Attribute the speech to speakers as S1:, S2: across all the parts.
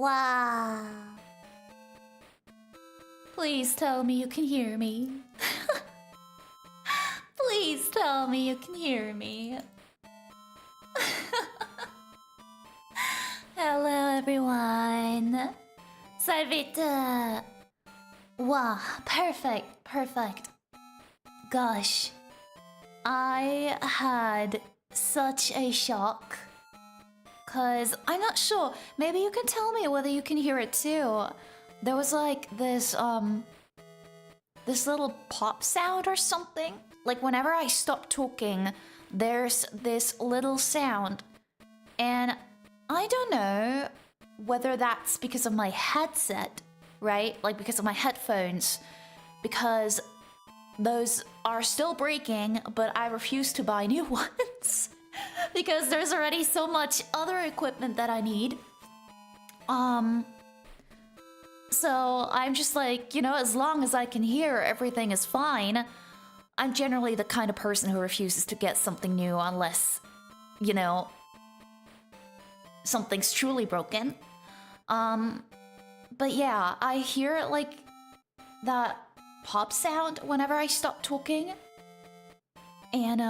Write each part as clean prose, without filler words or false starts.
S1: Wow. Please tell me you can hear me. Please tell me you can hear me. Hello everyone. Salvete. Wow, perfect, perfect. Gosh, I had such a shock. Cause I'm not sure, maybe you can tell me whether you can hear it too. There was like this little pop sound or something. Like whenever I stop talking, there's this little sound. And I don't know whether that's because of my headset, right? Like because of my headphones. Because those are still breaking, but I refuse to buy new ones. Because there's already so much other equipment that I need. So I'm just like, you know, as long as I can hear, everything is fine. I'm generally the kind of person who refuses to get something new unless, you know, something's truly broken. But yeah, I hear like that pop sound whenever I stop talking. And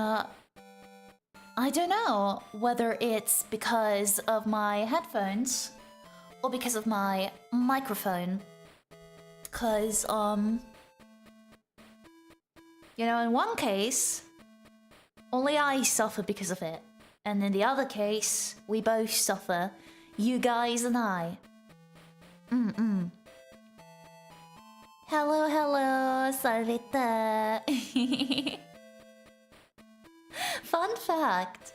S1: I don't know whether it's because of my headphones or because of my microphone. Cause you know, in one case, only I suffer because of it. And in the other case, we both suffer. You guys and I. Hello, hello, salvete. Fun fact.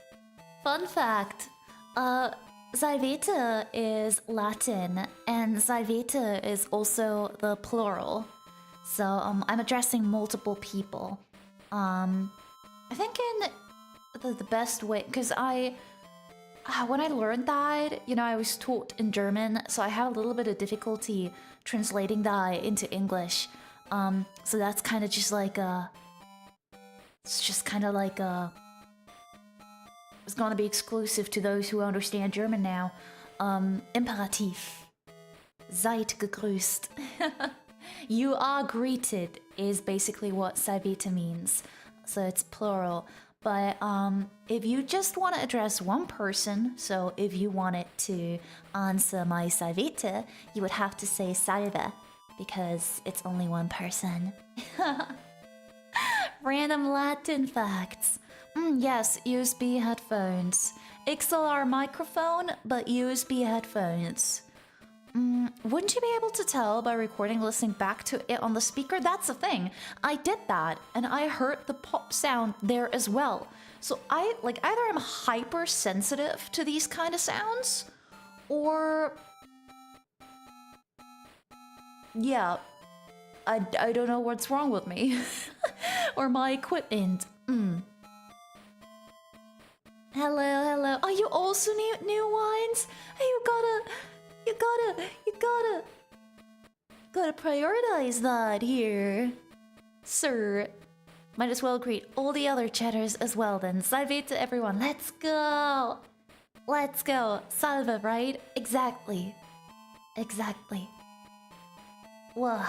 S1: Fun fact. Salvete is Latin, and salvete is also the plural. So I'm addressing multiple people. I think in the best way, because when I learned that, you know, I was taught in German, so I had a little bit of difficulty translating that into English. So that's kind of just like it's just kind of like it's gonna be exclusive to those who understand German now. Imperativ. Seid gegrüßt. You are greeted is basically what salvete means. So it's plural. But if you just want to address one person, so if you wanted to answer my salvete, you would have to say salve, because it's only one person. Random Latin facts. Yes, USB headphones. XLR microphone, but USB headphones. Wouldn't you be able to tell by recording listening back to it on the speaker? That's the thing. I did that, and I heard the pop sound there as well. So I, like, either I'm hypersensitive to these kind of sounds, or... yeah, I don't know what's wrong with me. Or my equipment. Hello, hello. Oh, you also need new wines? Hey, you gotta prioritize that here, sir. Might as well greet all the other chatters as well then. Salve to everyone. Let's go. Let's go. Salve, right? Exactly. Exactly. Whoa.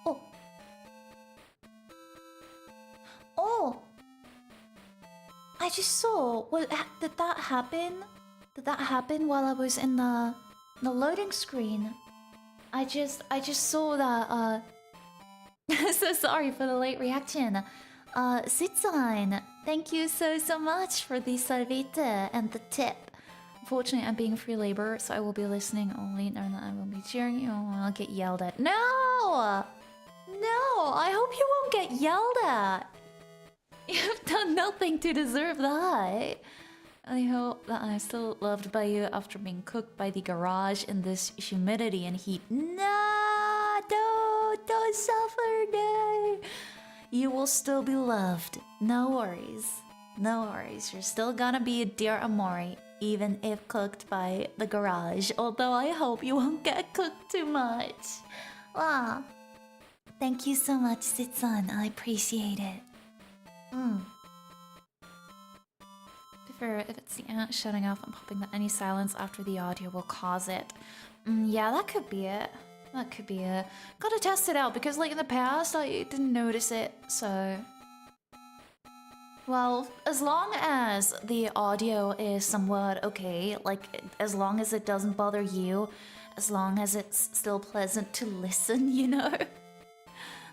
S1: Oh. Oh. I just saw. What did that happen? Did that happen while I was in the loading screen? I just saw that. So sorry for the late reaction. Sitsan, thank you so much for the salvete and the tip. Unfortunately, I'm being free labor, so I will be listening only. No, I will be cheering you. I'll get yelled at. No, no. I hope you won't get yelled at. You've done nothing to deserve that. I hope that I'm still loved by you after being cooked by the garage in this humidity and heat. No, don't suffer, no. You will still be loved. No worries. No worries. You're still gonna be a dear amore, even if cooked by the garage. Although I hope you won't get cooked too much. Ah, thank you so much, Sitsan. I appreciate it. if it's the ant shutting off and popping that any silence after the audio will cause it. Yeah, that could be it. That could be it. Gotta test it out because like in the past I didn't notice it, so... Well, as long as the audio is somewhat okay, like as long as it doesn't bother you, as long as it's still pleasant to listen, you know,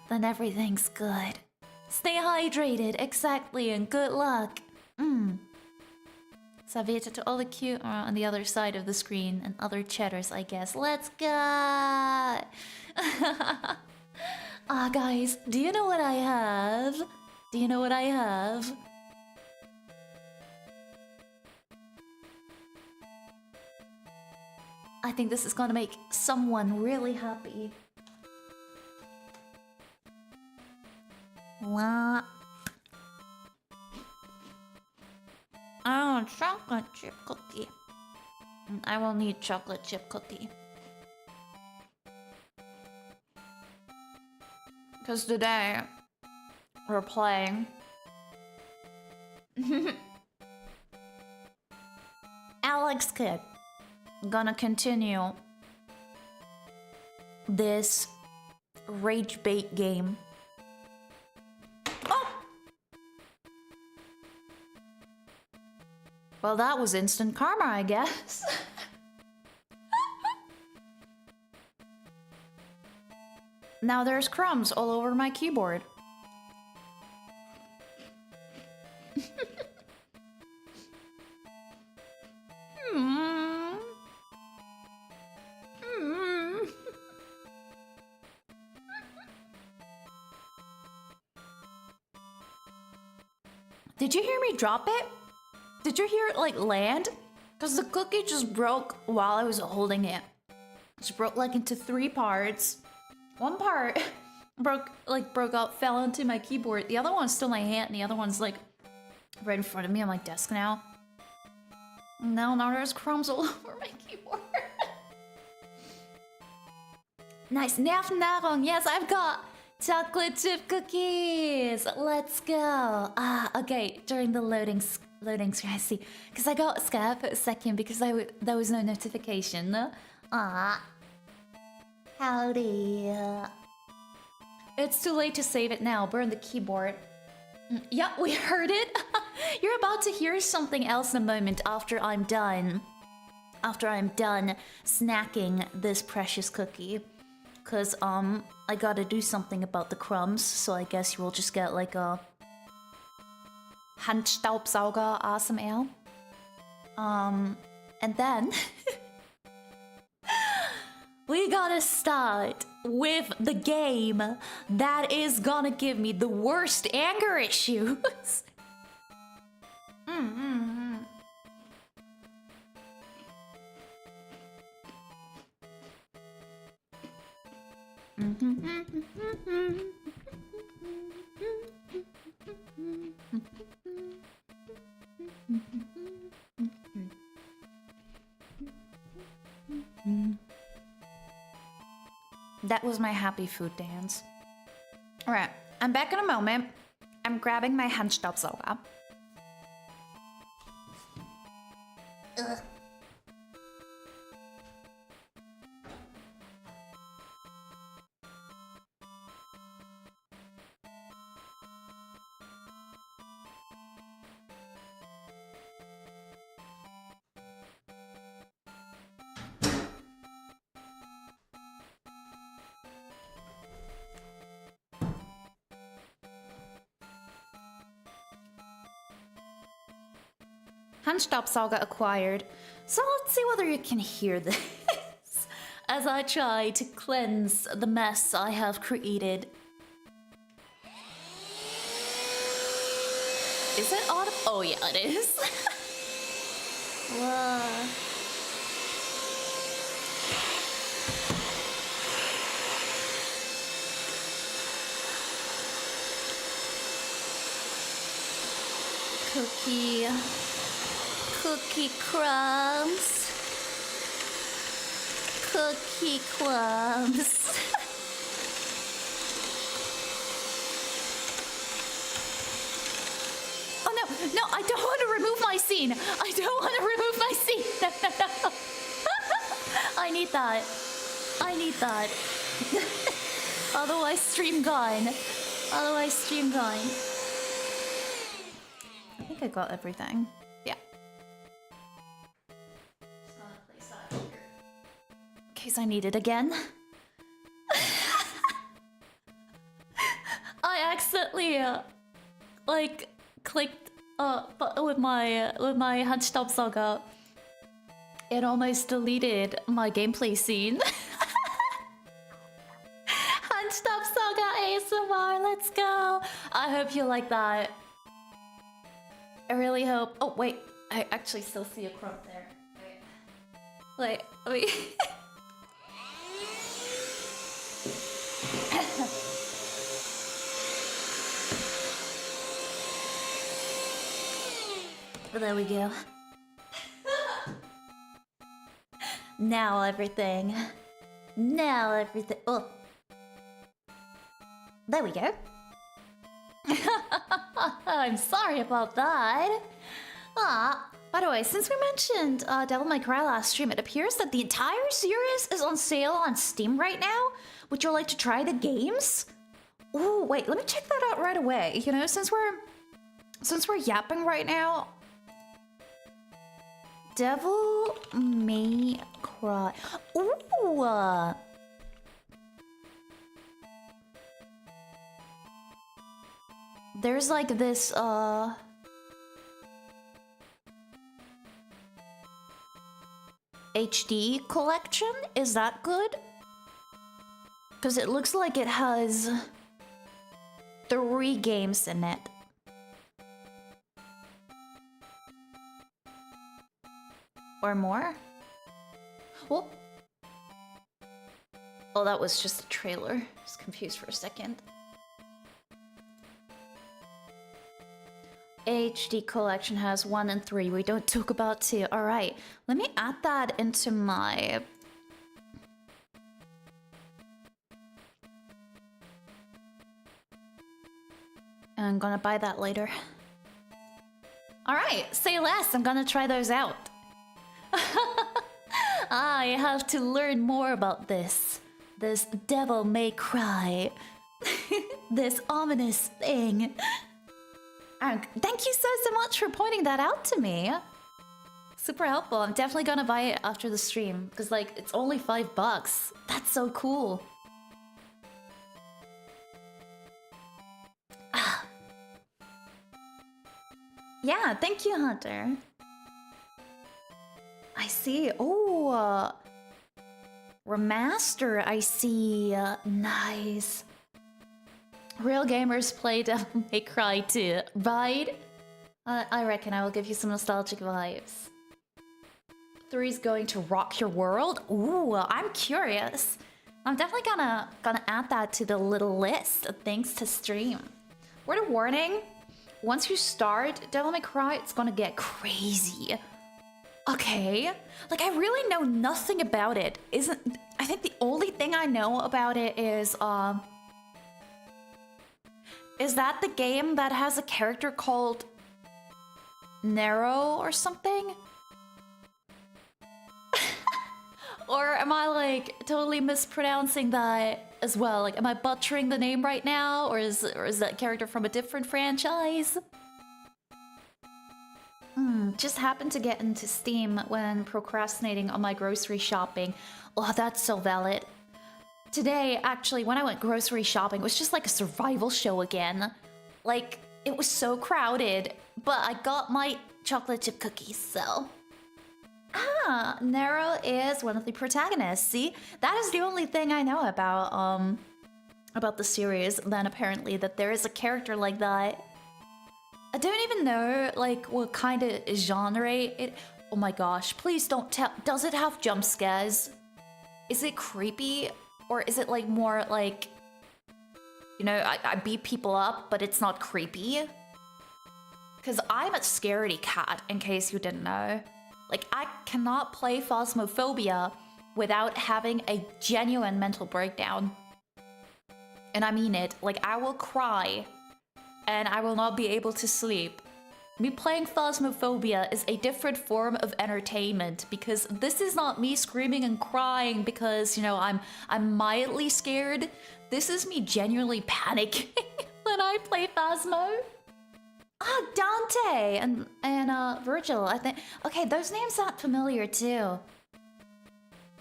S1: then everything's good. Stay hydrated, exactly, and good luck. Savita to all the cute on the other side of the screen and other chatters, I guess. Let's go! Guys, do you know what I have? Do you know what I have? I think this is gonna make someone really happy. What? Oh, chocolate chip cookie. I will need chocolate chip cookie. Because today, we're playing Alex Kid. Gonna continue this rage bait game. Oh! Well, that was instant karma, I guess. Now there's crumbs all over my keyboard. Did you hear me drop it? Did you hear it like land? Because the cookie just broke while I was holding it. It just broke like into 3 parts. One part broke out, fell onto my keyboard. The other one's still in my hand, and the other one's like right in front of me on my desk now. Now there's crumbs all over my keyboard. Nice. Nervennahrung. Yes, I've got chocolate chip cookies. Let's go. Okay. During the loading screen, I see. Because I got scared for a second because there was no notification. Howdy. It's too late to save it now. Burn the keyboard. Yeah, we heard it. You're about to hear something else in a moment after I'm done. After I'm done snacking this precious cookie. Cause I gotta do something about the crumbs, so I guess you will just get like a Handstaubsauger ASMR. And then we gotta start with the game that is gonna give me the worst anger issues. That was my happy food dance. Alright, I'm back in a moment. I'm grabbing my Handstaubsauger. Ugh. Handstaubsauger acquired. So let's see whether you can hear this as I try to cleanse the mess I have created. Is it audible? Oh yeah, it is. Whoa. Cookie crumbs. Cookie crumbs. Oh no, I don't want to remove my scene. I don't want to remove my scene. No. I need that. I need that. Otherwise, stream gone. Otherwise, stream gone. I think I got everything. Yeah. Just gonna place that here. In case I need it again. I accidentally, like, clicked with my Hunched Up Saga. It almost deleted my gameplay scene. Hunched Up Saga ASMR, let's go! I hope you like that. I really hope. Oh wait, I actually still see a crumb there. Wait, wait. There we go. Now everything. Now everything. Oh. There we go. I'm sorry about that. By the way, since we mentioned Devil May Cry last stream, it appears that the entire series is on sale on Steam right now. Would you like to try the games? Oh, wait, let me check that out right away. You know, since we're yapping right now. Devil May Cry. Ooh. There's like this HD collection. Is that good? Because it looks like it has 3 games in it. Or more? Oh. Oh, that was just a trailer. I was confused for a second. HD collection has 1 and 3. We don't talk about 2. Alright, let me add that into my... I'm gonna buy that later. Alright, say less. I'm gonna try those out. I have to learn more about this. This Devil May Cry. This ominous thing. Thank you so much for pointing that out to me. Super helpful. I'm definitely gonna buy it after the stream. Because, like, it's only $5. That's so cool. Yeah, thank you, Hunter. I see. Oh, remaster. I see. Nice. Real gamers play Devil May Cry too, right? I reckon I will give you some nostalgic vibes. 3's going to rock your world. Ooh, I'm curious. I'm definitely gonna add that to the little list of things to stream. Word of warning: once you start Devil May Cry, it's gonna get crazy. Okay, like I really know nothing about it. I think the only thing I know about it is that the game that has a character called Nero or something? Or am I like totally mispronouncing that as well? Like, am I butchering the name right now, or is that character from a different franchise? Just happened to get into Steam when procrastinating on my grocery shopping. Oh, that's so valid. Today, actually, when I went grocery shopping, it was just like a survival show again. Like, it was so crowded, but I got my chocolate chip cookies, so... Ah, Nero is one of the protagonists. See, that is the only thing I know about the series. Then apparently that there is a character like that. I don't even know like what kind of genre it. Oh my gosh! Please don't tell. Does it have jump scares? Is it creepy, or is it like more like, you know, I beat people up, but it's not creepy? Because I'm a scaredy cat. In case you didn't know. Like, I cannot play Phasmophobia without having a genuine mental breakdown. And I mean it. Like, I will cry, and I will not be able to sleep. Me playing Phasmophobia is a different form of entertainment because this is not me screaming and crying because, you know, I'm mildly scared. This is me genuinely panicking when I play Phasmo. Ah, Dante and Virgil, I think. Okay, those names sound familiar too.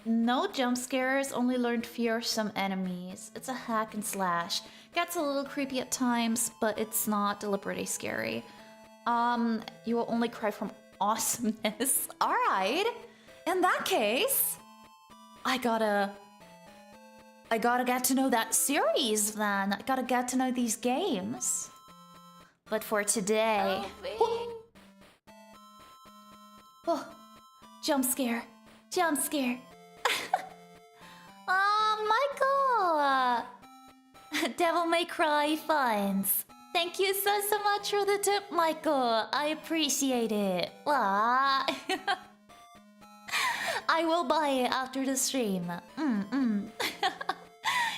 S1: No jump scares, only learned fearsome enemies. It's a hack and slash. Gets a little creepy at times, but it's not deliberately scary. You will only cry from awesomeness. Alright. In that case, I gotta get to know that series then. I gotta get to know these games. But for today... Oh, jump scare. Jump scare. Michael! Devil May Cry finds. Thank you so much for the tip, Michael. I appreciate it. I will buy it after the stream. You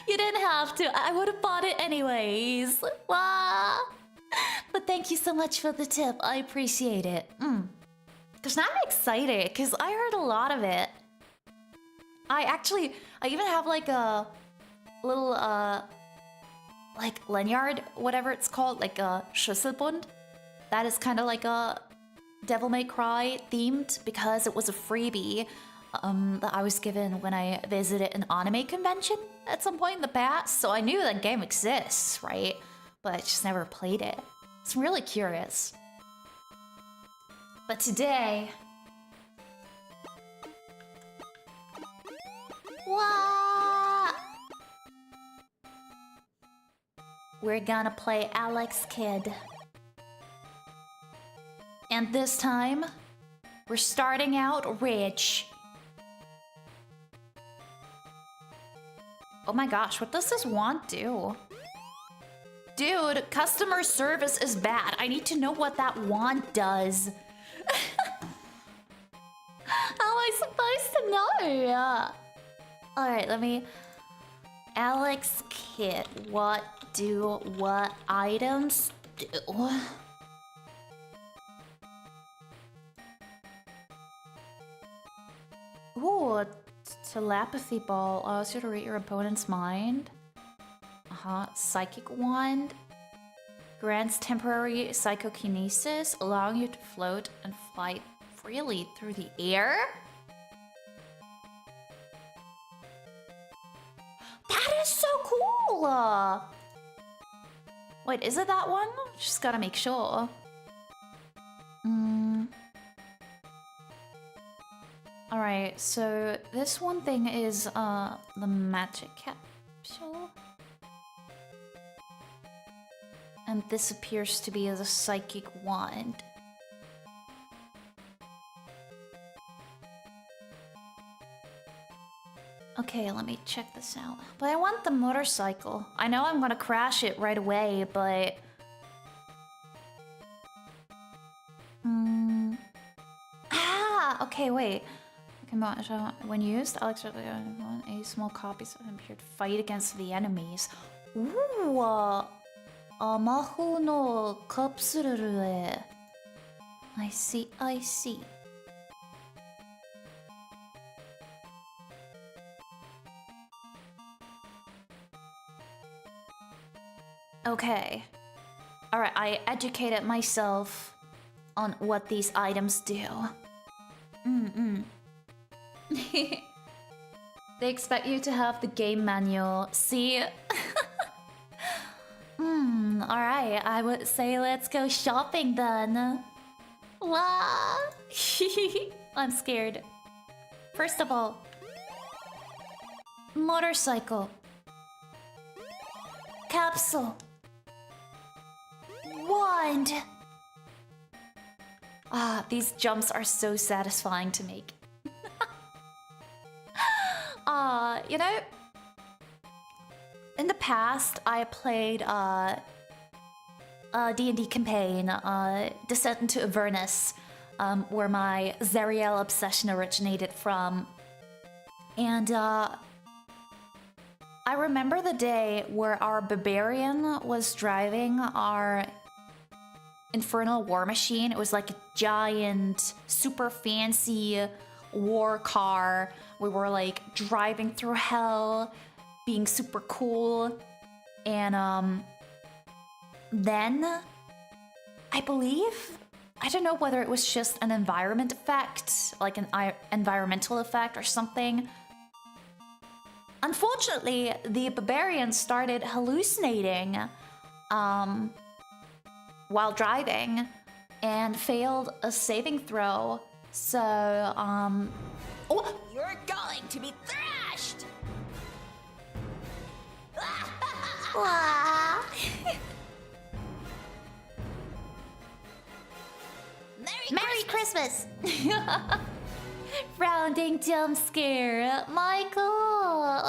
S1: didn't have to. I would have bought it anyways. But thank you so much for the tip. I appreciate it. Because now I'm excited because I heard a lot of it. I even have like a little like lanyard, whatever it's called, like a Schlüsselbund. That is kind of like a Devil May Cry themed because it was a freebie that I was given when I visited an anime convention at some point in the past. So I knew that game exists, right? But I just never played it. So I'm really curious. But today... What? We're gonna play Alex Kidd. And this time, we're starting out rich. Oh my gosh, what does this wand do? Dude, customer service is bad. I need to know what that wand does. How am I supposed to know? Alright, let me... Alex Kidd, what items do? Ooh, telepathy ball allows you to read your opponent's mind. Psychic wand grants temporary psychokinesis, allowing you to float and fly freely through the air. That is so cool! Wait, is it that one? Just gotta make sure. Alright, so this one thing is the magic capsule. And this appears to be the psychic wand. Okay, let me check this out. But I want the motorcycle. I know I'm gonna crash it right away, but... okay, wait. When used, Alex a small copy so I'm here to fight against the enemies. Ooh, Amahu no capsule. I see, I see. Okay. Alright, I educated myself on what these items do. They expect you to have the game manual. See? Alright, I would say let's go shopping then. Wah! I'm scared. First of all, motorcycle. Capsule. Wand. These jumps are so satisfying to make. You know, in the past, I played a D&D campaign, Descent into Avernus, where my Zariel obsession originated from. And I remember the day where our barbarian was driving our infernal war machine. It was like a giant, super fancy war car. We were like driving through hell, being super cool. And then I believe, I don't know whether it was just an environment effect, like an environmental effect or something. Unfortunately, the barbarian started hallucinating while driving and failed a saving throw. So, oh,
S2: You're going to be thrashed!
S1: Merry Christmas! Rounding jump scare, Michael!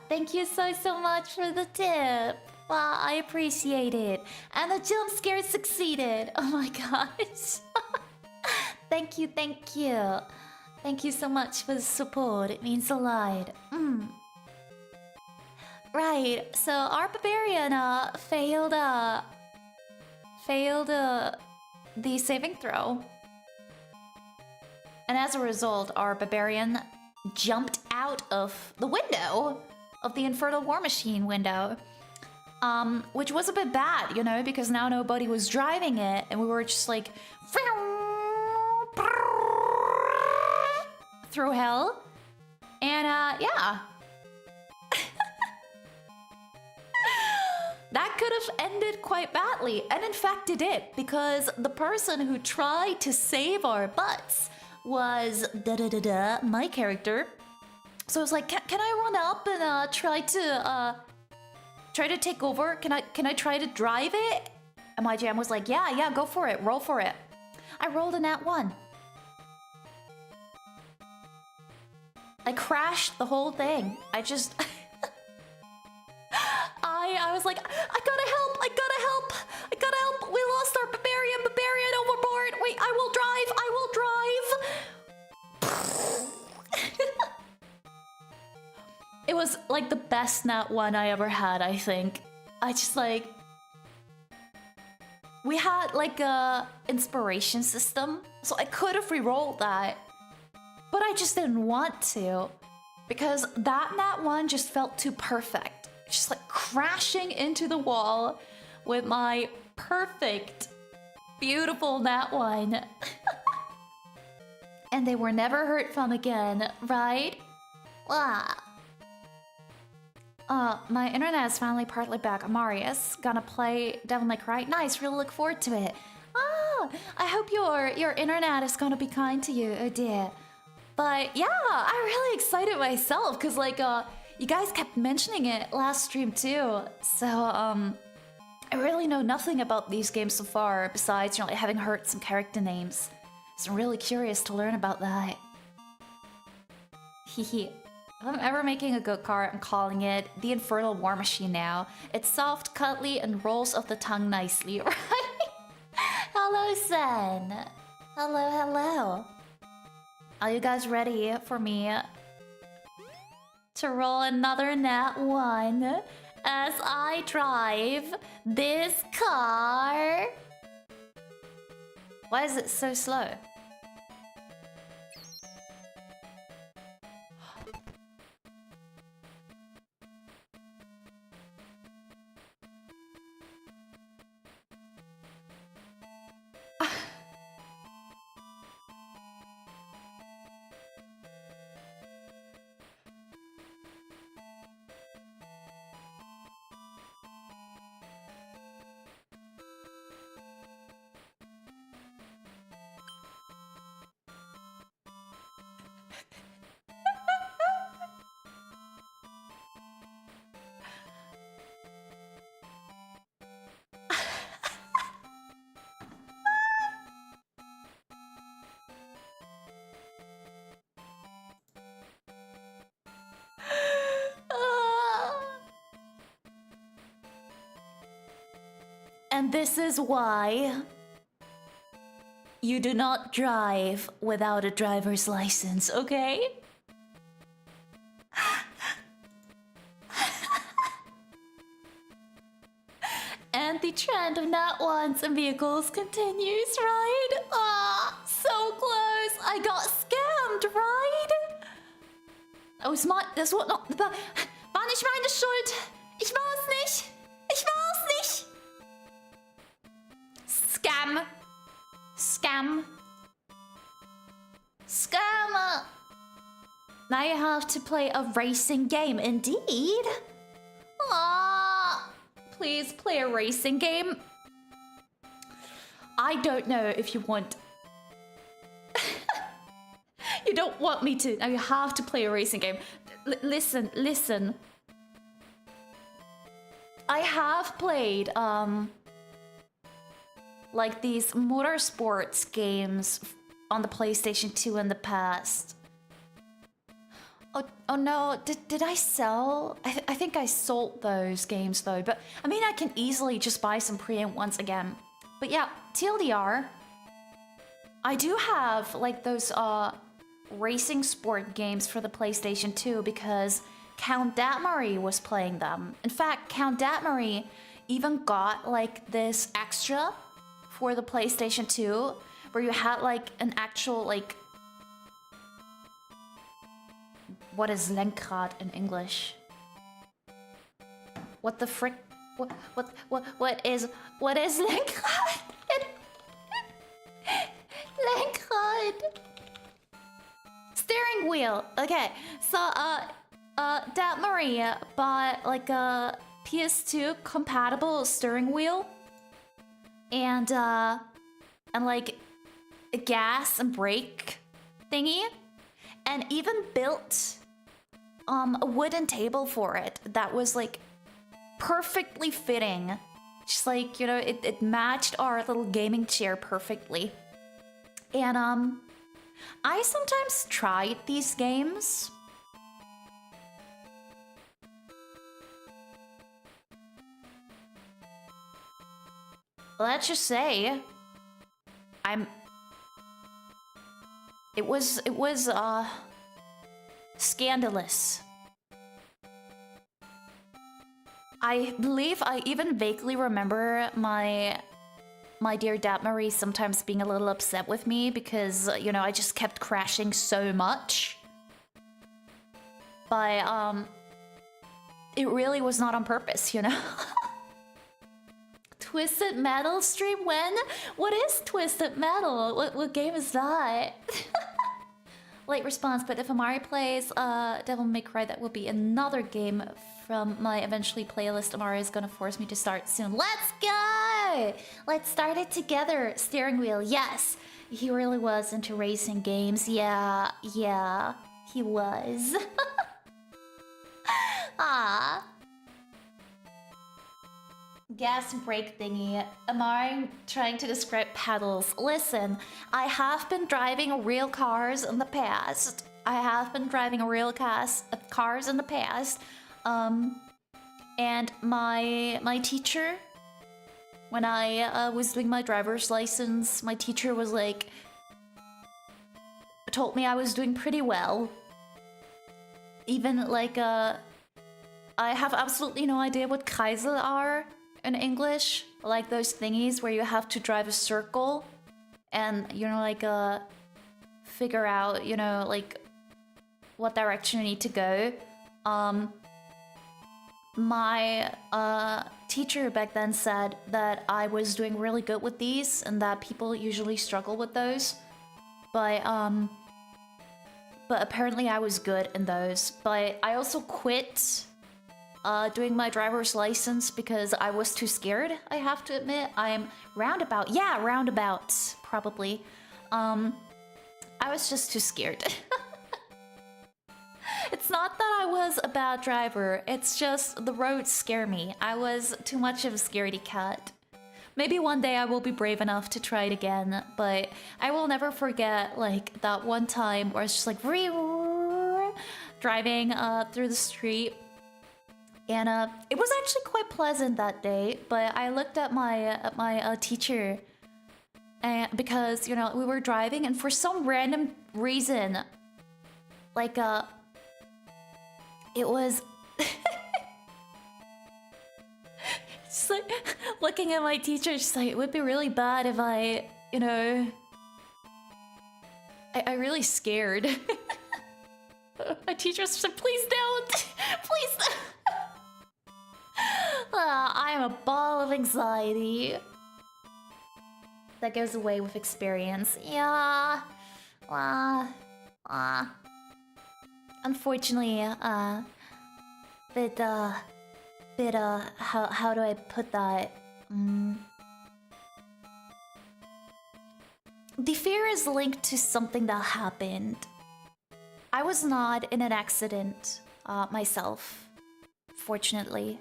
S1: Thank you so much for the tip. Wow, I appreciate it. And the jump scare succeeded. Oh my gosh. Thank you. Thank you so much for the support. It means a lot. Right, so our barbarian failed the saving throw. And as a result, our barbarian jumped out of the window of the infernal war machine window. Which was a bit bad, you know, because now nobody was driving it and we were just like through hell. And yeah. That could have ended quite badly, and in fact it did, because the person who tried to save our butts was my character. So I was like, can I run up and try to take over? Can I try to drive it? And my jam was like, yeah, go for it, roll for it. I rolled a nat 1. I crashed the whole thing. I just I was like, I gotta help. We lost our barbarian overboard. Wait, I will drive. It was like the best nat 1 I ever had, I think. I just like, we had like a inspiration system, so I could have re-rolled that, but I just didn't want to, because that nat 1 just felt too perfect. Just like crashing into the wall with my perfect, beautiful nat 1. And they were never heard from again, right? My internet is finally partly back. Marius, gonna play Devil May Cry. Nice, really look forward to it. I hope your internet is gonna be kind to you, oh dear. But yeah, I'm really excited myself, cause like you guys kept mentioning it last stream too. So I really know nothing about these games so far, besides, you know, having heard some character names. So I'm really curious to learn about that. Hehe. If I'm ever making a go-kart, I'm calling it the Infernal War Machine now. It's soft, cuddly, and rolls off the tongue nicely, right? Hello, Sen. Hello. Are you guys ready for me to roll another nat 1 as I drive this car? Why is it so slow? And this is why you do not drive without a driver's license, okay? And the trend of not once in vehicles continues, right? Ah, so close. I got scammed, right? Oh, das wurde noch... War nicht meine Schuld. Ich war's nicht. Ich war's nicht. Scam. Scam. Scam. Now you have to play a racing game, indeed. Ah, please play a racing game. I don't know if you want... You don't want me to. Now you have to play a racing game. Listen, listen. I have played, like these motorsports games on the PlayStation 2 in the past. Oh no, did I sell? I think I sold those games though, but I mean I can easily just buy some pre-owned ones again. But yeah, TLDR, I do have like those racing sport games for the PlayStation 2 because Count Datmarie was playing them. In fact, Count Datmarie even got like this extra for the PlayStation 2 where you had like an actual like... What is Lenkrad in English? What the frick? What is Lenkrad? Lenkrad. Steering wheel. Okay, so Datmarie bought like a PS2 compatible steering wheel and like a gas and brake thingy, and even built a wooden table for it that was like perfectly fitting. Just like, you know, it matched our little gaming chair perfectly. And I sometimes tried these games. Let's just say it was scandalous. I believe I even vaguely remember my dear Datmarie sometimes being a little upset with me because, you know, I just kept crashing so much. But it really was not on purpose, you know? Twisted Metal stream when? What is Twisted Metal? What game is that? Late response, but if Amari plays Devil May Cry, that will be another game from my eventually playlist. Amari is gonna force me to start soon. Let's go! Let's start it together. Steering wheel, yes. He really was into racing games. Yeah, he was. Ah. Gas and brake thingy. Amari trying to describe pedals. Listen, I have been driving real cars in the past. And my teacher, when I was doing my driver's license, my teacher was like, told me I was doing pretty well. Even like I have absolutely no idea what Kreisel are in English, like those thingies where you have to drive a circle and, you know, like figure out, you know, like what direction you need to go. My teacher back then said that I was doing really good with these and that people usually struggle with those, but apparently I was good in those. But I also quit doing my driver's license because I was too scared, I have to admit. I'm roundabout. Yeah, roundabout, probably. I was just too scared. It's not that I was a bad driver, it's just the roads scare me. I was too much of a scaredy cat. Maybe one day I will be brave enough to try it again, but I will never forget like that one time where I was just like driving through the street. And it was actually quite pleasant that day, but I looked at my teacher, and because, you know, we were driving and for some random reason, like it was Just like looking at my teacher, just like it would be really bad if I, you know, I really scared. My teacher said, "Please don't, please." Don't. I am a ball of anxiety that goes away with experience. Yeah. Unfortunately, how do I put that? The fear is linked to something that happened. I was not in an accident myself, fortunately,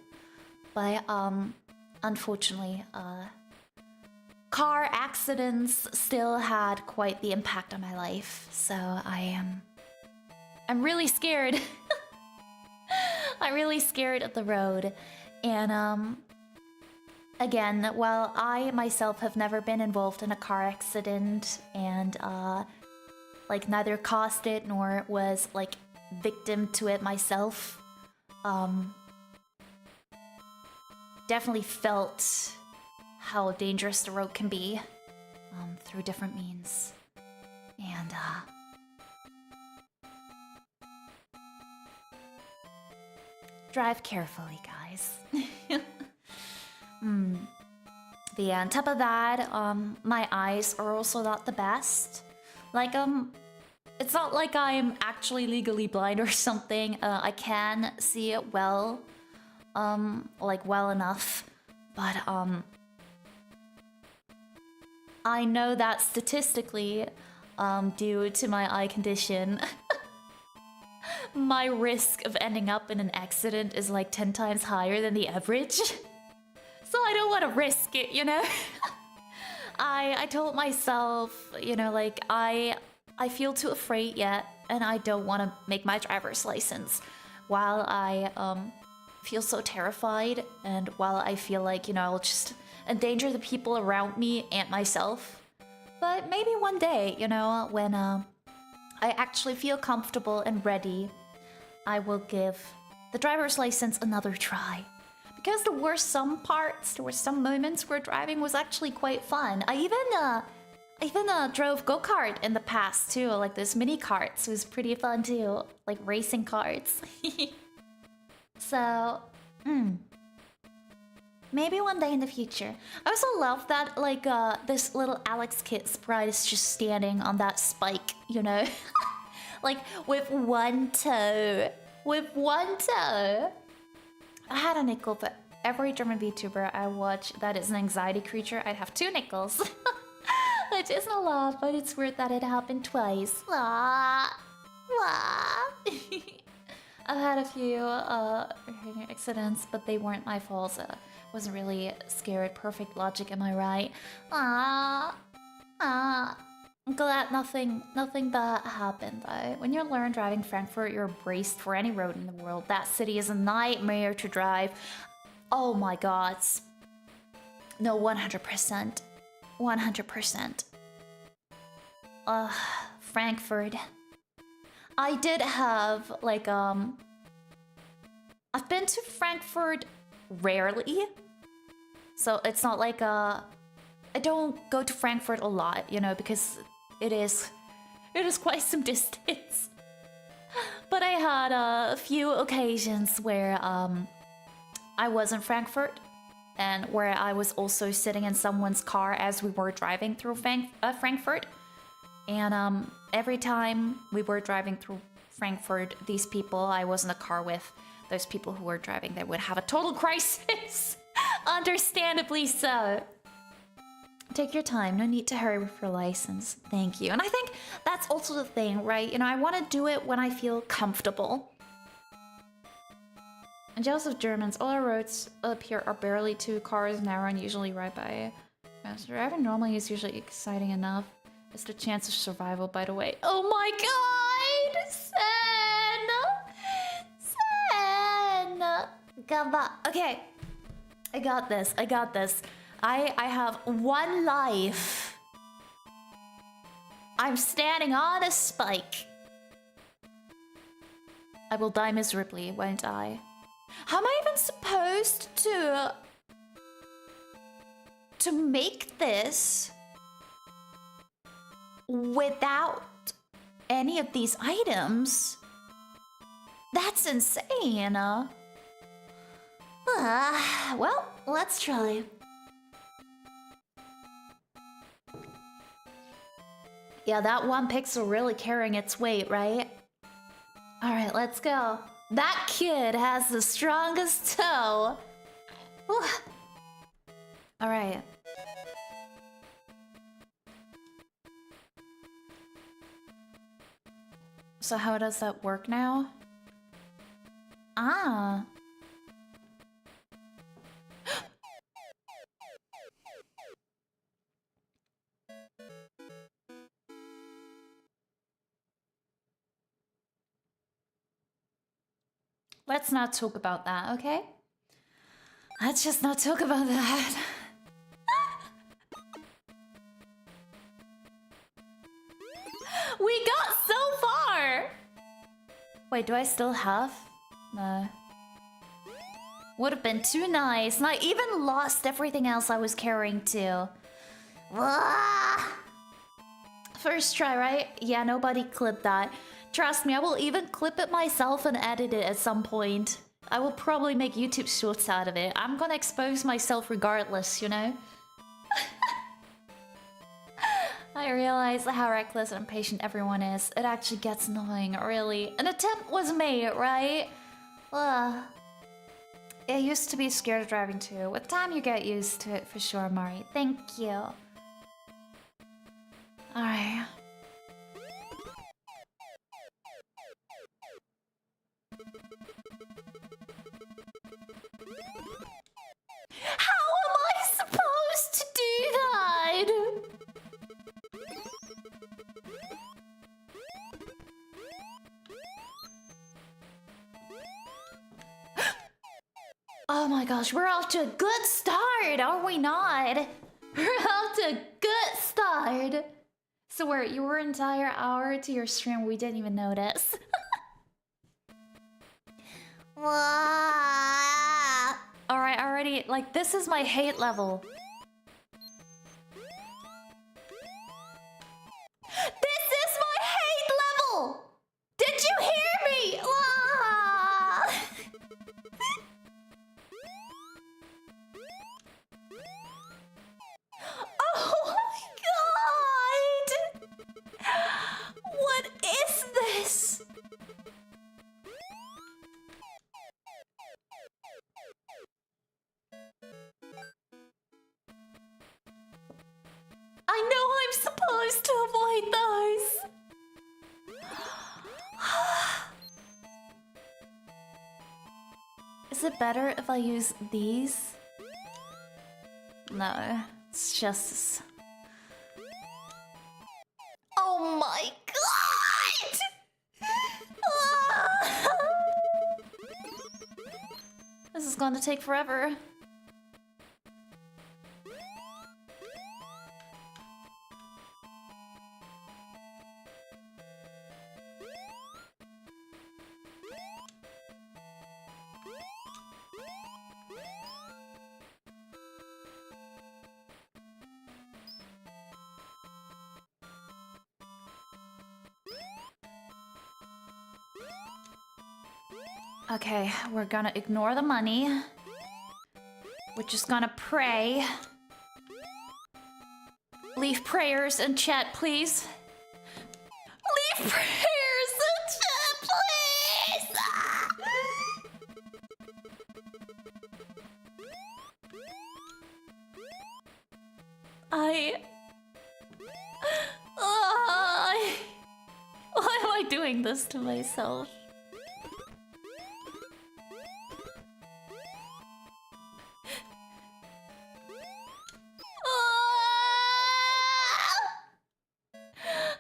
S1: but unfortunately, car accidents still had quite the impact on my life. So I'm really scared. I'm really scared of the road, and again, while I myself have never been involved in a car accident and like neither caused it nor was like victim to it myself, definitely felt how dangerous the road can be through different means, and drive carefully, guys. Yeah, on top of that, my eyes are also not the best. Like, it's not like I'm actually legally blind or something. I can see it well, like well enough, but I know that statistically, due to my eye condition, my risk of ending up in an accident is like 10 times higher than the average. So I don't want to risk it, you know? I told myself, you know, like I feel too afraid yet, and I don't want to make my driver's license while I feel so terrified, and while I feel like, you know, I'll just endanger the people around me and myself. But maybe one day, you know, when I actually feel comfortable and ready, I will give the driver's license another try. Because there were some parts, there were some moments where driving was actually quite fun. I even drove go-kart in the past too, like those mini karts. It was pretty fun too, like racing karts. So, maybe one day in the future. I also love that, like, this little Alex Kit sprite is just standing on that spike, you know? Like, with one toe. With one toe. I had a nickel, but every German VTuber I watch that is an anxiety creature, I'd have 2 nickels. Which isn't a lot, but it's weird that it happened twice. I've had a few accidents, but they weren't my fault. Wasn't really scared. Perfect logic, am I right? I'm glad nothing bad happened though. When you learn driving Frankfurt, you're braced for any road in the world. That city is a nightmare to drive. Oh my god. No, 100%. 100%. Frankfurt. I did have, like, I've been to Frankfurt rarely. So it's not like, I don't go to Frankfurt a lot, you know, because it is quite some distance. But I had a few occasions where, I was in Frankfurt, and where I was also sitting in someone's car as we were driving through Frankfurt. And every time we were driving through Frankfurt, these people I was in the car with, those people who were driving, they would have a total crisis. Understandably so. Take your time, no need to hurry with your license. Thank you. And I think that's also the thing, right? You know, I want to do it when I feel comfortable. I'm jealous of Germans. All our roads up here are barely 2 cars an hour and usually right by faster. Driving normally is usually exciting enough. It's the chance of survival, by the way. Oh my god! Sen! Gaba. Okay. I got this. I got this. I have 1 life. I'm standing on a spike. I will die miserably, won't I? How am I even supposed to to make this without any of these items, that's insane. Well, let's try. Yeah, that one pixel really carrying its weight, right? Alright, let's go. That kid has the strongest toe. Alright. So how does that work now? Ah. Let's not talk about that, okay? Let's just not talk about that. We got so far! Wait, do I still have? No. Would have been too nice. And I even lost everything else I was carrying too. First try, right? Yeah, nobody clipped that. Trust me, I will even clip it myself and edit it at some point. I will probably make YouTube shorts out of it. I'm gonna expose myself regardless, you know? I realize how reckless and impatient everyone is. It actually gets annoying, really. An attempt was made, right? Ugh. I used to be scared of driving too. With time you get used to it for sure, Mari. Thank you. Alright. How am I supposed to do that? Oh my gosh, we're off to a good start, are we not? We're off to a good start. So where you were an entire hour to your stream, we didn't even notice. Alright, already, like, this is my hate level. This is my hate level! Did you hear me? Oh my god! What is this? I know I'm supposed to avoid those. Is it better if I use these? No, it's just... Oh my god! This is gonna take forever. Okay, we're gonna ignore the money. We're just gonna pray. Leave prayers in chat, please. Leave prayers in chat, please! Why am I doing this to myself?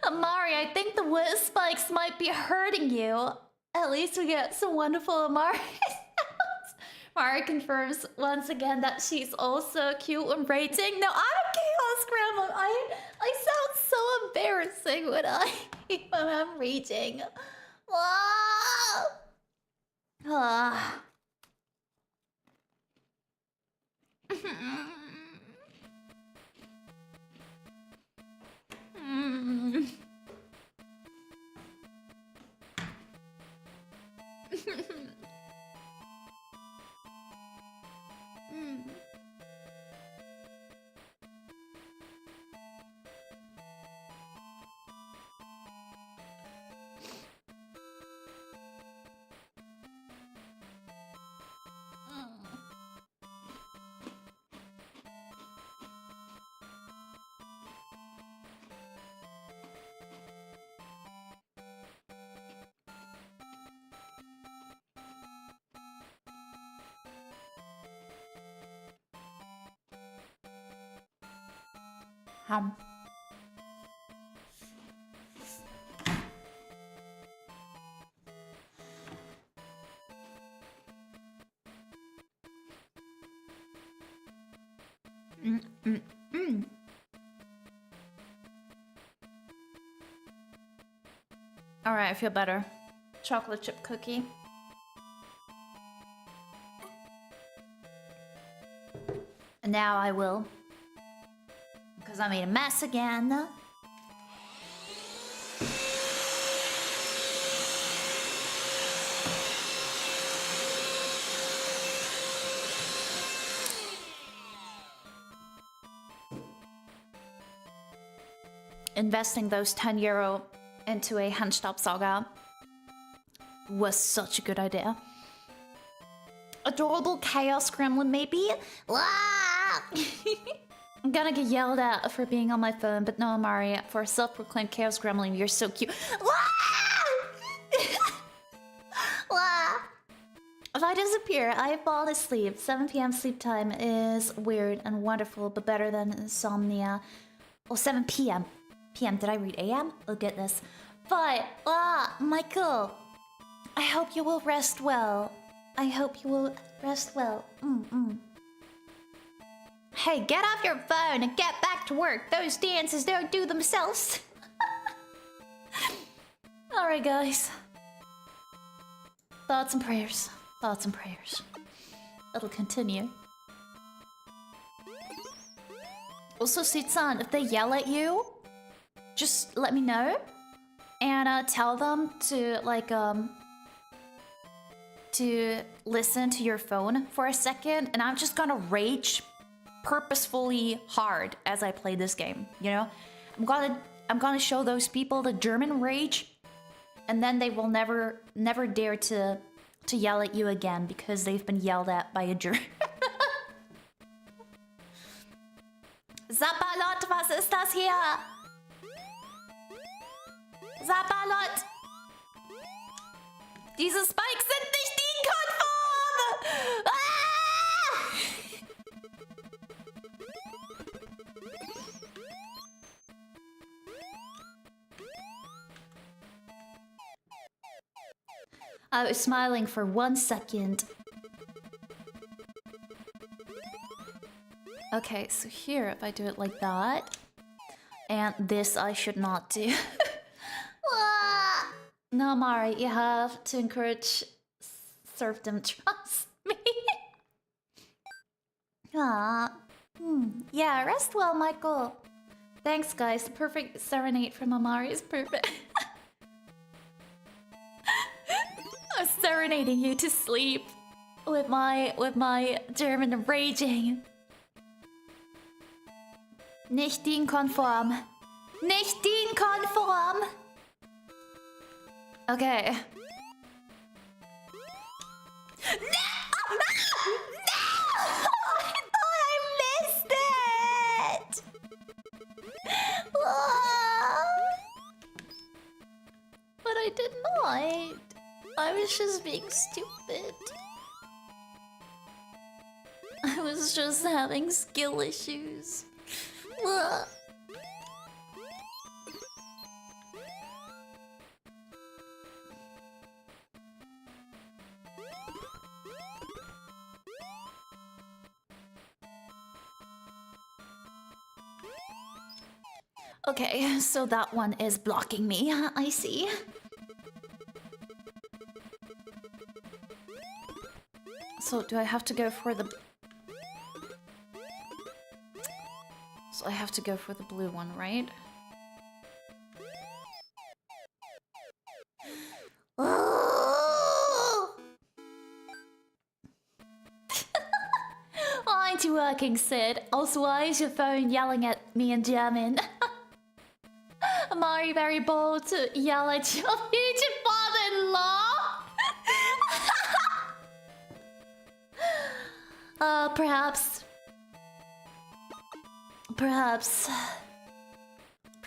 S1: Amari, I think the wood spikes might be hurting you. At least we get some wonderful Amari sounds. Mari confirms once again that she's also cute when rating. No, I'm a chaos grandma. I sound so embarrassing when I'm raging. Hum. All right, I feel better. Chocolate chip cookie. And now I will. Because I made a mess again. Investing those €10 into a Henstop Saga was such a good idea. Adorable Chaos Gremlin, maybe? I'm gonna get yelled at for being on my phone, but no, Amari, for a self-proclaimed Chaos Gremlin, you're so cute. If I disappear, I fall asleep. 7 p.m. sleep time is weird and wonderful, but better than insomnia. Oh, 7 p.m. p.m. Did I read a.m.? Look at this. But, Michael, I hope you will rest well. I hope you will rest well. Hey, get off your phone and get back to work. Those dances don't do themselves. Alright, guys. Thoughts and prayers. Thoughts and prayers. It'll continue. Also, Sitsan, if they yell at you, just let me know. And tell them to, like, to listen to your phone for a second. And I'm just gonna rage purposefully hard as I play this game, you know? I'm gonna show those people the German rage, and then they will never dare to yell at you again because they've been yelled at by a German. Zappalot, was ist das hier? Zappalot! Diese Spikes sind nicht DIN-konform! Ah! I was smiling for 1 second. Okay, so here, if I do it like that, and this I should not do. No, Mari, you have to encourage serfdom. Trust me. Yeah, rest well, Michael. Thanks, guys. The perfect serenade from Amari is perfect. I'm serenading you to sleep with my German raging. Nicht DIN-konform. Nicht DIN-konform. Okay. No! No! I thought I missed it! But I did not. I was just being stupid. I was just having skill issues. Okay, so that one is blocking me, I see. So do I have to go for the... So I have to go for the blue one, right? Why aren't you working, Sid? Also, why is your phone yelling at me in German? Amari very bold to yell at your future father-in-law.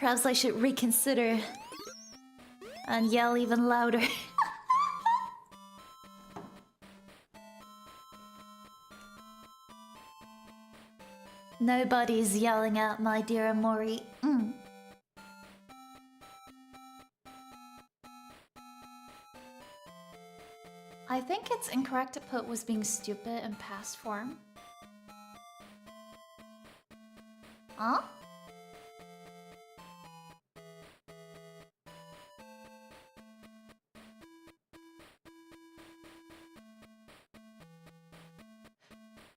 S1: Perhaps I should reconsider and yell even louder. Nobody's yelling at my dear Amori. I think it's incorrect to put was being stupid in past form. Huh?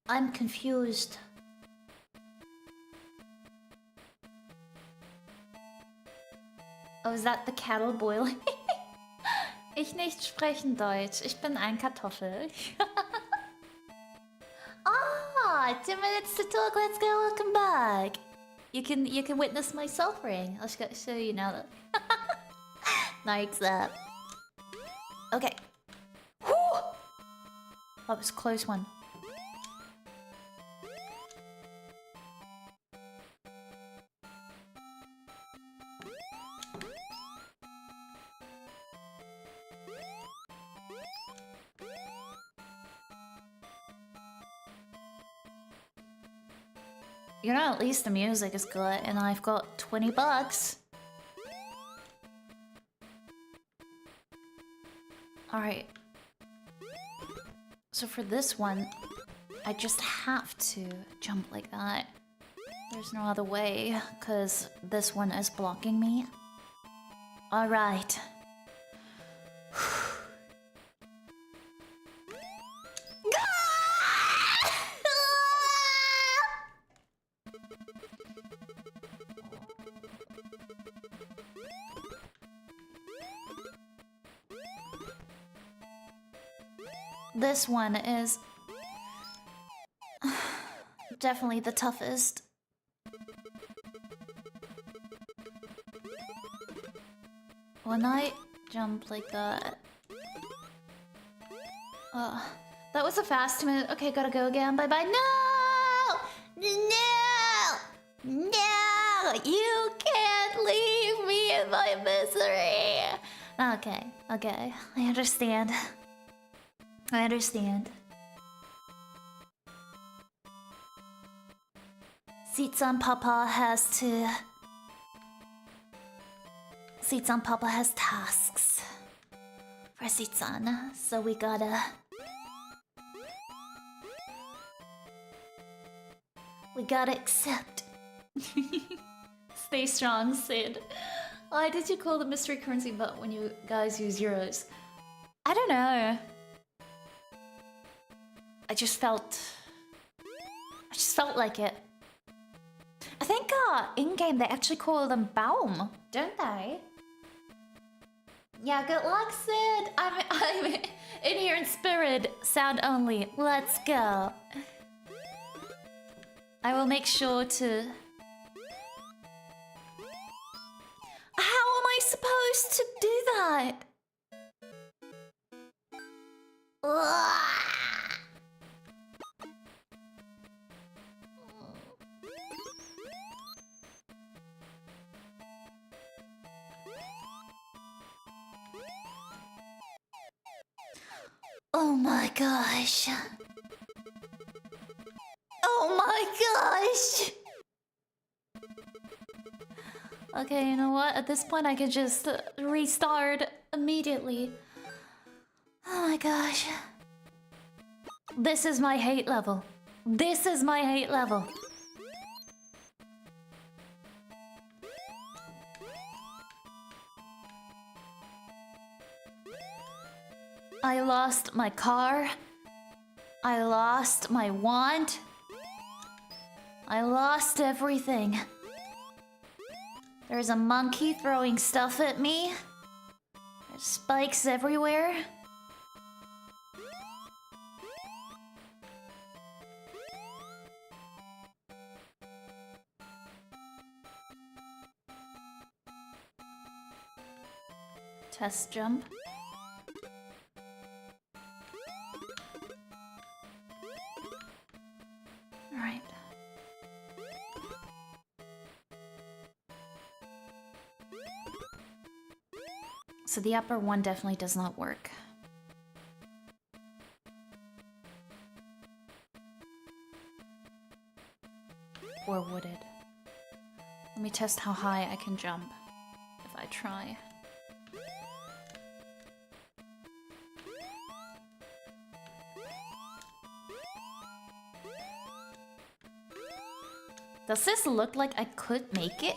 S1: I'm confused. Oh, is that the kettle boiling? Ich nicht sprechen Deutsch. Ich bin ein Kartoffel. 2 minutes to talk. Let's go. Welcome back. You can witness my suffering. I'll show you now. That. Nice up. Okay. Whew! That was a close one. You know, at least the music is good, and I've got 20 bucks. Alright. So for this one, I just have to jump like that. There's no other way, because this one is blocking me. Alright. This one is definitely the toughest. When I jump like that... that was a fast move. Okay, gotta go again. Bye-bye. No! No! No! You can't leave me in my misery! Okay, okay. I understand. I understand. Seats-on Papa has to... Seats-on Papa has tasks for Seats-on, so we gotta... We gotta accept. Stay strong, Sid. Why did you call the mystery currency but when you guys use euros? I don't know. I just felt like it. I think in-game they actually call them Baum, don't they? Yeah, good luck, Sid. I'm in here in spirit, sound only. Let's go. I will make sure to... How am I supposed to do that? Oh my gosh. Oh my gosh. Okay, you know what? At this point I could just restart immediately. Oh my gosh. This is my hate level. This is my hate level. I lost my car. I lost my wand. I lost everything. There's a monkey throwing stuff at me. There's spikes everywhere. Test jump. Alright. So the upper one definitely does not work. Or would it? Let me test how high I can jump if I try. Does this look like I could make it?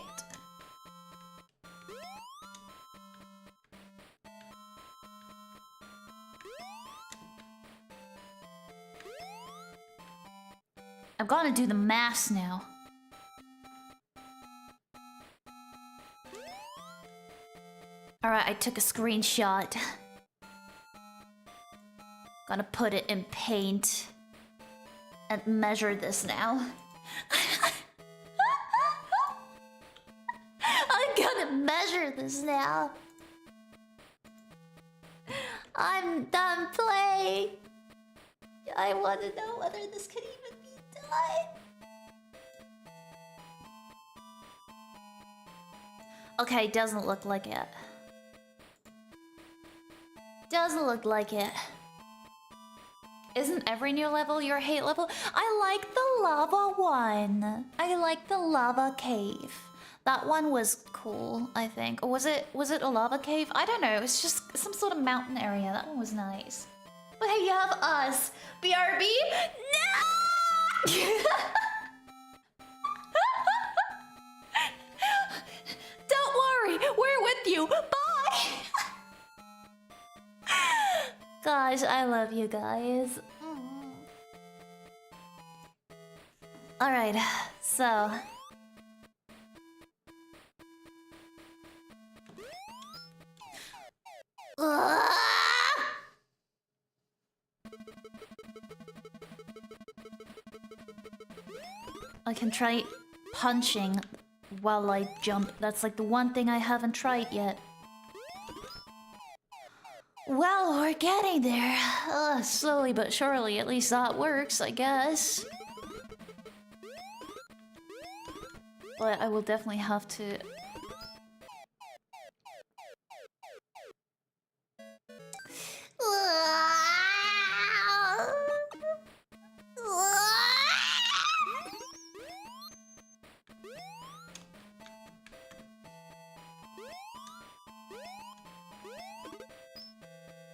S1: I'm gonna do the math now. Alright, I took a screenshot. Gonna put it in paint and measure this now. I'm gonna measure this now. I'm done playing. I want to know whether this could even be done. Okay, doesn't look like it. Doesn't look like it. Isn't every new level your hate level? I like the lava one. I like the lava cave. That one was cool, I think. Or was it a lava cave? I don't know. It's just some sort of mountain area. That one was nice. But hey, you have us. BRB? No! Don't worry. We're with you. Bye! Gosh, I love you guys. Alright, so... I can try punching while I jump. That's like the one thing I haven't tried yet. Well, we're getting there. Slowly but surely, at least that works, I guess. But I will definitely have to...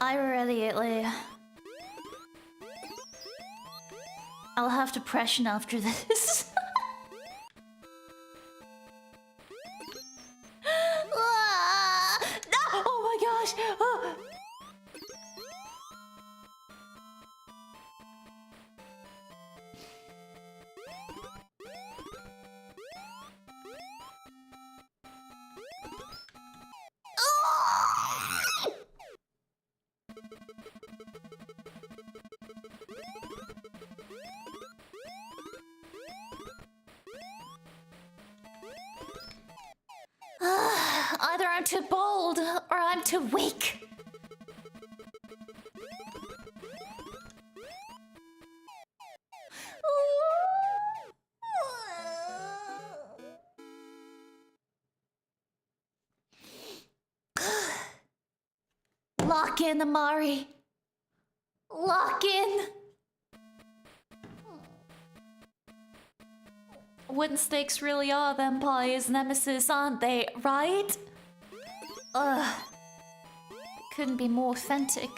S1: I immediately... I'll have depression after this. No! Oh my gosh! Oh. Either I'm too bold or I'm too weak. Lock in, Amari. Lock in. Wooden stakes really are Vampire's nemesis, aren't they? Right? Ugh. Couldn't be more authentic.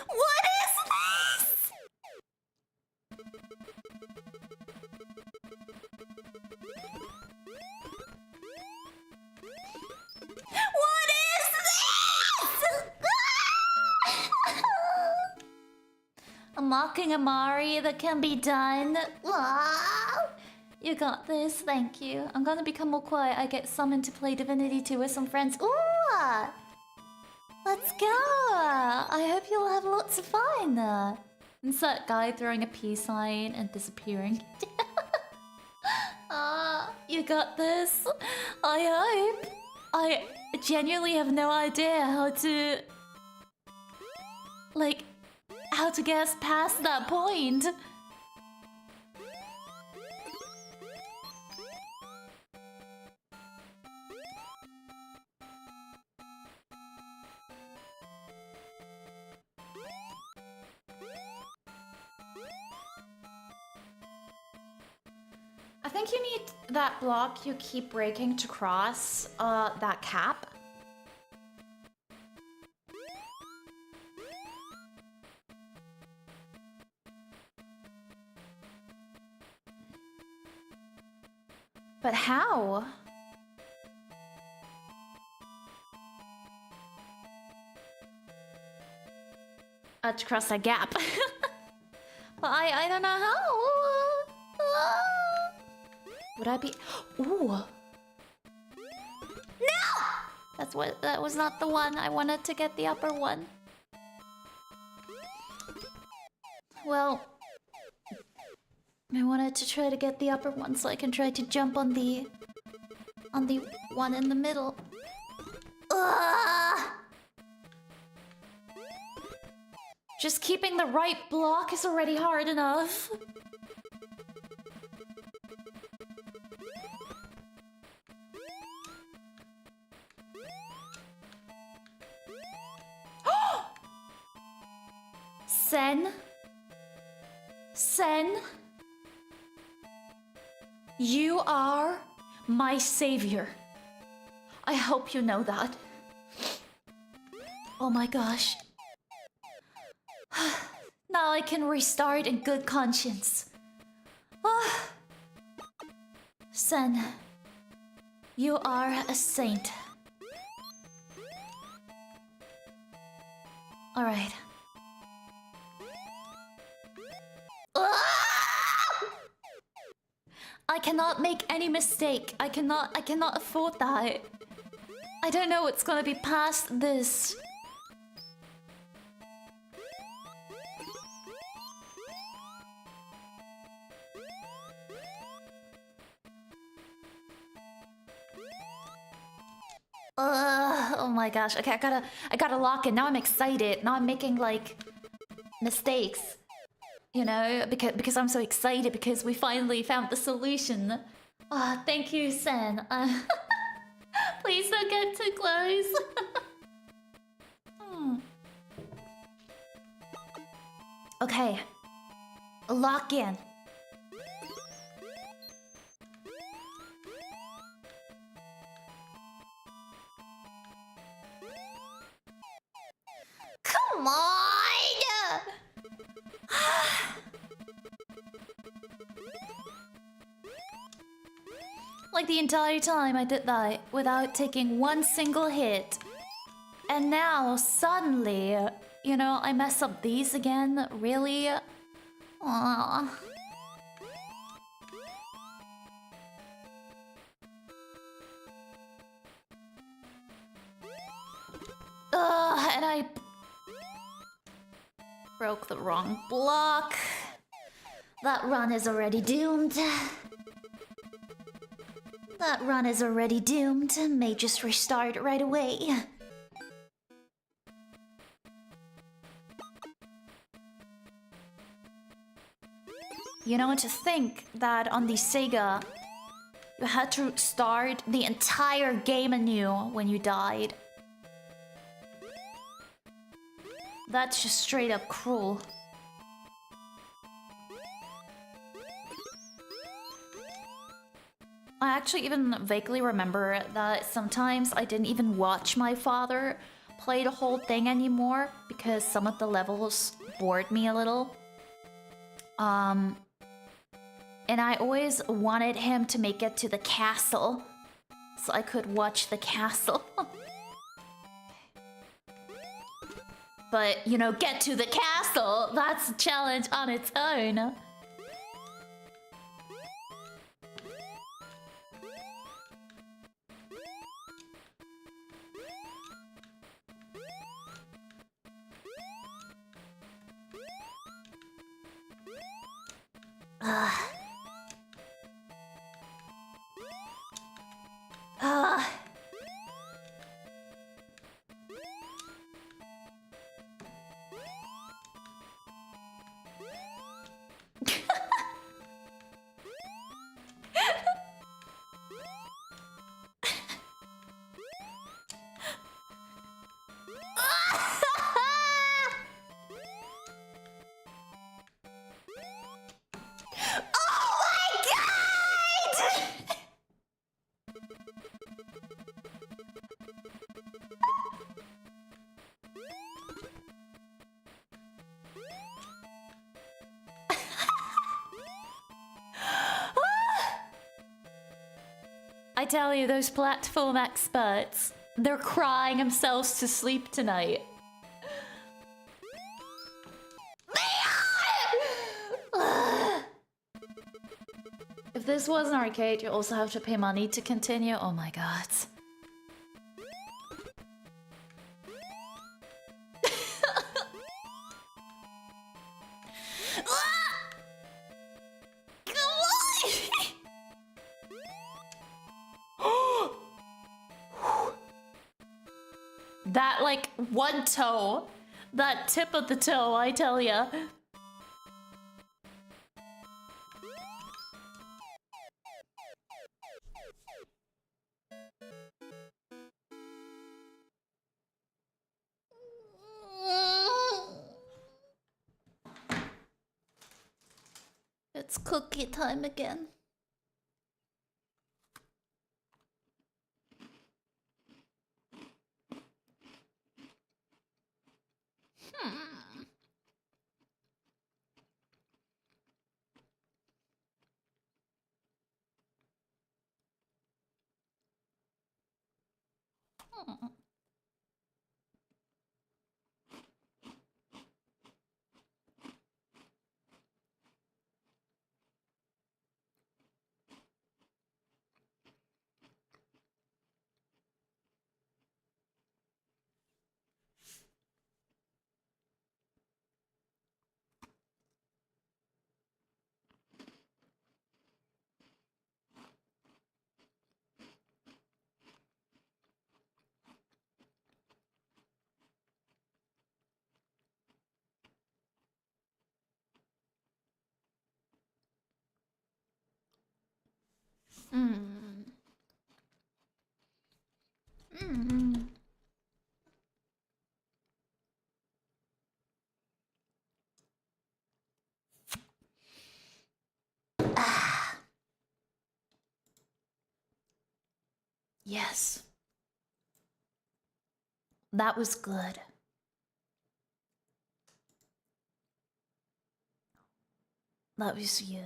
S1: What is this? What is this? A mocking Amari that can be done. You got this, thank you. I'm gonna become more quiet. I get summoned to play Divinity 2 with some friends. Ooh! Let's go! I hope you'll have lots of fun. Insert guy throwing a peace sign and disappearing. You got this. I hope. I genuinely have no idea how to... like, how to get past that point. I think you need that block you keep breaking to cross that cap. But how? To cross that gap. But I don't know how. Would I be? Ooh. No! That was not the one. I wanted to get the upper one. Well, I wanted to try to get the upper one so I can try to jump on the one in the middle. Ugh! Just keeping the right block is already hard enough. Sen, you are my savior. I hope you know that. Oh my gosh. Now I can restart in good conscience. Sen, you are a saint. All right. I cannot make any mistake. I cannot afford that. I don't know what's gonna be past this. Oh my gosh. Okay, I gotta lock in. Now I'm excited. Now I'm making like mistakes. You know, because I'm so excited because we finally found the solution. Thank you, Sen. Please don't get too close. Okay. Lock in. Come on! Like the entire time I did that without taking one single hit. And now, suddenly, you know, I mess up these again? Really? Aww. And I broke the wrong block. That run is already doomed. That run is already doomed. May just restart right away. You know, to think that on the Sega, you had to start the entire game anew when you died. That's just straight up cruel. I actually even vaguely remember that sometimes I didn't even watch my father play the whole thing anymore because some of the levels bored me a little. And I always wanted him to make it to the castle so I could watch the castle. But, you know, get to the castle, that's a challenge on its own. Ah. Ah. Oh my god! I tell you, those platform experts, they're crying themselves to sleep tonight. If this was an arcade, you also have to pay money to continue. Oh my god. That, like, one toe. That tip of the toe, I tell ya. It's cookie time again. Yes. That was good. That was good.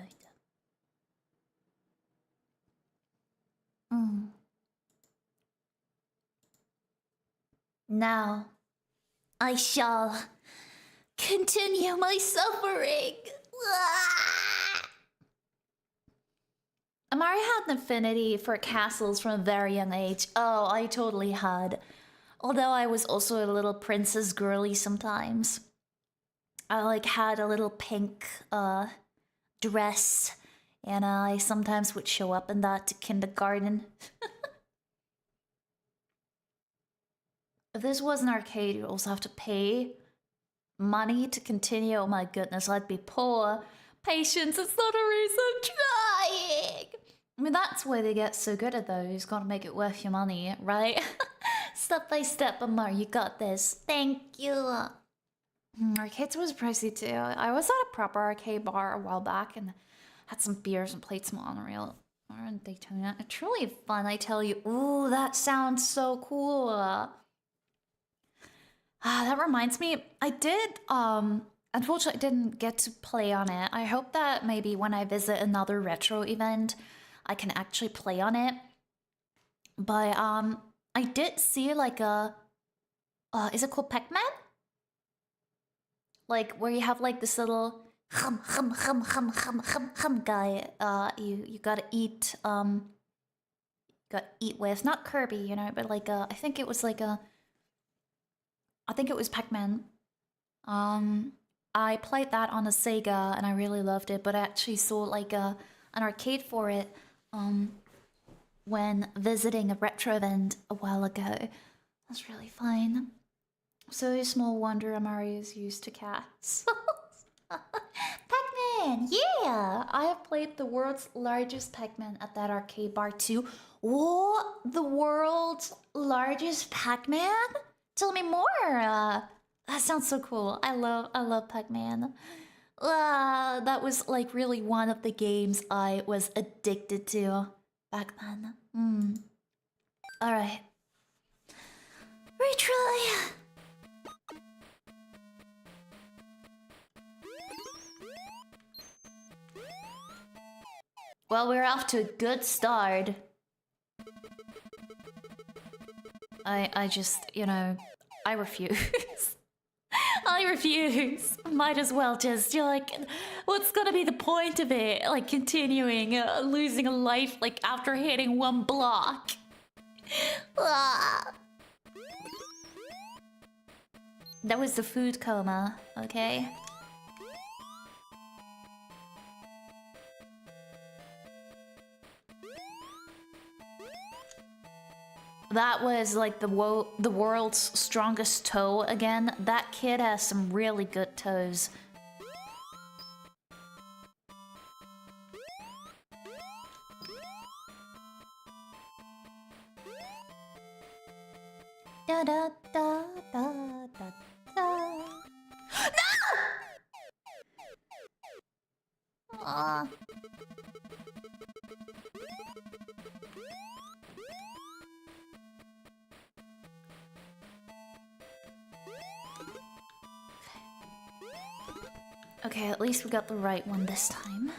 S1: Now, I shall continue my suffering. Amari had an affinity for castles from a very young age. Oh, I totally had. Although I was also a little princess girly sometimes. I like had a little pink dress, and I sometimes would show up in that to kindergarten. If this was an arcade, you also have to pay money to continue. Oh my goodness, I'd be poor. Patience, it's not a reason I'm trying. I mean, that's why they get so good at those. Gotta make it worth your money, right? Step by step, Amar, you got this. Thank you. Arcades was pricey too. I was at a proper arcade bar a while back and had some beers and played some Unreal or in Daytona. It's truly fun, I tell you. Ooh, that sounds so cool. That reminds me, I did, unfortunately didn't get to play on it. I hope that maybe when I visit another retro event, I can actually play on it. But, I did see like a, is it called Pac-Man? Like, where you have like this little hum guy, you gotta eat, with, not Kirby, you know, but like, I think it was like I think it was Pac-Man. I played that on a Sega and I really loved it, but I actually saw like an arcade for it when visiting a retro event a while ago. That's really fun. So small wonder Mario is used to cats. Pac-Man, yeah! I have played the world's largest Pac-Man at that arcade bar too. What? The world's largest Pac-Man? Tell me more. That sounds so cool. I love Pac-Man. That was like really one of the games I was addicted to back then. Alright. Retry! Well, we're off to a good start. I just, you know, I refuse. I refuse. Might as well just, you're like, what's gonna be the point of it? Like, continuing, losing a life, like, after hitting one block. That was the food coma, okay? That was like the world's strongest toe again. That kid has some really good toes. Da da da da da da. No! Aw. Okay, at least we got the right one this time.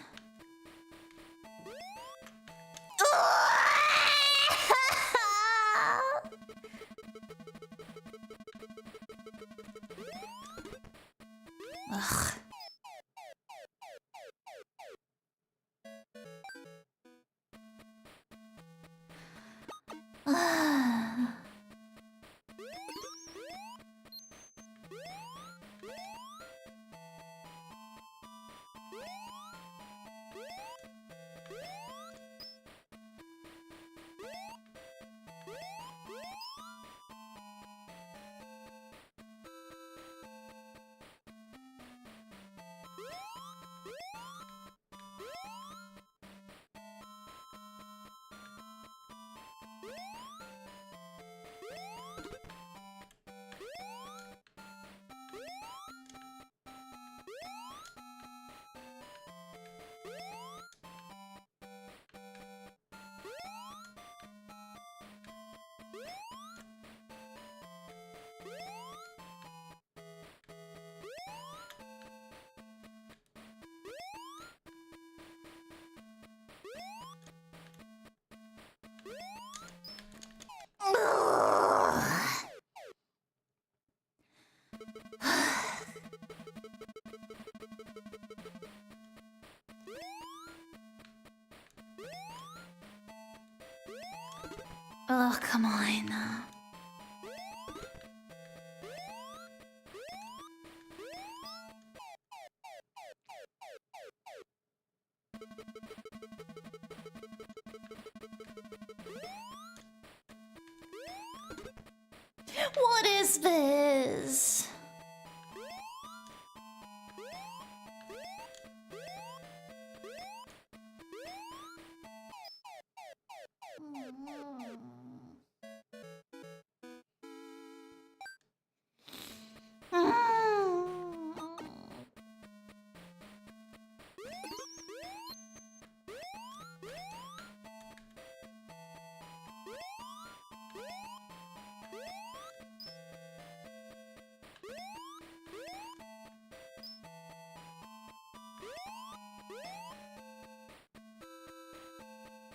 S1: Ugh. Oh, come on. What is this?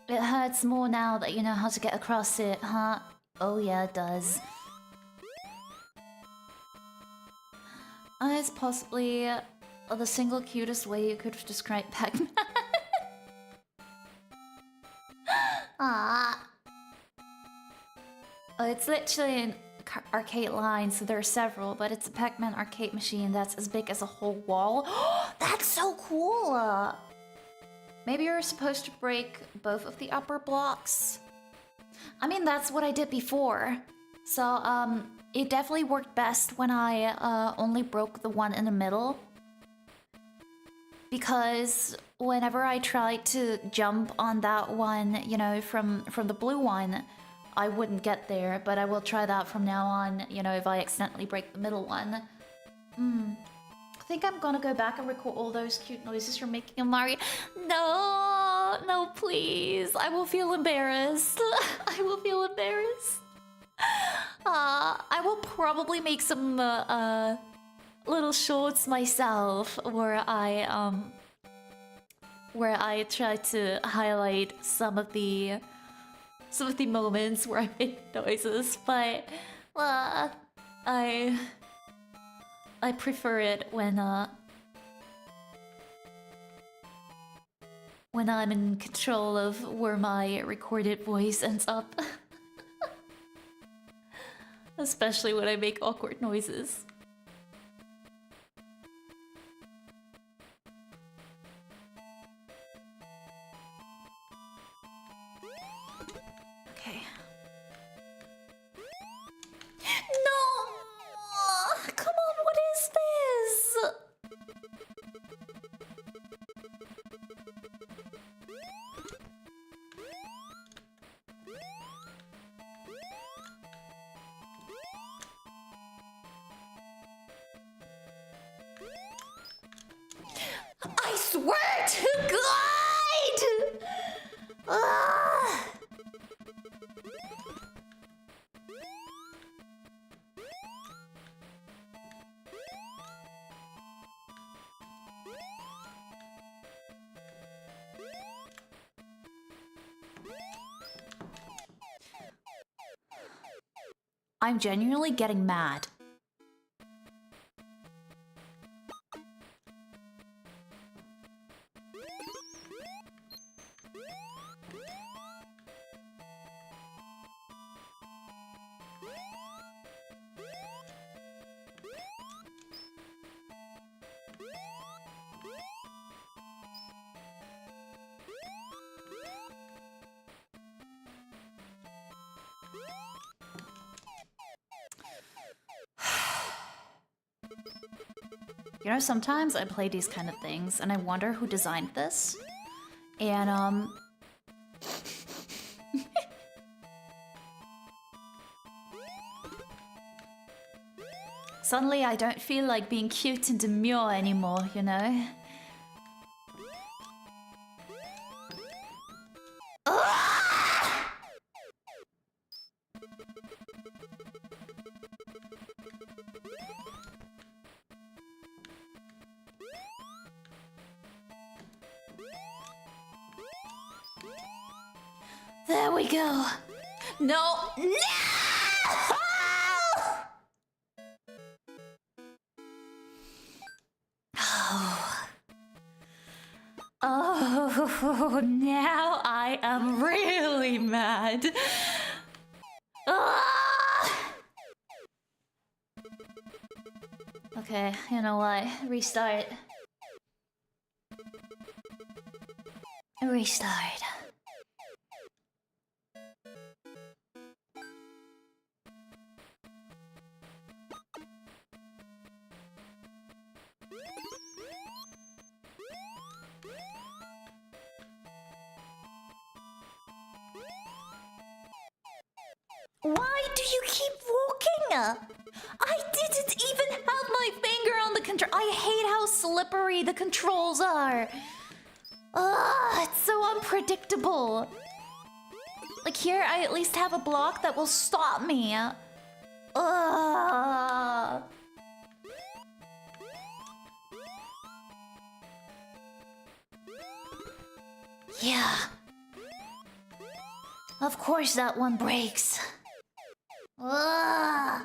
S1: It hurts more now that you know how to get across it, huh? Oh yeah, it does. It's possibly the single cutest way you could describe Pac-Man. Ah. Oh, it's literally arcade line, so there are several, but it's a Pac-Man arcade machine that's as big as a whole wall. That's so cool! Maybe you're supposed to break both of the upper blocks. I mean, that's what I did before. So, it definitely worked best when I only broke the one in the middle. Because whenever I tried to jump on that one, you know, from the blue one, I wouldn't get there, but I will try that from now on, you know, if I accidentally break the middle one. I think I'm gonna go back and record all those cute noises you're making in Mario. No, no, please. I will feel embarrassed. I will feel embarrassed. I will probably make some little shorts myself where I try to highlight some of the moments where I make noises, but I prefer it when I'm in control of where my recorded voice ends up. Especially when I make awkward noises. Okay. No! Come on, what is this? I swear to God! Ah! I'm genuinely getting mad. You know, sometimes I play these kind of things and I wonder who designed this. And suddenly I don't feel like being cute and demure anymore, you know? There we go. No. No! Oh. Oh, now I am really mad. Ah! Okay, you know what? Restart. Restart. Why do you keep walking? I didn't even have my finger on the control. I hate how slippery the controls are. Ugh, it's so unpredictable. Like here, I at least have a block that will stop me. Ugh. Yeah. Of course that one breaks. Ugh.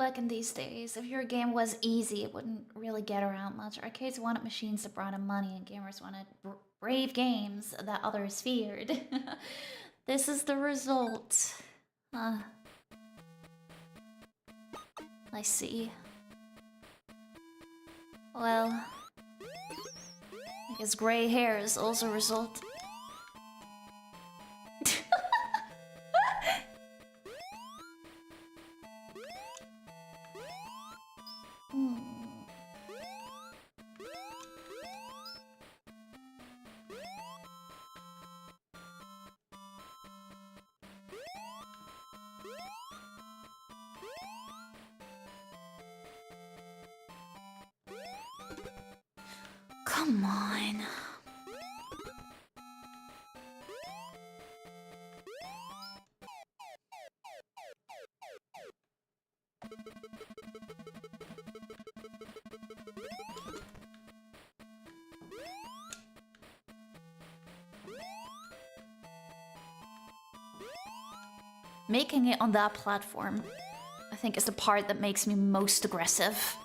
S1: back in these days, if your game was easy, it wouldn't really get around much. Arcades wanted machines that brought in money, and gamers wanted brave games that others feared. This is the result. I see. Well, I guess gray hair is also a result. Come on. Making it on that platform, I think, is the part that makes me most aggressive.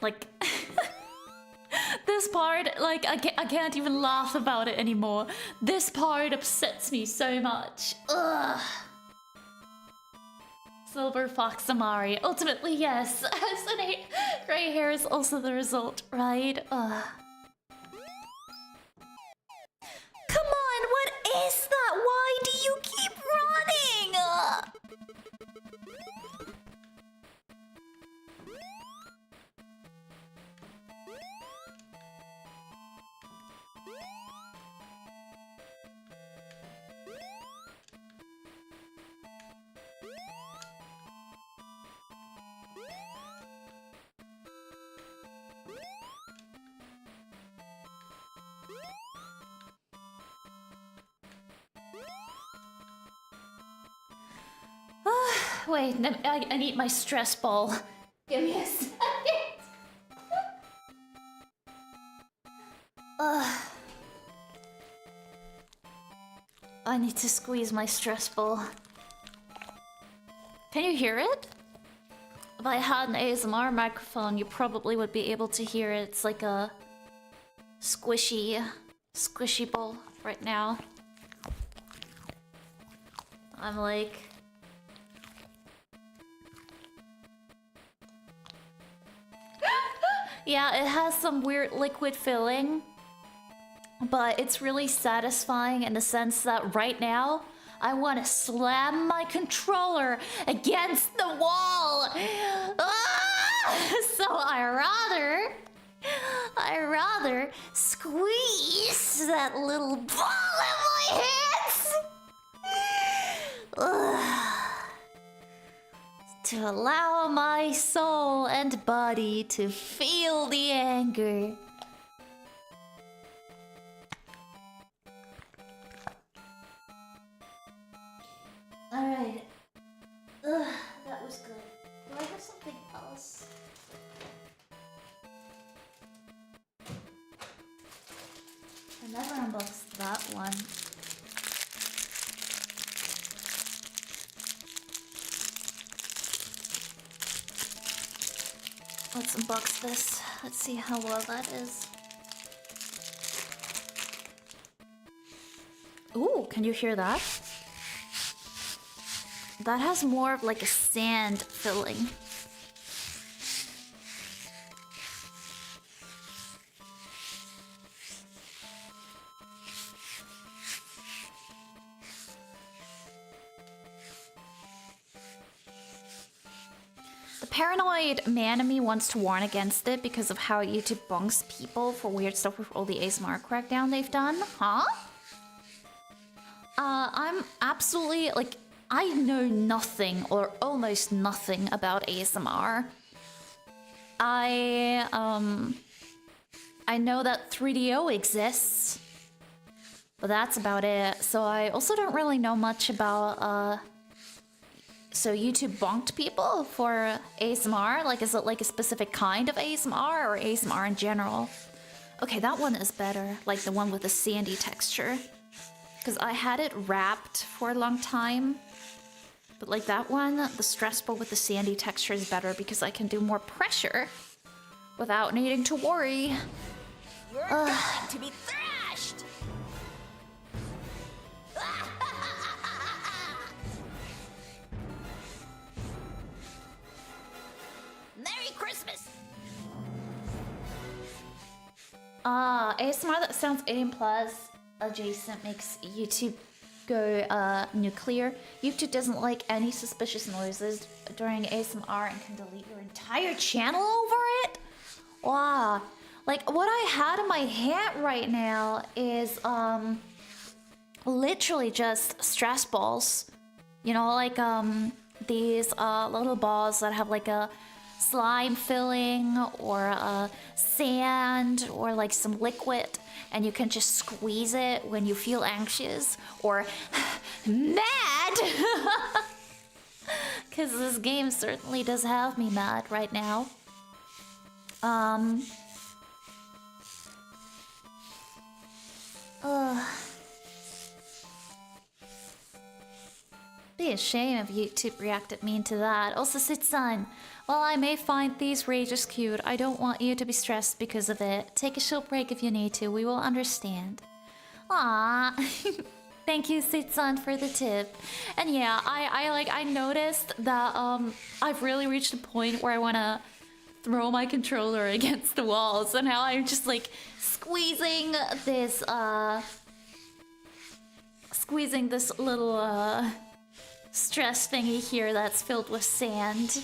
S1: Like, this part, like, I can't even laugh about it anymore. This part upsets me so much. Ugh. Silver Fox Amari. Ultimately, yes. Gray hair is also the result, right? Ugh. Come on, what is that? Why do you keep running? Ugh. Wait, I need my stress ball. Give me a second. I need to squeeze my stress ball. Can you hear it? If I had an ASMR microphone, you probably would be able to hear it. It's like a squishy ball right now. I'm like... Yeah, it has some weird liquid filling, but it's really satisfying in the sense that right now, I want to slam my controller against the wall. So I rather squeeze that little ball in my hands. To allow my soul and body to feel the anger. Alright. That was good. Do I have something else? I never unboxed that one. Let's unbox this. Let's see how well that is. Ooh, can you hear that? That has more of like a sand filling. Paranoid man in me wants to warn against it because of how YouTube bunks people for weird stuff with all the ASMR crackdown they've done. Huh? I'm absolutely, like, I know nothing or almost nothing about ASMR. I know that 3DO exists, but that's about it. So I also don't really know much about, so YouTube bonked people for ASMR? Like, is it like a specific kind of ASMR or ASMR in general? Okay, that one is better. Like the one with the sandy texture. Because I had it wrapped for a long time. But like that one, the stress ball with the sandy texture is better because I can do more pressure without needing to worry.
S2: You're going to be thrashed! Merry Christmas!
S1: ASMR that sounds 18 plus adjacent makes YouTube go nuclear. YouTube doesn't like any suspicious noises during ASMR and can delete your entire channel over it. Wow. Like what I had in my hand right now is literally just stress balls. You know, like these little balls that have like a slime filling or sand or like some liquid, and you can just squeeze it when you feel anxious or mad. Because this game certainly does have me mad right now. Be a shame if YouTube reacted mean to that. Also, Sit-san, while I may find these rages cute, I don't want you to be stressed because of it. Take a short break if you need to. We will understand. Ah, thank you, Sit-san, for the tip. And yeah, I noticed that I've really reached a point where I want to throw my controller against the wall. So now I'm just like squeezing this little stress thingy here that's filled with sand.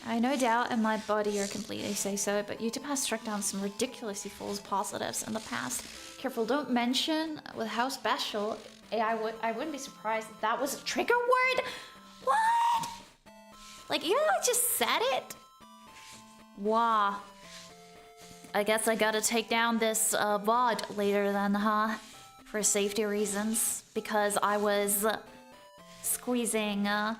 S1: I no doubt in my body you're completely say so, but YouTube has struck down some ridiculously false positives in the past. Careful, don't mention with how special. I wouldn't be surprised if that was a trigger word. What? Like, you know, I just said it. Wow. I guess I gotta take down this VOD later then, huh? For safety reasons, because I was squeezing my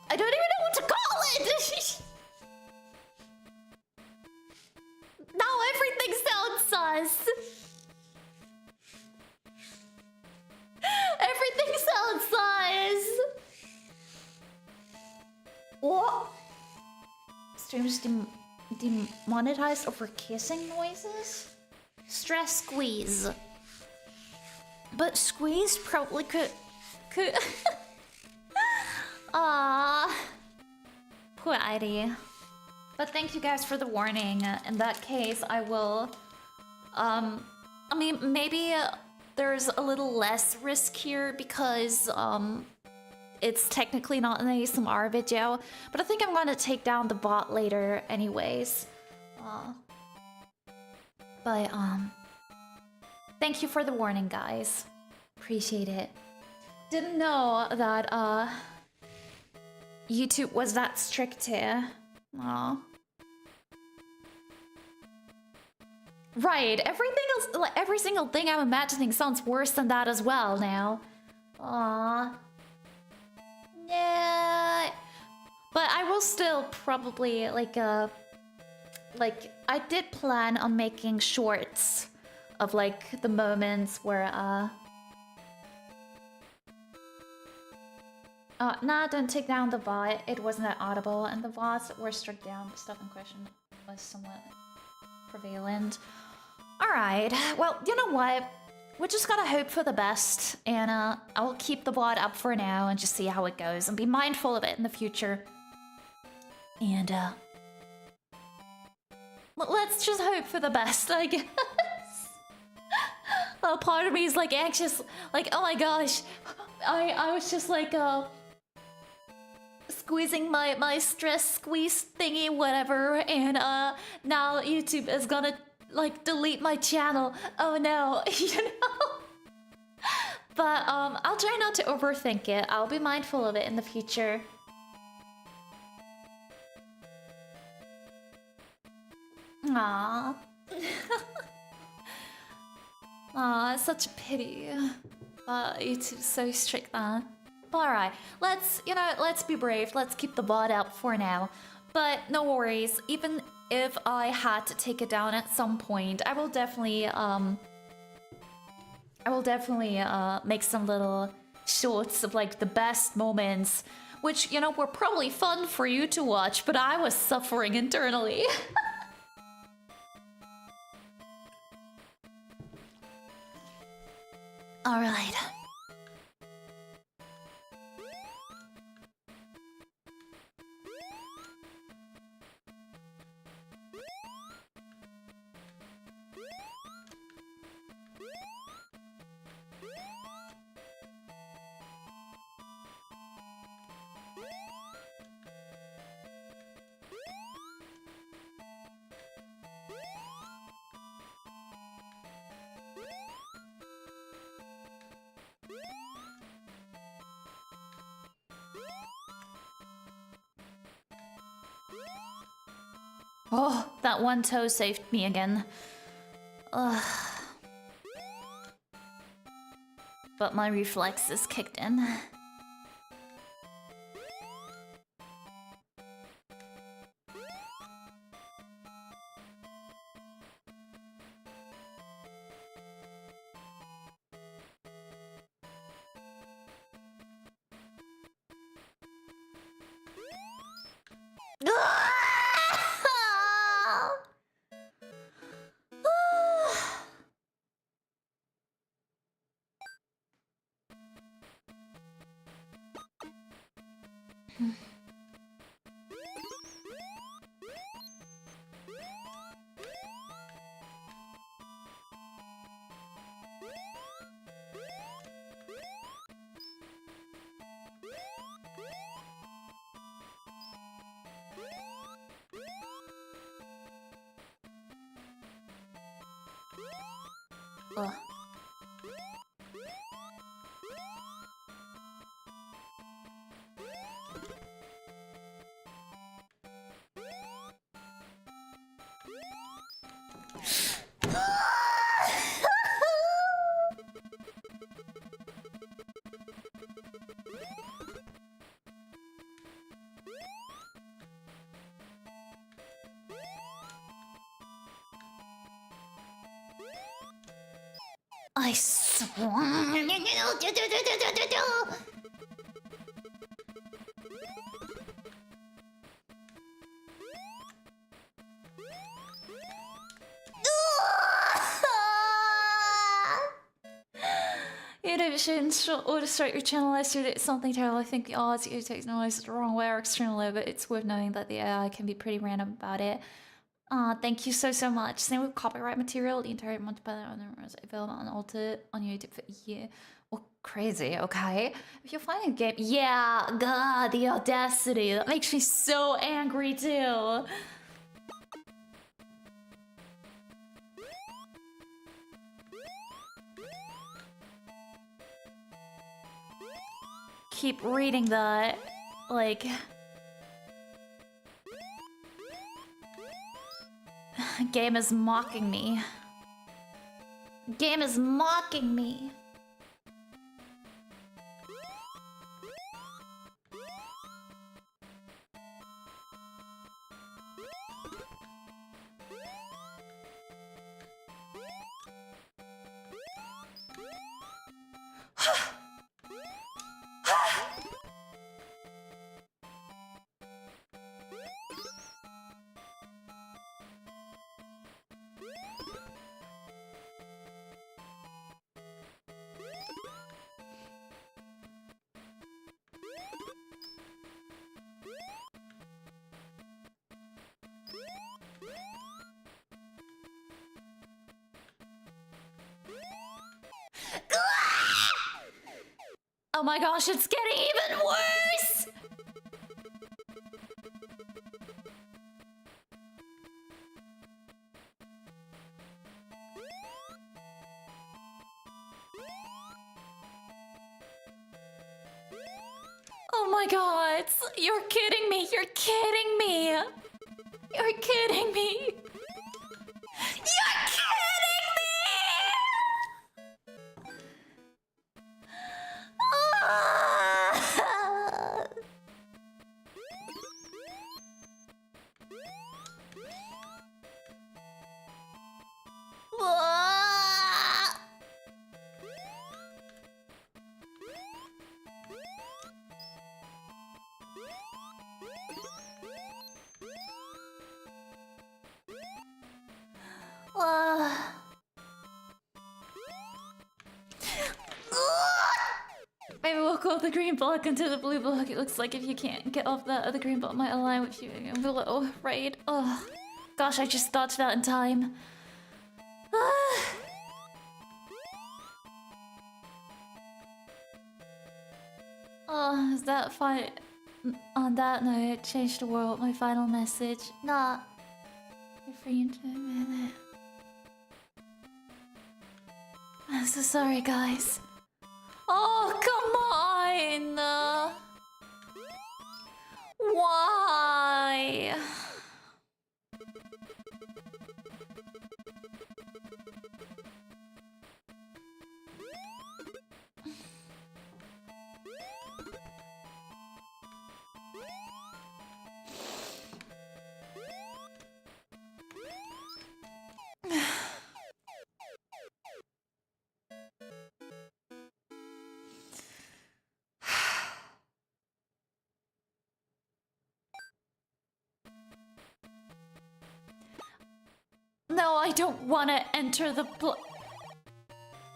S1: I don't even know what to call it. Now everything sounds sus. Everything sounds sus. What? Streams demonetized over kissing noises? Stress squeeze. But squeeze probably could poor idea. But thank you guys for the warning. In that case, I will I mean, maybe there's a little less risk here because it's technically not an ASMR video, but I think I'm gonna take down the bot later anyways. But thank you for the warning, guys. Appreciate it. Didn't know that YouTube was that strict here. Aw. Right, everything else, like every single thing I'm imagining sounds worse than that as well now. Aww. Yeah, but I will still probably like I did plan on making shorts of like the moments where nah, don't take down the bot. It wasn't that audible, and the bots that were struck down, the stuff in question was somewhat prevalent. All right, well, you know what? We just gotta hope for the best, and I'll keep the bot up for now and just see how it goes and be mindful of it in the future. And let's just hope for the best, I guess. Part of me is like anxious, like, oh my gosh, I was just like squeezing my stress squeeze thingy, whatever, and now YouTube is gonna like delete my channel. Oh no, you know. But I'll try not to overthink it. I'll be mindful of it in the future. Aww. Aw, such a pity. YouTube's so strict, man. But alright, let's be brave. Let's keep the bot up for now. But no worries, even if I had to take it down at some point, I will definitely make some little shorts of like the best moments, which, you know, were probably fun for you to watch, but I was suffering internally. All right. Oh, that one toe saved me again. Ugh. But my reflexes kicked in. Ugh. I swear. You shouldn't order start your channel yesterday. It's something terrible. I think the odds you take noise the wrong way or externally, but it's worth knowing that the AI can be pretty random about it. Thank you so much. Same with copyright material. The entire multiplayer on is available on Alta on YouTube for a year. Well, crazy, okay? If you're finding a game, yeah, God, the audacity. That makes me so angry too. Keep reading that, like. Game is mocking me. Game is mocking me. Oh my gosh, it's getting even worse! Oh my god, you're kidding me, you're kidding me! You're kidding me! You're kidding me! quote the green block into the blue block. It looks like if you can't get off that, the green block might align with you below, right? Oh, gosh, I just dodged that in time. Oh, is that fine? On that note, change the world. My final message. Nah. Refrain to a minute. I'm so sorry, guys. Oh, come on! Why? No, I don't want to enter the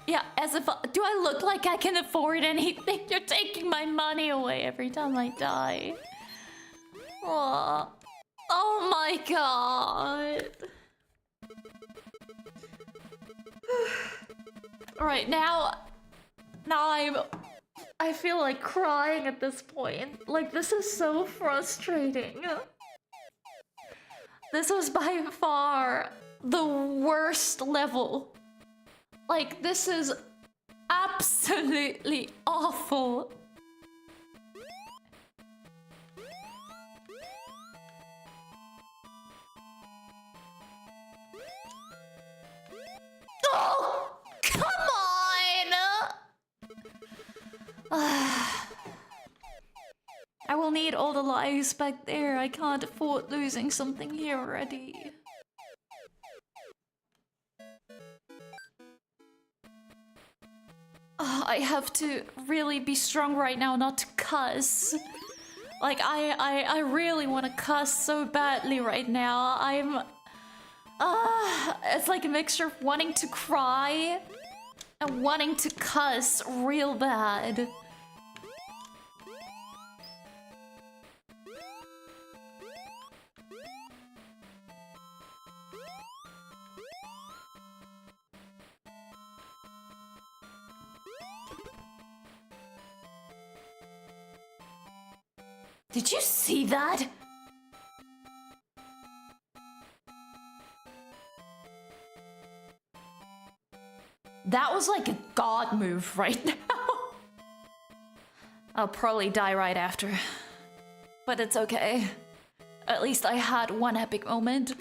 S1: yeah, as if do I look like I can afford anything? You're taking my money away every time I die. Oh, oh my god. Alright, now I feel like crying at this point. Like, this is so frustrating. This was by far the worst level. Like, this is absolutely awful. Oh, come on! I will need all the lives back there. I can't afford losing something here already. I have to really be strong right now not to cuss. Like, I really want to cuss so badly right now. It's like a mixture of wanting to cry and wanting to cuss real bad. Did you see that? That was like a god move right now. I'll probably die right after. But it's okay. At least I had one epic moment.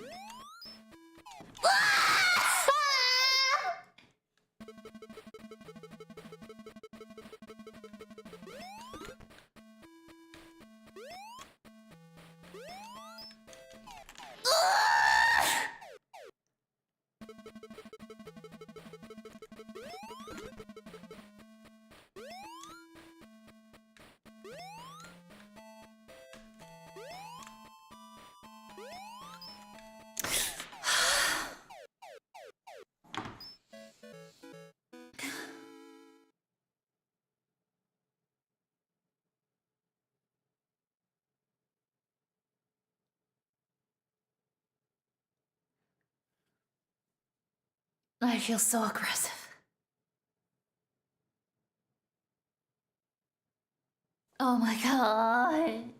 S1: I feel so aggressive. Oh my god.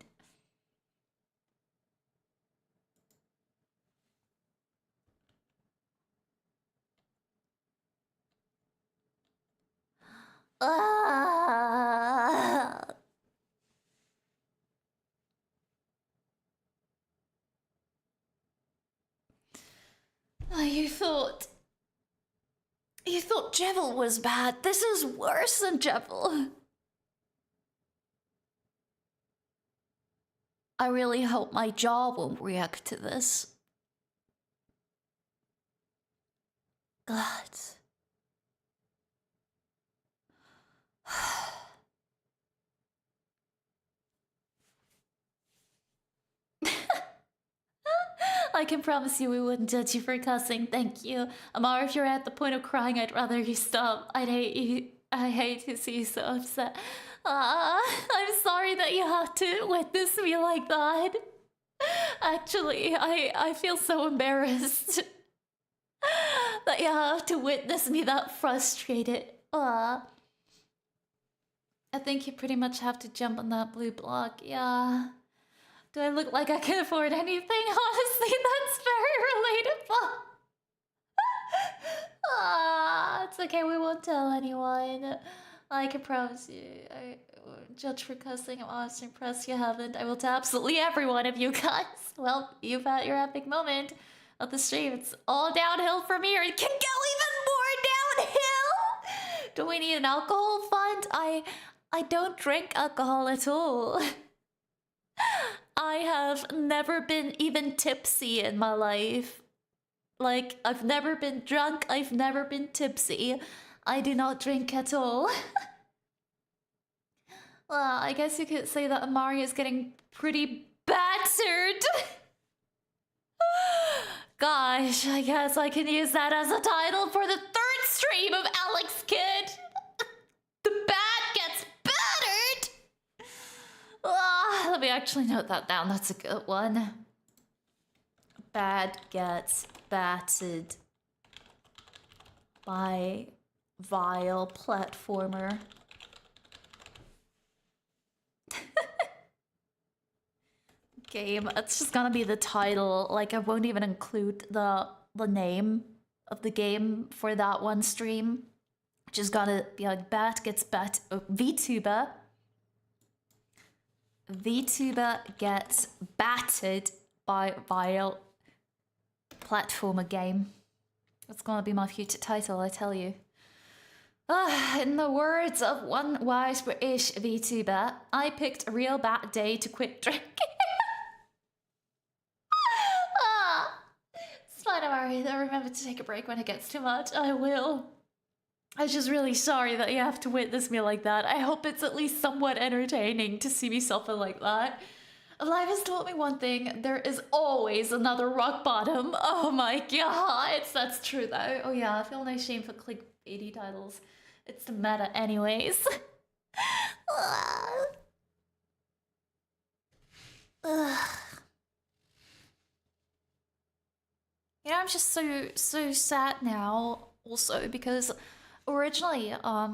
S1: Ah. Oh, you thought Jevil was bad. This is worse than Jevil. I really hope my jaw won't react to this. God. I can promise you we wouldn't judge you for cussing, thank you. Amara, if you're at the point of crying, I'd rather you stop. I'd hate I hate to see you so upset. I'm sorry that you have to witness me like that. Actually, I feel so embarrassed that you have to witness me that frustrated. I think you pretty much have to jump on that blue block, yeah. Do I look like I can afford anything? Honestly, that's very relatable. It's okay, we won't tell anyone. I can promise you. I judge for cussing, I'm honestly impressed you haven't. I will tell absolutely everyone if you cuss. Well, you've had your epic moment of the stream. It's all downhill from here. It can go even more downhill! Do we need an alcohol fund? I don't drink alcohol at all. I have never been even tipsy in my life. Like, I've never been drunk, I've never been tipsy. I do not drink at all. Well, I guess you could say that Amari is getting pretty battered. Gosh, I guess I can use that as a title for the third stream of Alex Kidd. The bat gets battered! Let me actually note that down, that's a good one. Bad gets battered by vile platformer. Game, it's just gonna be the title. Like, I won't even include the name of the game for that one stream. Just gonna be like, bat gets VTuber. VTuber gets battered by vile platformer game. That's gonna be my future title, I tell you. In the words of one wise British VTuber, I picked a real bad day to quit drinking. It's fine, Amari. I'll remember to take a break when it gets too much. I will. I'm just really sorry that you have to witness me like that. I hope it's at least somewhat entertaining to see me suffer like that. Life has taught me one thing. There is always another rock bottom. Oh my god. That's true though. Oh yeah, I feel no shame for clickbaity titles. It's the meta anyways. You know, I'm just so sad now also because originally I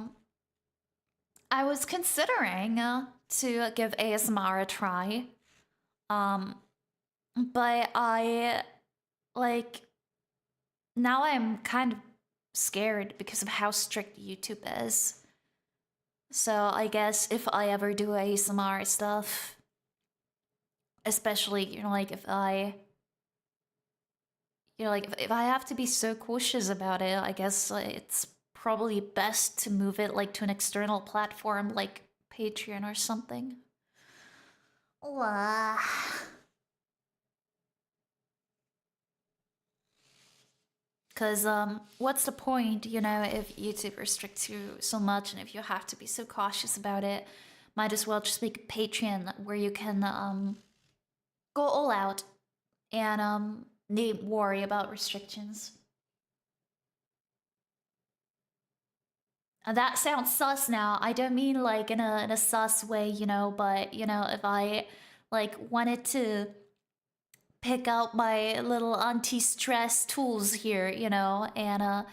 S1: was considering to give ASMR a try. But I like now I'm kind of scared because of how strict YouTube is. So I guess if I ever do ASMR stuff, especially, you know, like if I if I have to be so cautious about it, I guess it's probably best to move it like to an external platform like Patreon or something. Because what's the point, you know, if YouTube restricts you so much and if you have to be so cautious about it, might as well just make a Patreon where you can go all out and needn't worry about restrictions. And that sounds sus now. I don't mean like in a sus way, you know, but you know, if I like wanted to pick out my little anti-stress tools here, you know, and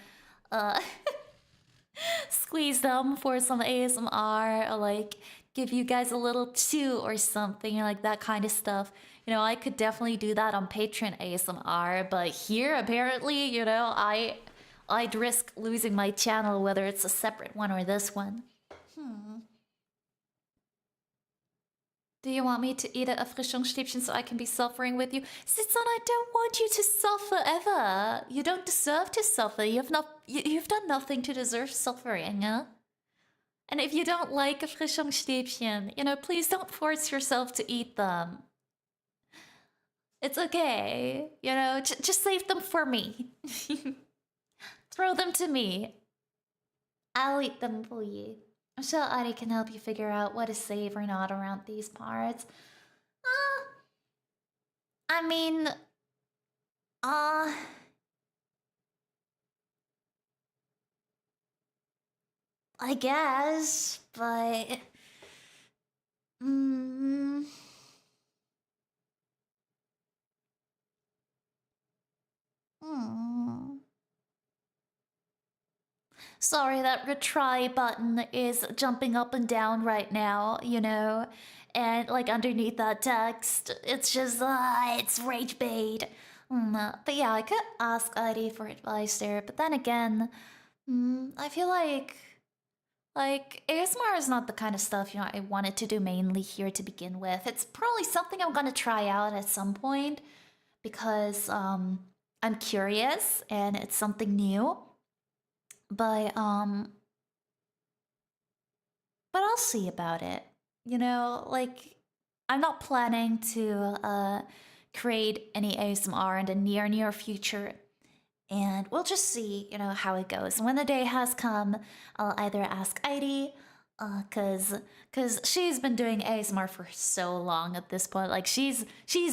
S1: squeeze them for some ASMR, or like give you guys a little chew or something, like that kind of stuff. You know, I could definitely do that on Patreon ASMR, but here apparently, you know, I'd risk losing my channel, whether it's a separate one or this one. Do you want me to eat a Erfrischungsstäbchen so I can be suffering with you? Sitzon, I don't want you to suffer ever. You don't deserve to suffer. You've done nothing to deserve suffering, huh? And if you don't like Erfrischungsstäbchen, you know, please don't force yourself to eat them. It's okay. You know, just save them for me. Throw them to me. I'll eat them for you. I'm sure Ari can help you figure out what is safe or not around these parts. I mean... I guess, but mm, hmm. Sorry, that retry button is jumping up and down right now, you know? And like underneath that text, it's just, it's rage bait. But yeah, I could ask ID for advice there, but then again, I feel like ASMR is not the kind of stuff, you know, I wanted to do mainly here to begin with. It's probably something I'm gonna try out at some point because I'm curious and it's something new. But I'll see about it. You know, like I'm not planning to create any ASMR in the near future. And we'll just see, you know, how it goes. And when the day has come, I'll either ask Heidi, cause she's been doing ASMR for so long at this point. Like she's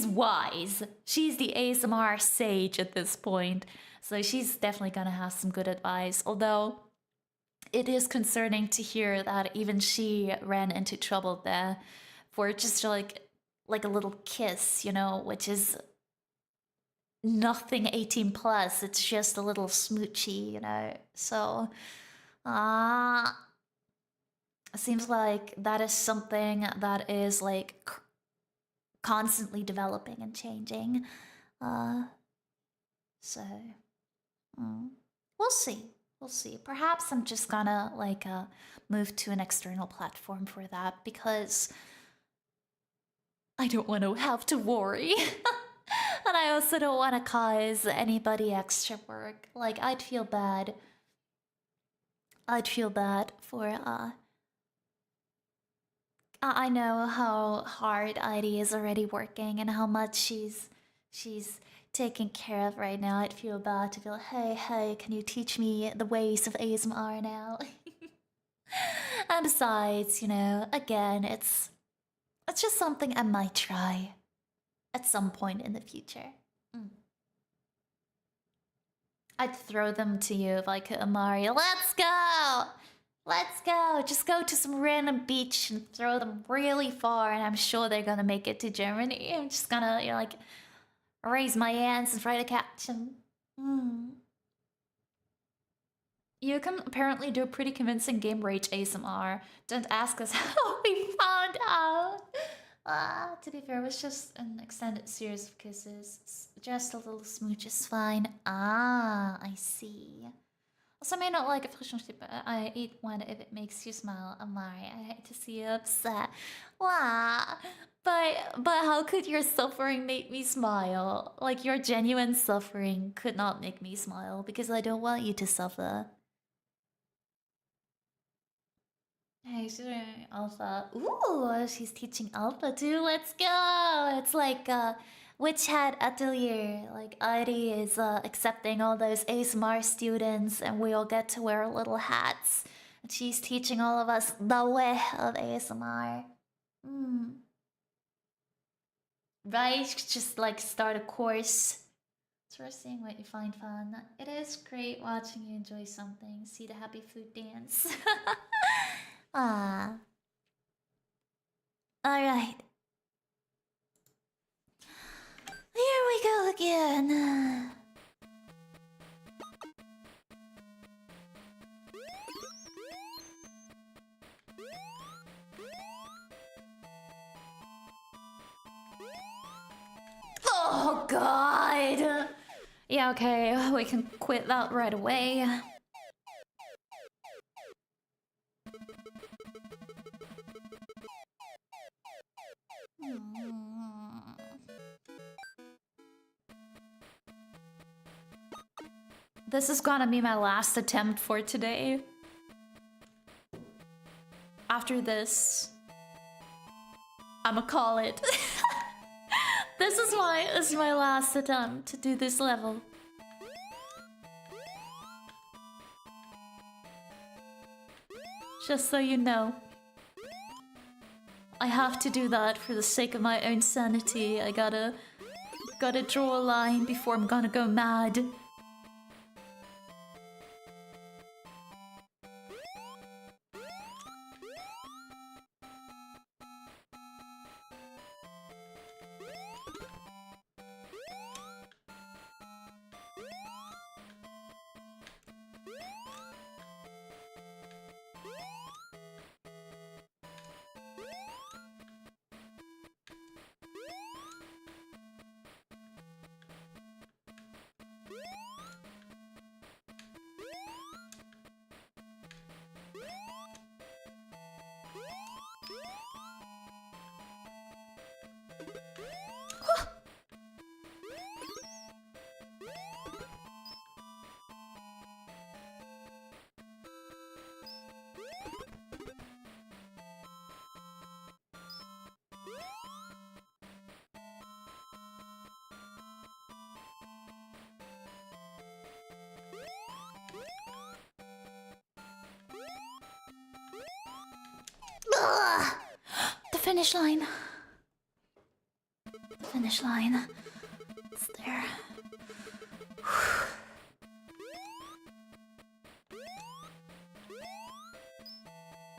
S1: wise. She's the ASMR sage at this point. So she's definitely gonna have some good advice. Although it is concerning to hear that even she ran into trouble there for just like a little kiss, you know, which is nothing 18 plus. It's just a little smoochy, you know. So, uh seems like that is something that is like constantly developing and changing. Uh so we'll see. We'll see. Perhaps I'm just gonna like move to an external platform for that because I don't want to have to worry. And I also don't want to cause anybody extra work. Like I'd feel bad. I'd feel bad for I know how hard Heidi is already working and how much she's taking care of right now. I'd feel bad to be like, hey, can you teach me the ways of ASMR now? And besides, you know, again, it's just something I might try at some point in the future. I'd throw them to you if I could, Amari. Let's go! Let's go! Just go to some random beach and throw them really far, and I'm sure they're gonna make it to Germany. I'm just gonna, you know, like, raise my hands and try to catch them. You can apparently do a pretty convincing game rage ASMR. Don't ask us how we found out. To be fair, it was just an extended series of kisses. Just a little smooch is fine. I see. Also, I may not like a friction sleep, but I eat one if it makes you smile. Amari, I hate to see you upset. Wow. But how could your suffering make me smile? Like your genuine suffering could not make me smile because I don't want you to suffer. Hey, she's doing alpha. Ooh, she's teaching alpha too. Let's go. It's like witch hat atelier. Like Adi is accepting all those ASMR students, and we all get to wear little hats. And she's teaching all of us the way of ASMR. Right? Just like start a course. So we're seeing what you find fun. It is great watching you enjoy something. See the happy flute dance. Ah. Alright. Here we go again. Oh god. Yeah, okay, we can quit that right away. This is gonna be my last attempt for today. After this, I'ma call it. This is my last attempt to do this level. Just so you know. I have to do that for the sake of my own sanity. I gotta draw a line before I'm gonna go mad. finish line. The finish line. It's there.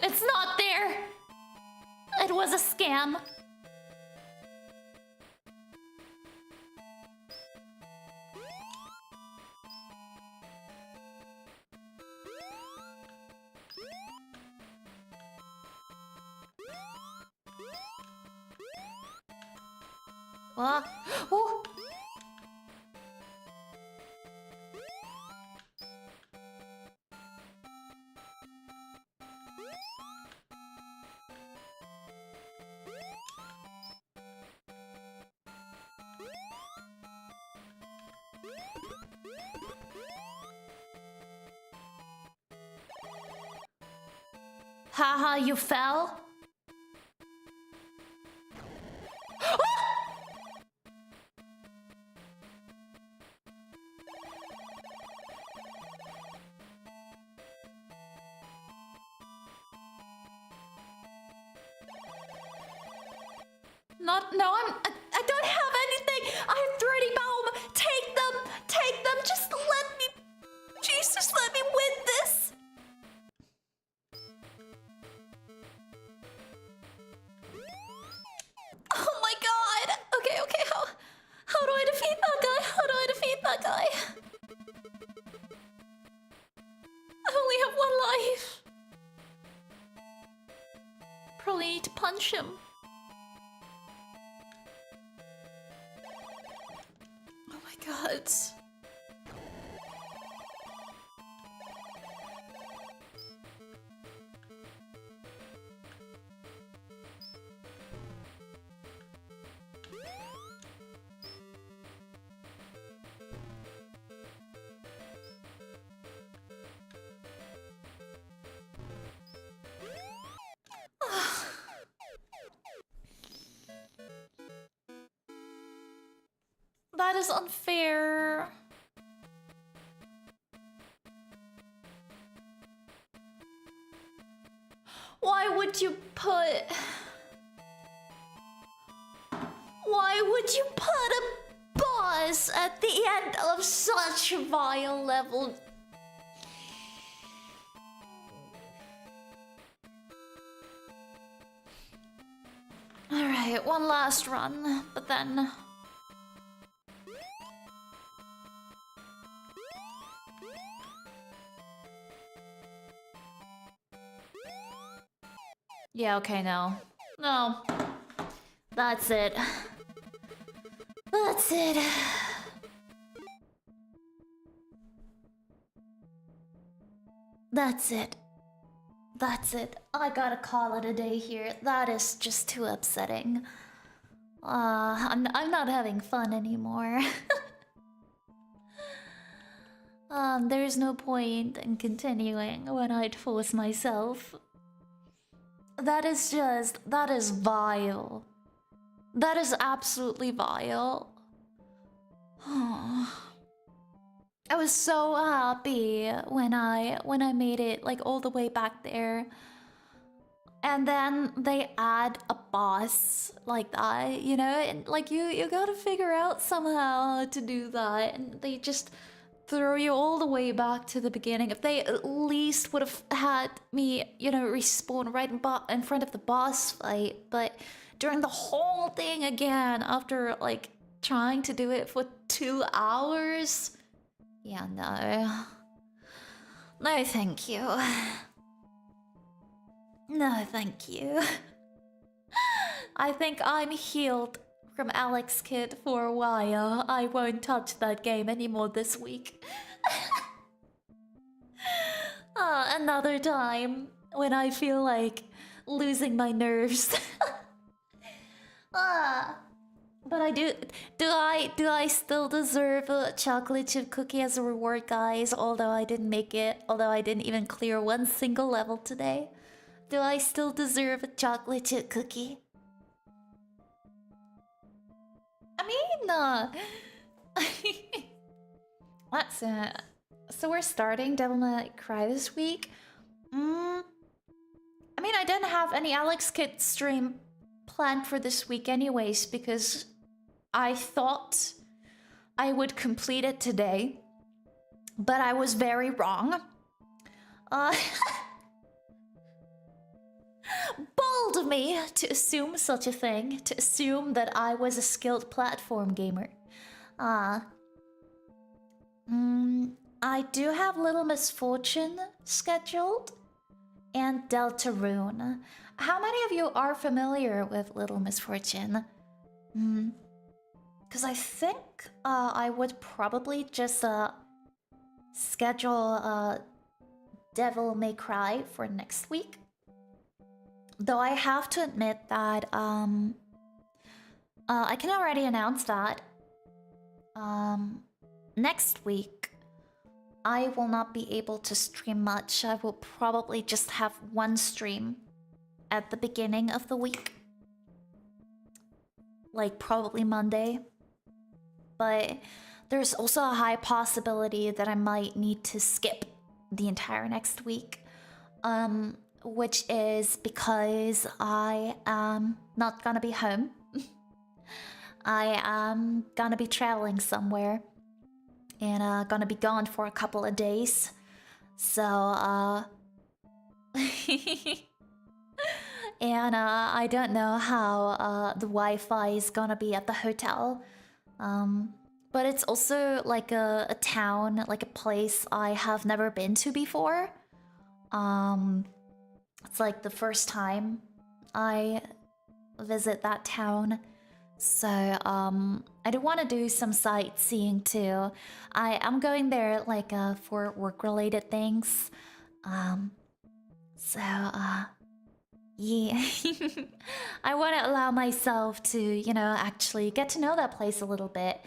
S1: It's not there! It was a scam. What? Oh! Haha, you fell? I don't have anything. I have 30 boom. Take them. Just let me. Jesus, let me win this. Oh my god. Okay. How do I defeat that guy? I only have one life. Probably need to punch him. Oh my god. That is unfair. Why would you put a boss at the end of such a vile level? Alright, one last run, but then... Yeah, okay, no. No. That's it. That's it. That's it. That's it. I gotta call it a day here. That is just too upsetting. I'm not having fun anymore. There's no point in continuing when I'd force myself. That is vile. That is absolutely vile. I was so happy when I made it like all the way back there. And then they add a boss like that, you know? And like you gotta figure out somehow how to do that. And they just throw you all the way back to the beginning. If they at least would have had me, you know, respawn right in front of the boss fight, but during the whole thing again, after like trying to do it for 2 hours, yeah, no thank you. No thank you. I think I'm healed from Alex Kidd for a while. I won't touch that game anymore this week. Another time when I feel like losing my nerves. But I do I still deserve a chocolate chip cookie as a reward, guys? Although I didn't make it, although I didn't even clear one single level today. Do I still deserve a chocolate chip cookie? I mean, that's it. So we're starting Devil May Cry this week. I mean, I didn't have any Alex Kidd stream planned for this week anyways, because I thought I would complete it today, but I was very wrong. Bold of me to assume such a thing, to assume that I was a skilled platform gamer. I do have Little Misfortune scheduled and Deltarune. How many of you are familiar with Little Misfortune? Because I think I would probably just schedule Devil May Cry for next week. Though I have to admit that I can already announce that next week I will not be able to stream much. I will probably just have one stream at the beginning of the week. Like probably Monday. But there's also a high possibility that I might need to skip the entire next week. Which is because I am not gonna be home. I am gonna be traveling somewhere. And gonna be gone for a couple of days. So, and I don't know how the Wi-Fi is gonna be at the hotel. But it's also like a town, like a place I have never been to before. It's like the first time I visit that town. So, I do want to do some sightseeing too. I'm going there like for work-related things. So, yeah. I want to allow myself to, you know, actually get to know that place a little bit.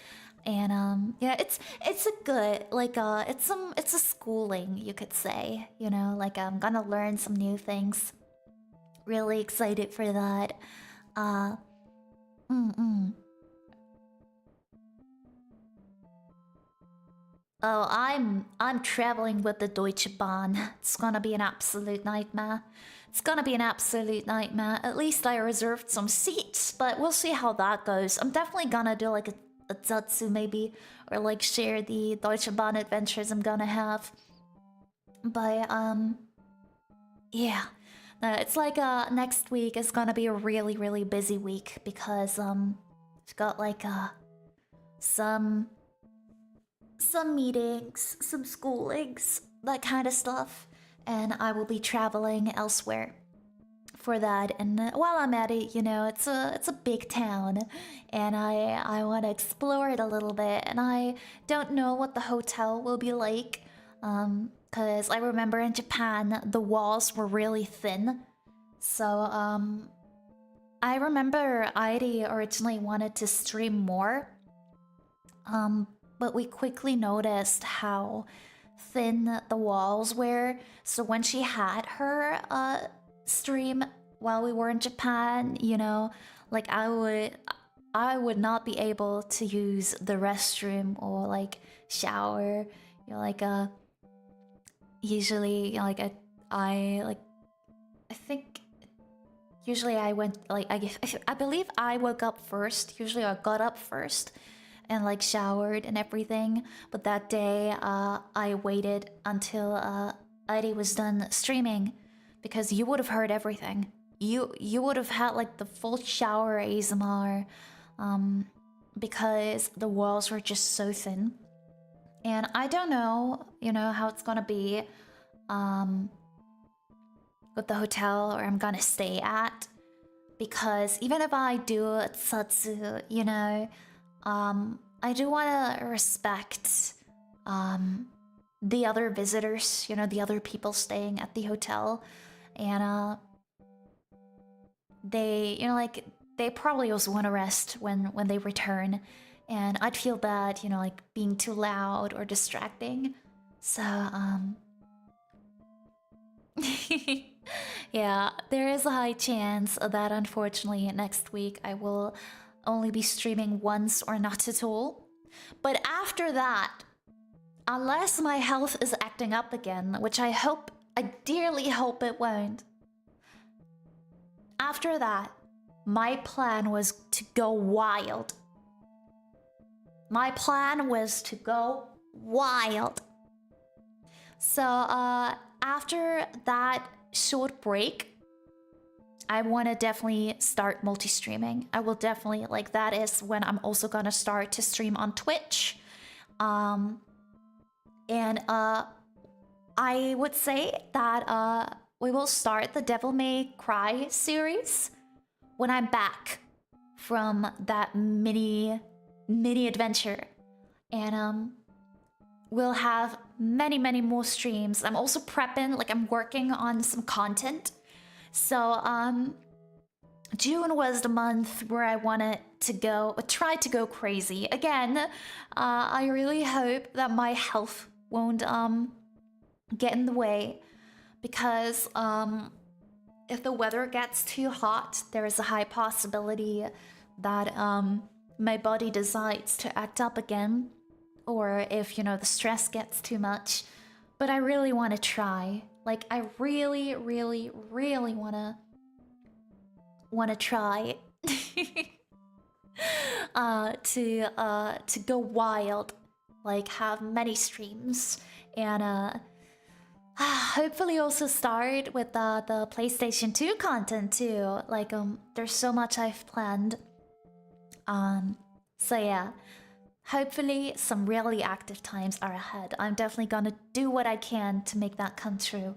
S1: And yeah, it's a good like it's a schooling, you could say, you know, like I'm gonna learn some new things. Really excited for that. Oh, I'm traveling with the Deutsche Bahn. It's gonna be an absolute nightmare. It's gonna be an absolute nightmare. At least I reserved some seats, but we'll see how that goes. I'm definitely gonna do like a Zatsu maybe, or like share the Deutsche Bahn adventures I'm gonna have. But yeah. No, it's like next week is gonna be a really busy week because I've got like some meetings, some schoolings, that kind of stuff, and I will be traveling elsewhere for that. And while I'm at it, you know, it's a big town, and I want to explore it a little bit, and I don't know what the hotel will be like, because I remember in Japan the walls were really thin, so I remember Airi originally wanted to stream more, but we quickly noticed how thin the walls were. So when she had her stream while we were in Japan, you know, like I would not be able to use the restroom or like shower. You know, like usually, you know, like I think usually I went like I believe I woke up first. Usually I got up first and like showered and everything, but that day I waited until Airi was done streaming, because you would have heard everything. You would have had like the full shower ASMR, because the walls were just so thin. And I don't know, you know, how it's gonna be with the hotel or I'm gonna stay at, because even if I do a Satsu, you know, I do want to respect the other visitors, you know, the other people staying at the hotel, and they, you know, like they probably also want to rest when they return, and I'd feel bad, you know, like being too loud or distracting. So yeah, there is a high chance that unfortunately next week I will only be streaming once or not at all. But after that, unless my health is acting up again, which I dearly hope it won't. After that, my plan was to go wild. My plan was to go wild. So after that short break, I want to definitely start multi-streaming. I will definitely, like, that is when I'm also gonna start to stream on Twitch. And I would say that we will start the Devil May Cry series when I'm back from that mini adventure. And we'll have many more streams. I'm also prepping, like I'm working on some content. So June was the month where I wanted to try to go crazy. Again, I really hope that my health won't get in the way, because if the weather gets too hot, there is a high possibility that my body decides to act up again, or if, you know, the stress gets too much. But I really want to try. Like, I really want to try to go wild, like have many streams, and hopefully also start with the PlayStation 2 content too. Like there's so much I've planned. So yeah, hopefully some really active times are ahead. I'm definitely gonna do what I can to make that come true.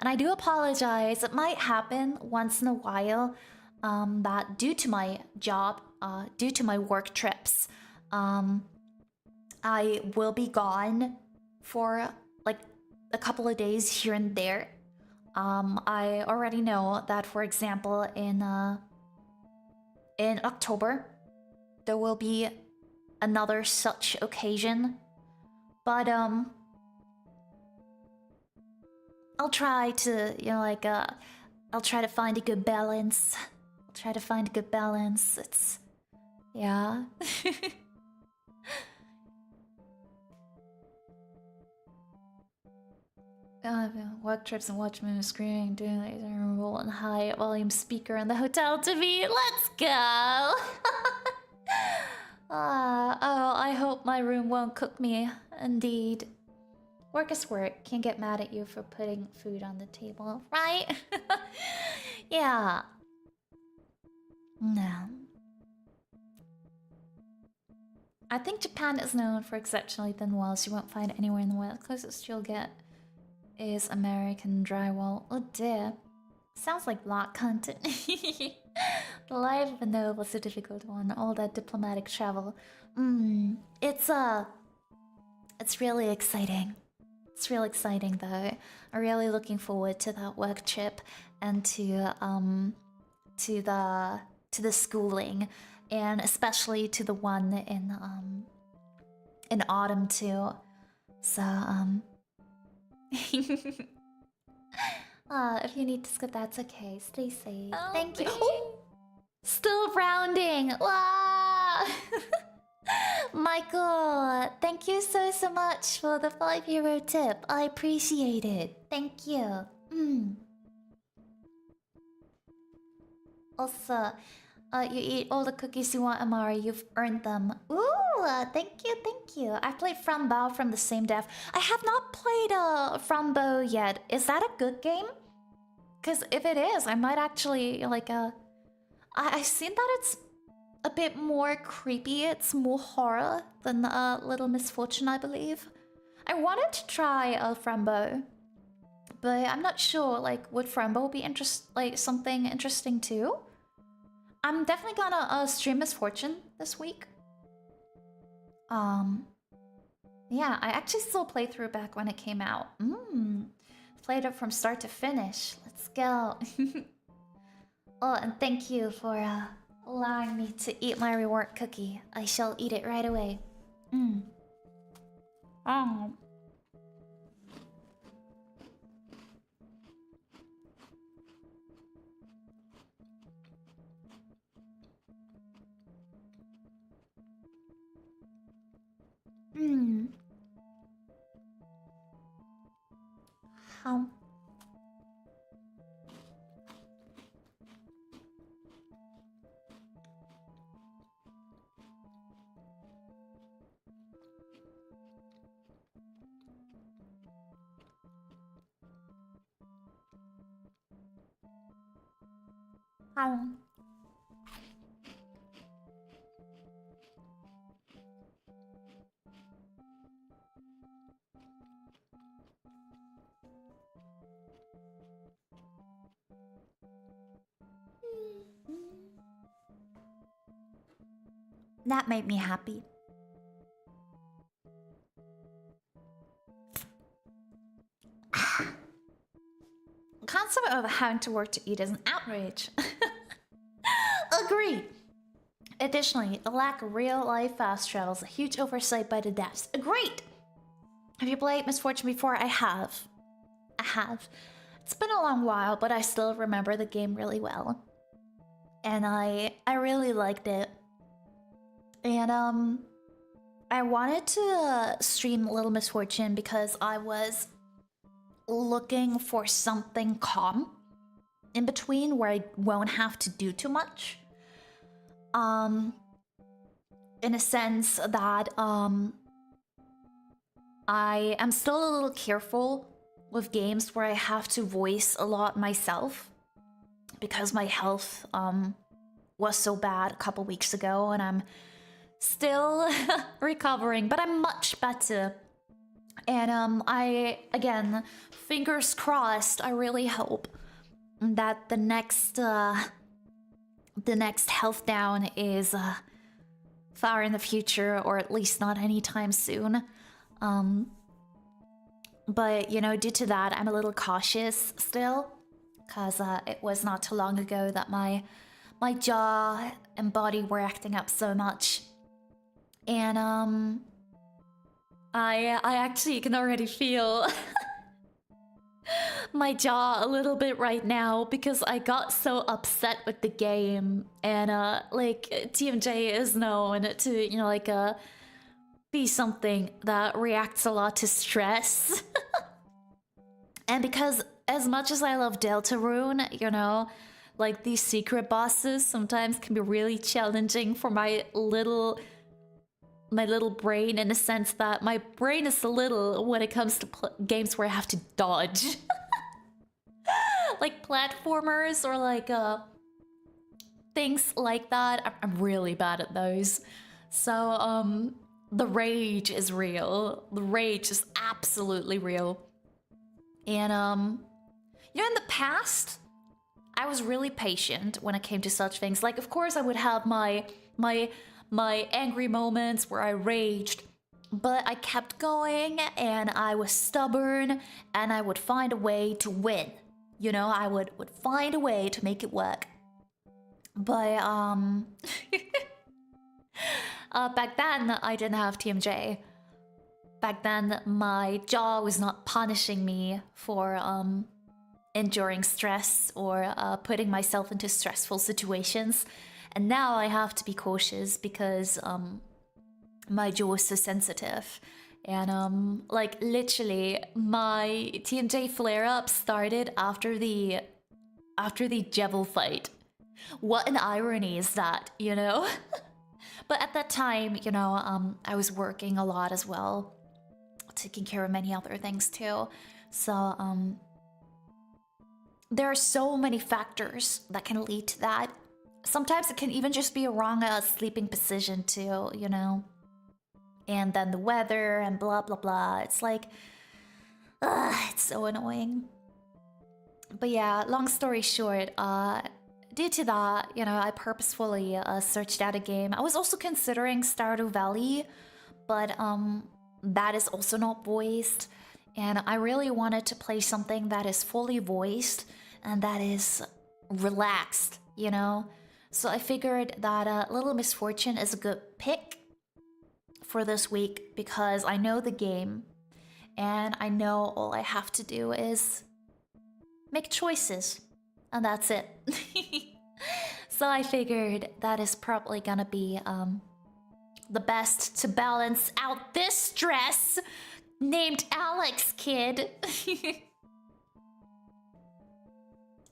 S1: And I do apologize, it might happen once in a while that due to my job, due to my work trips, I will be gone for like a couple of days here and there. I already know that, for example, in October, there will be another such occasion. But I'll try to, you know, like I'll try to find a good balance. I'll try to find a good balance. It's, yeah. Work trips and watch movies, screening, doing laser roll and high volume speaker in the hotel to be. Let's go! Oh, I hope my room won't cook me. Indeed. Work is work. Can't get mad at you for putting food on the table, right? Yeah. No. I think Japan is known for exceptionally thin walls you won't find anywhere in the world. The closest you'll get is American drywall. Oh dear. Sounds like block content. The life of a noble was a difficult one. All that diplomatic travel. It's really exciting. It's real exciting though. I'm really looking forward to that work trip and to the schooling, and especially to the one in autumn too. So if you need to skip, that's okay. Stay safe.
S2: Oh,
S1: Thank you.
S2: me.
S1: Oh, still rounding. Wow. Michael, thank you so much for the €5 tip. I appreciate it. Thank you. Also, you eat all the cookies you want, Amari. You've earned them. Ooh, thank you, thank you. I played Frambo from the same dev. I have not played Frambo yet. Is that a good game? Because if it is, I might actually, like, I've seen that it's a bit more creepy. It's more horror than Little Misfortune, I believe. I wanted to try Frambo, but I'm not sure, like, would Frambo be something interesting too? I'm definitely gonna stream Misfortune this week. Yeah, I actually still played through back when it came out. Played it from start to finish. Let's go. Oh, and thank you for allowing me to eat my reward cookie. I shall eat it right away. How? Um, that made me happy. Concept of having to work to eat is an outrage. Agreed. Additionally, the lack of real-life fast travel is a huge oversight by the devs. Agreed. Have you played Misfortune before? I have. It's been a long while, but I still remember the game really well. And I really liked it. And I wanted to stream Little Misfortune because I was looking for something calm in between where I won't have to do too much. In a sense that I am still a little careful with games where I have to voice a lot myself because my health was so bad a couple weeks ago and I'm still recovering, but I'm much better. And I, again, fingers crossed, I really hope that the next health down is far in the future, or at least not anytime soon. But, you know, due to that, I'm a little cautious still, because it was not too long ago that my jaw and body were acting up so much. And, I actually can already feel my jaw a little bit right now because I got so upset with the game. And, like, TMJ is known to, you know, like, be something that reacts a lot to stress. And because as much as I love Deltarune, you know, like these secret bosses sometimes can be really challenging for my little brain, in the sense that my brain is a little when it comes to games where I have to dodge. Like platformers or like things like that. I'm really bad at those. So the rage is real. The rage is absolutely real. And you know, in the past, I was really patient when it came to such things. Like, of course, I would have my angry moments where I raged, but I kept going and I was stubborn and I would find a way to win. You know, I would find a way to make it work. But back then I didn't have TMJ. Back then my jaw was not punishing me for enduring stress or putting myself into stressful situations. And now I have to be cautious because my jaw is so sensitive. And like literally my TMJ flare-up started after the Jevil fight. What an irony is that, you know? But at that time, you know, I was working a lot as well, taking care of many other things too. So there are so many factors that can lead to that. Sometimes it can even just be a wrong sleeping position too, you know? And then the weather and blah blah blah. It's like, it's so annoying. But yeah, long story short, due to that, you know, I purposefully searched out a game. I was also considering Stardew Valley, but that is also not voiced. And I really wanted to play something that is fully voiced and that is relaxed, you know? So I figured that Little Misfortune is a good pick for this week because I know the game and I know all I have to do is make choices and that's it. So I figured that is probably gonna be the best to balance out this stress named Alex, kid.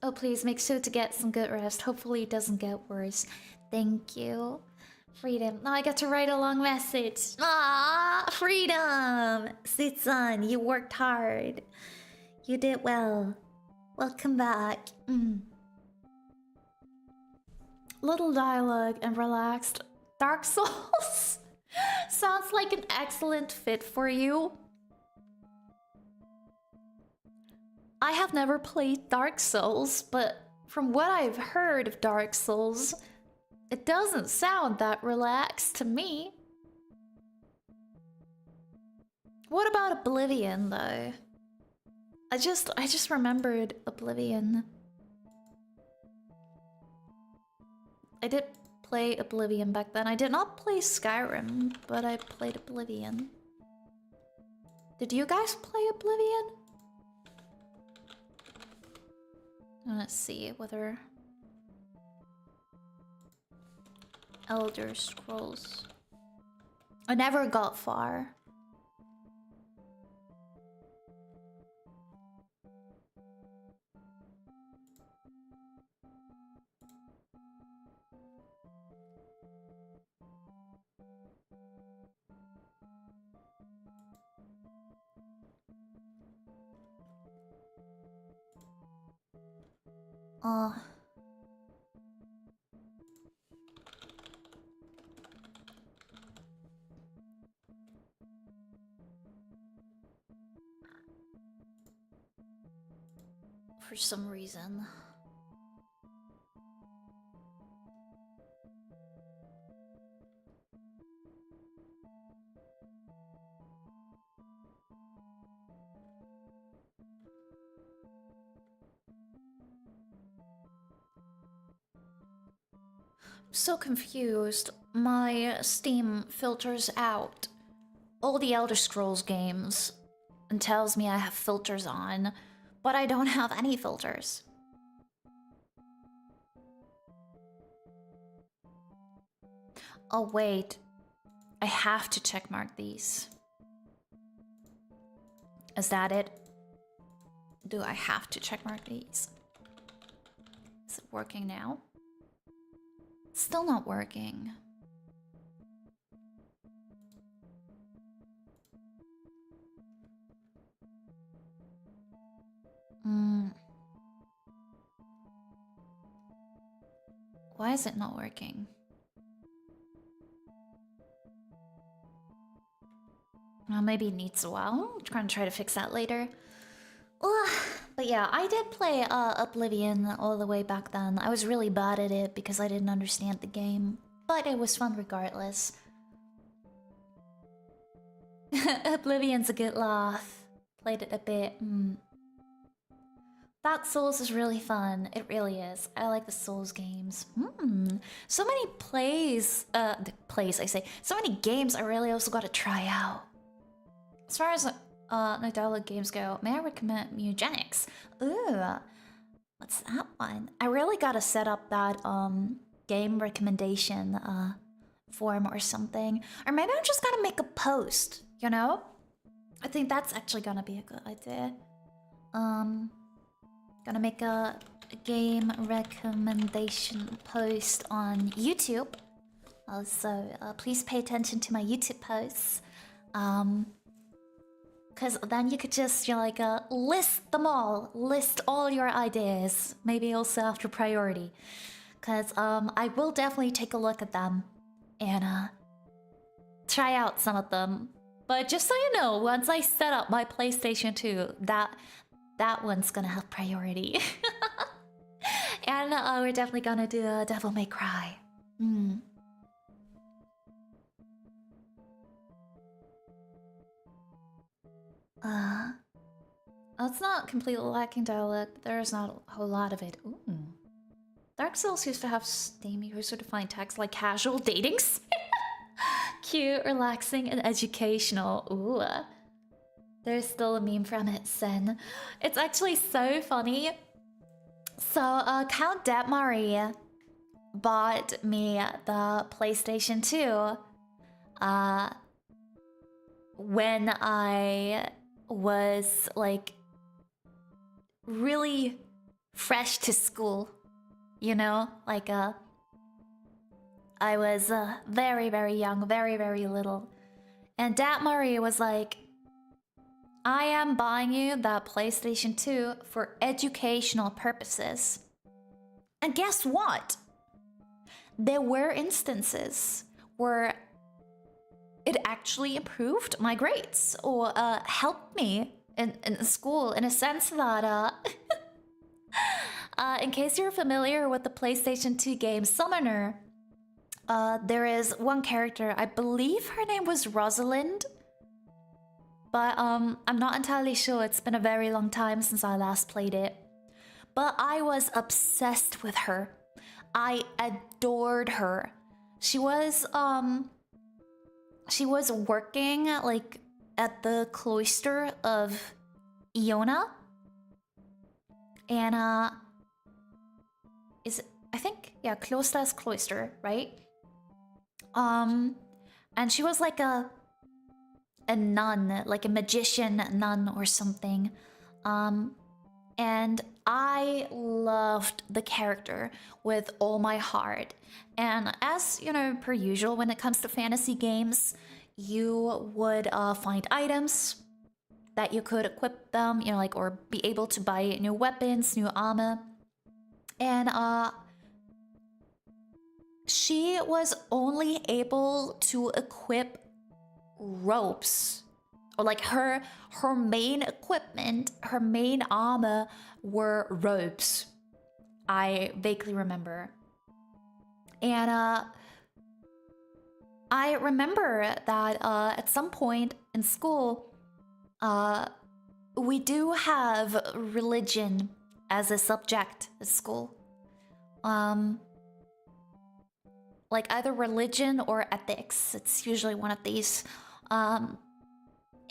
S1: Oh, please make sure to get some good rest. Hopefully it doesn't get worse. Thank you. Freedom. Now I got to write a long message. Ah, Freedom! Sit-san, you worked hard. You did well. Welcome back. Little dialogue and relaxed. Dark Souls sounds like an excellent fit for you. I have never played Dark Souls, but from what I've heard of Dark Souls, it doesn't sound that relaxed to me. What about Oblivion, though? I just remembered Oblivion. I did play Oblivion back then. I did not play Skyrim, but I played Oblivion. Did you guys play Oblivion? Let's see whether Elder Scrolls. I never got far. For some reason. So confused. My Steam filters out all the Elder Scrolls games and tells me I have filters on, but I don't have any filters. Oh wait, I have to checkmark these. Is that it? Do I have to checkmark these? Is it working now? Still not working. Why is it not working? Well, maybe it needs a while. I'm gonna try to fix that later. Ugh. But yeah, I did play Oblivion all the way back then. I was really bad at it because I didn't understand the game. But it was fun regardless. Oblivion's a good laugh. Played it a bit. Dark Souls is really fun. It really is. I like the Souls games. So many so many games I really also got to try out. As far as no dialogue games go, may I recommend Eugenics? Ooh, what's that one? I really gotta set up that game recommendation form or something. Or maybe I'm just gonna make a post, you know? I think that's actually gonna be a good idea. Gonna make a game recommendation post on YouTube. Also, please pay attention to my YouTube posts. Because then you could just, you know, like, list them all. List all your ideas. Maybe also after priority. Because I will definitely take a look at them. And try out some of them. But just so you know, once I set up my PlayStation 2, that one's gonna have priority. And we're definitely gonna do a Devil May Cry. It's not completely lacking dialogue, but there's not a whole lot of it. Ooh. Dark Souls used to have Steam user-defined text like casual datings. Cute, relaxing, and educational. Ooh. There's still a meme from it, Sen. It's actually so funny. So, Count Detmari bought me the PlayStation 2 when I was like really fresh to school, you know, like I was very, very young, very, very little, and Detmari was like, I am buying you that PlayStation 2 for educational purposes. And guess what? there were instances where it actually improved my grades or helped me in school in a sense that in case you're familiar with the PlayStation 2 game Summoner, there is one character, I believe her name was Rosalind, but I'm not entirely sure. It's been a very long time since I last played it. But I was obsessed with her. I adored her. She was working like at the cloister of Iona. And is it, I think, yeah, Kloster's cloister, right? And she was like a nun, like a magician nun or something. And I loved the character with all my heart. And as you know, per usual, when it comes to fantasy games, you would find items that you could equip them, you know, like, or be able to buy new weapons, new armor. And she was only able to equip ropes, or like her main equipment, her main armor were ropes. I vaguely remember. And I remember that at some point in school, we do have religion as a subject at school. Like either religion or ethics. It's usually one of these.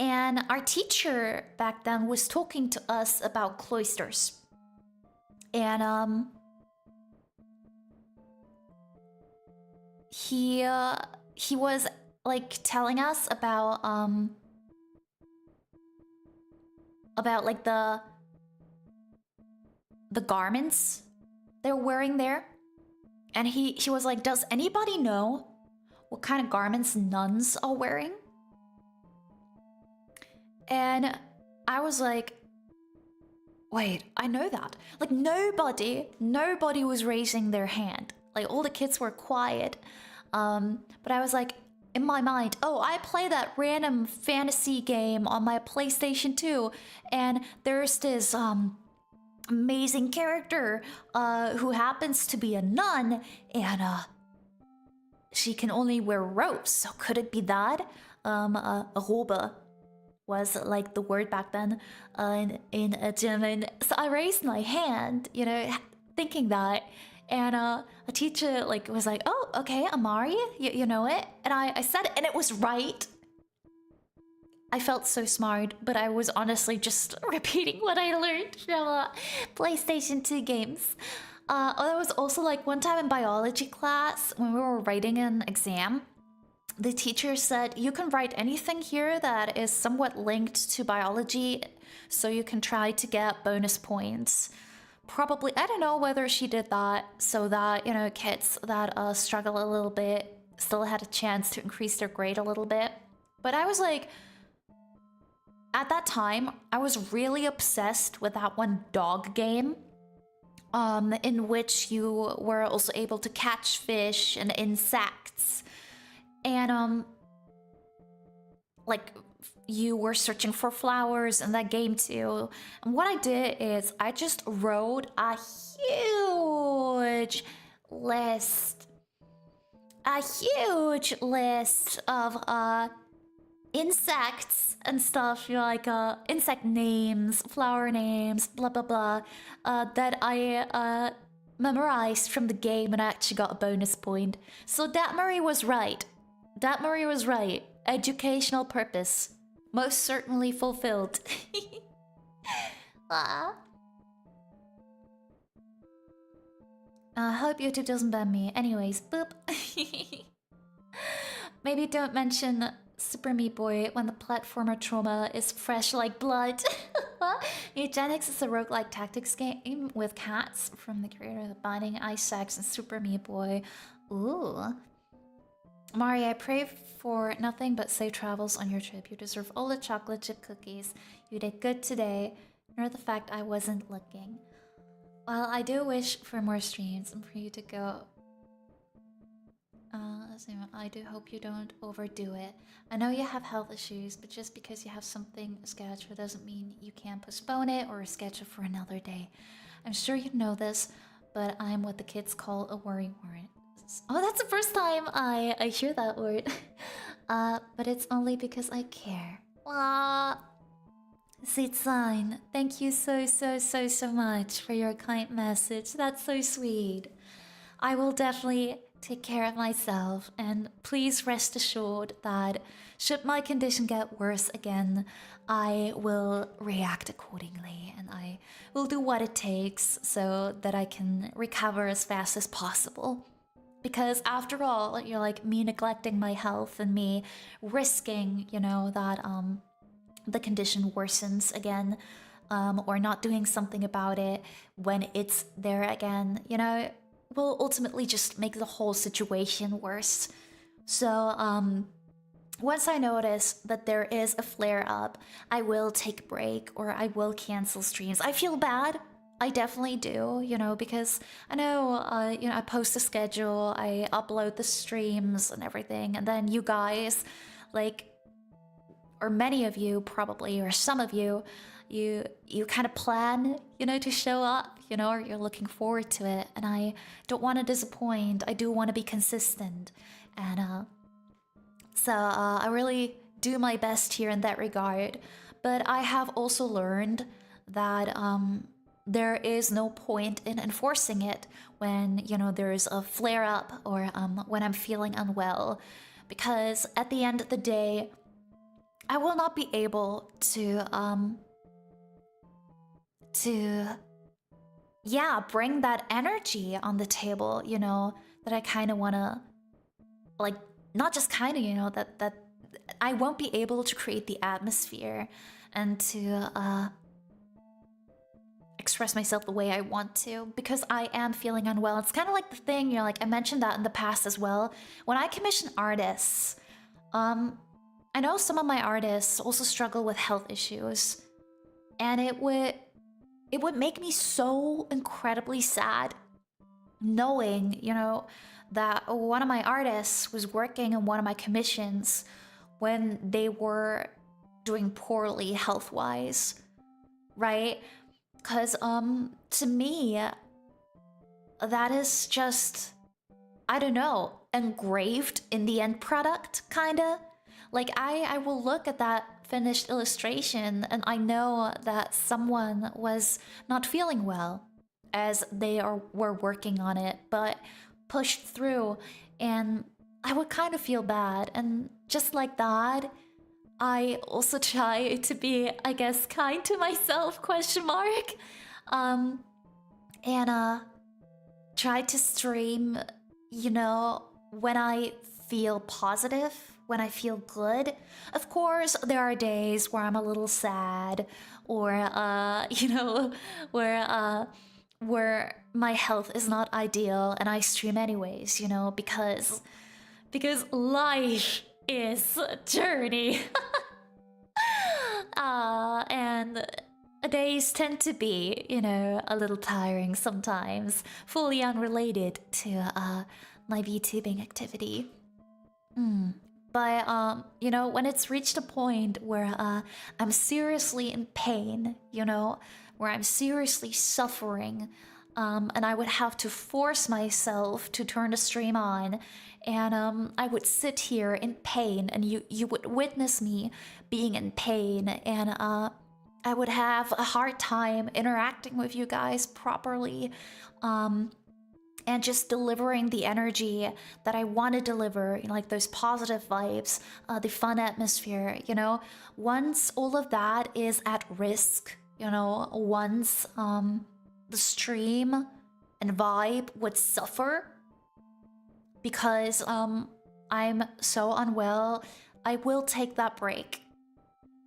S1: And our teacher back then was talking to us about cloisters. And he was like telling us about like the garments they're wearing there. And he was like, does anybody know what kind of garments nuns are wearing? And I was like, wait, I know that. Like nobody was raising their hand. Like all the kids were quiet. But I was like, in my mind, oh, I play that random fantasy game on my PlayStation 2. And there's this amazing character who happens to be a nun, and she can only wear ropes. So could it be that? Robe was like the word back then in German. So I raised my hand, you know, thinking that. And a teacher like was like, oh, okay, Amari, you know it? And I said it, and it was right. I felt so smart, but I was honestly just repeating what I learned from PlayStation 2 games. There was also like one time in biology class when we were writing an exam, the teacher said, you can write anything here that is somewhat linked to biology, so you can try to get bonus points. Probably, I don't know whether she did that so that, you know, kids that struggle a little bit still had a chance to increase their grade a little bit. But I was like, at that time, I was really obsessed with that one dog game, in which you were also able to catch fish and insects. And, like, you were searching for flowers in that game too. And what I did is I just wrote a huge list of insects and stuff, you know, like insect names, flower names, blah blah blah, that I memorized from the game, and I actually got a bonus point. So that Murray was right. Educational purpose most certainly fulfilled. I hope YouTube doesn't ban me. Anyways, boop. Maybe don't mention Super Meat Boy when the platformer trauma is fresh like blood. Eugenics is a roguelike tactics game with cats from the creator of The Binding, Isaacs, and Super Meat Boy. Ooh. Mari, I pray for nothing but safe travels on your trip. You deserve all the chocolate chip cookies. You did good today, nor the fact I wasn't looking. Well, I do wish for more streams and for you to go So I do hope you don't overdo it. I know you have health issues, but just because you have something scheduled doesn't mean you can't postpone it or schedule for another day. I'm sure you know this, but I'm what the kids call a worry warrant. Oh, that's the first time I hear that word. But it's only because I care. Sitsan, thank you so much for your kind message. That's so sweet. I will definitely take care of myself, and please rest assured that should my condition get worse again, I will react accordingly and I will do what it takes so that I can recover as fast as possible. Because after all, you're like me neglecting my health and me risking, that the condition worsens again, or not doing something about it when it's there again, will ultimately just make the whole situation worse. So, once I notice that there is a flare up, I will take a break or I will cancel streams. I feel bad. I definitely do, because I know, I post a schedule, I upload the streams and everything, and then you guys, or many of you probably, or some of you, you kind of plan, to show up, or you're looking forward to it, and I don't want to disappoint. I do want to be consistent, and so I really do my best here in that regard. But I have also learned that there is no point in enforcing it when there's a flare up or when I'm feeling unwell, because at the end of the day, I will not be able to bring that energy on the table, that I kind of want to, not just kind of, that I won't be able to create the atmosphere and to express myself the way I want to, because I am feeling unwell. It's kind of like the thing, I mentioned that in the past as well. When I commission artists, I know some of my artists also struggle with health issues, and it would make me so incredibly sad knowing, that one of my artists was working on one of my commissions when they were doing poorly health-wise, right? Because to me, that is just, I don't know, engraved in the end product, kinda. I will look at that finished illustration and I know that someone was not feeling well as they were working on it, but pushed through, and I would kind of feel bad. And just like that, I also try to be, I guess, kind to myself, question mark. And try to stream, when I feel positive, when I feel good. Of course, there are days where I'm a little sad, or where my health is not ideal, and I stream anyways, because life is a journey. And days tend to be, a little tiring sometimes, fully unrelated to my VTubing activity. But when it's reached a point where I'm seriously in pain, where I'm seriously suffering, and I would have to force myself to turn the stream on, and I would sit here in pain, and you would witness me being in pain, and I would have a hard time interacting with you guys properly, and just delivering the energy that I want to deliver, those positive vibes, the fun atmosphere, once all of that is at risk, once the stream and vibe would suffer because I'm so unwell, I will take that break.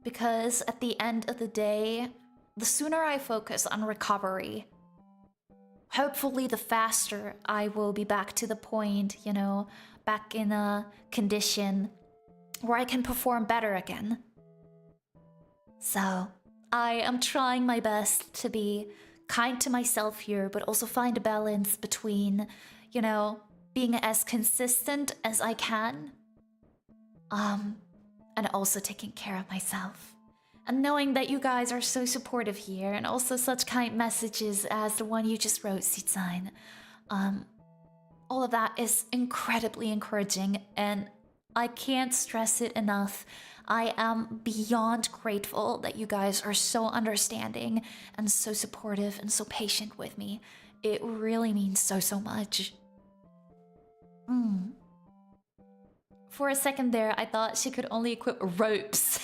S1: Because at the end of the day, the sooner I focus on recovery, hopefully the faster I will be back to the point, back in a condition where I can perform better again. So I am trying my best to be kind to myself here, but also find a balance between, being as consistent as I can. And also taking care of myself. And knowing that you guys are so supportive here, and also such kind messages as the one you just wrote, Sitsan. All of that is incredibly encouraging, and I can't stress it enough. I am beyond grateful that you guys are so understanding and so supportive and so patient with me. It really means so much. For a second there, I thought she could only equip ropes.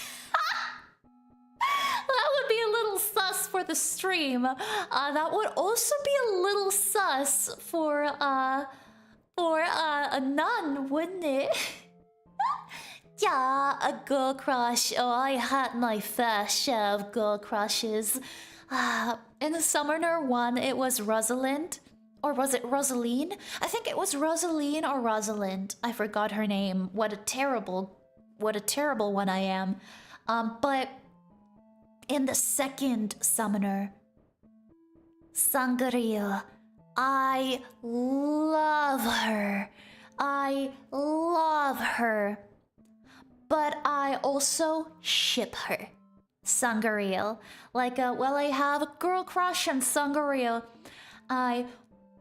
S1: That would be a little sus for the stream. That would also be a little sus for a nun, wouldn't it? Yeah, a girl crush. Oh, I had my fair share of girl crushes. In the Summoner one, it was Rosalind. Or was it Rosaline? I think it was Rosaline or Rosalind. I forgot her name. What a terrible one I am. But in the second Summoner, Sangria, I love her. I love her. But I also ship her. Sangariel. Well, I have a girl crush on Sangariel. I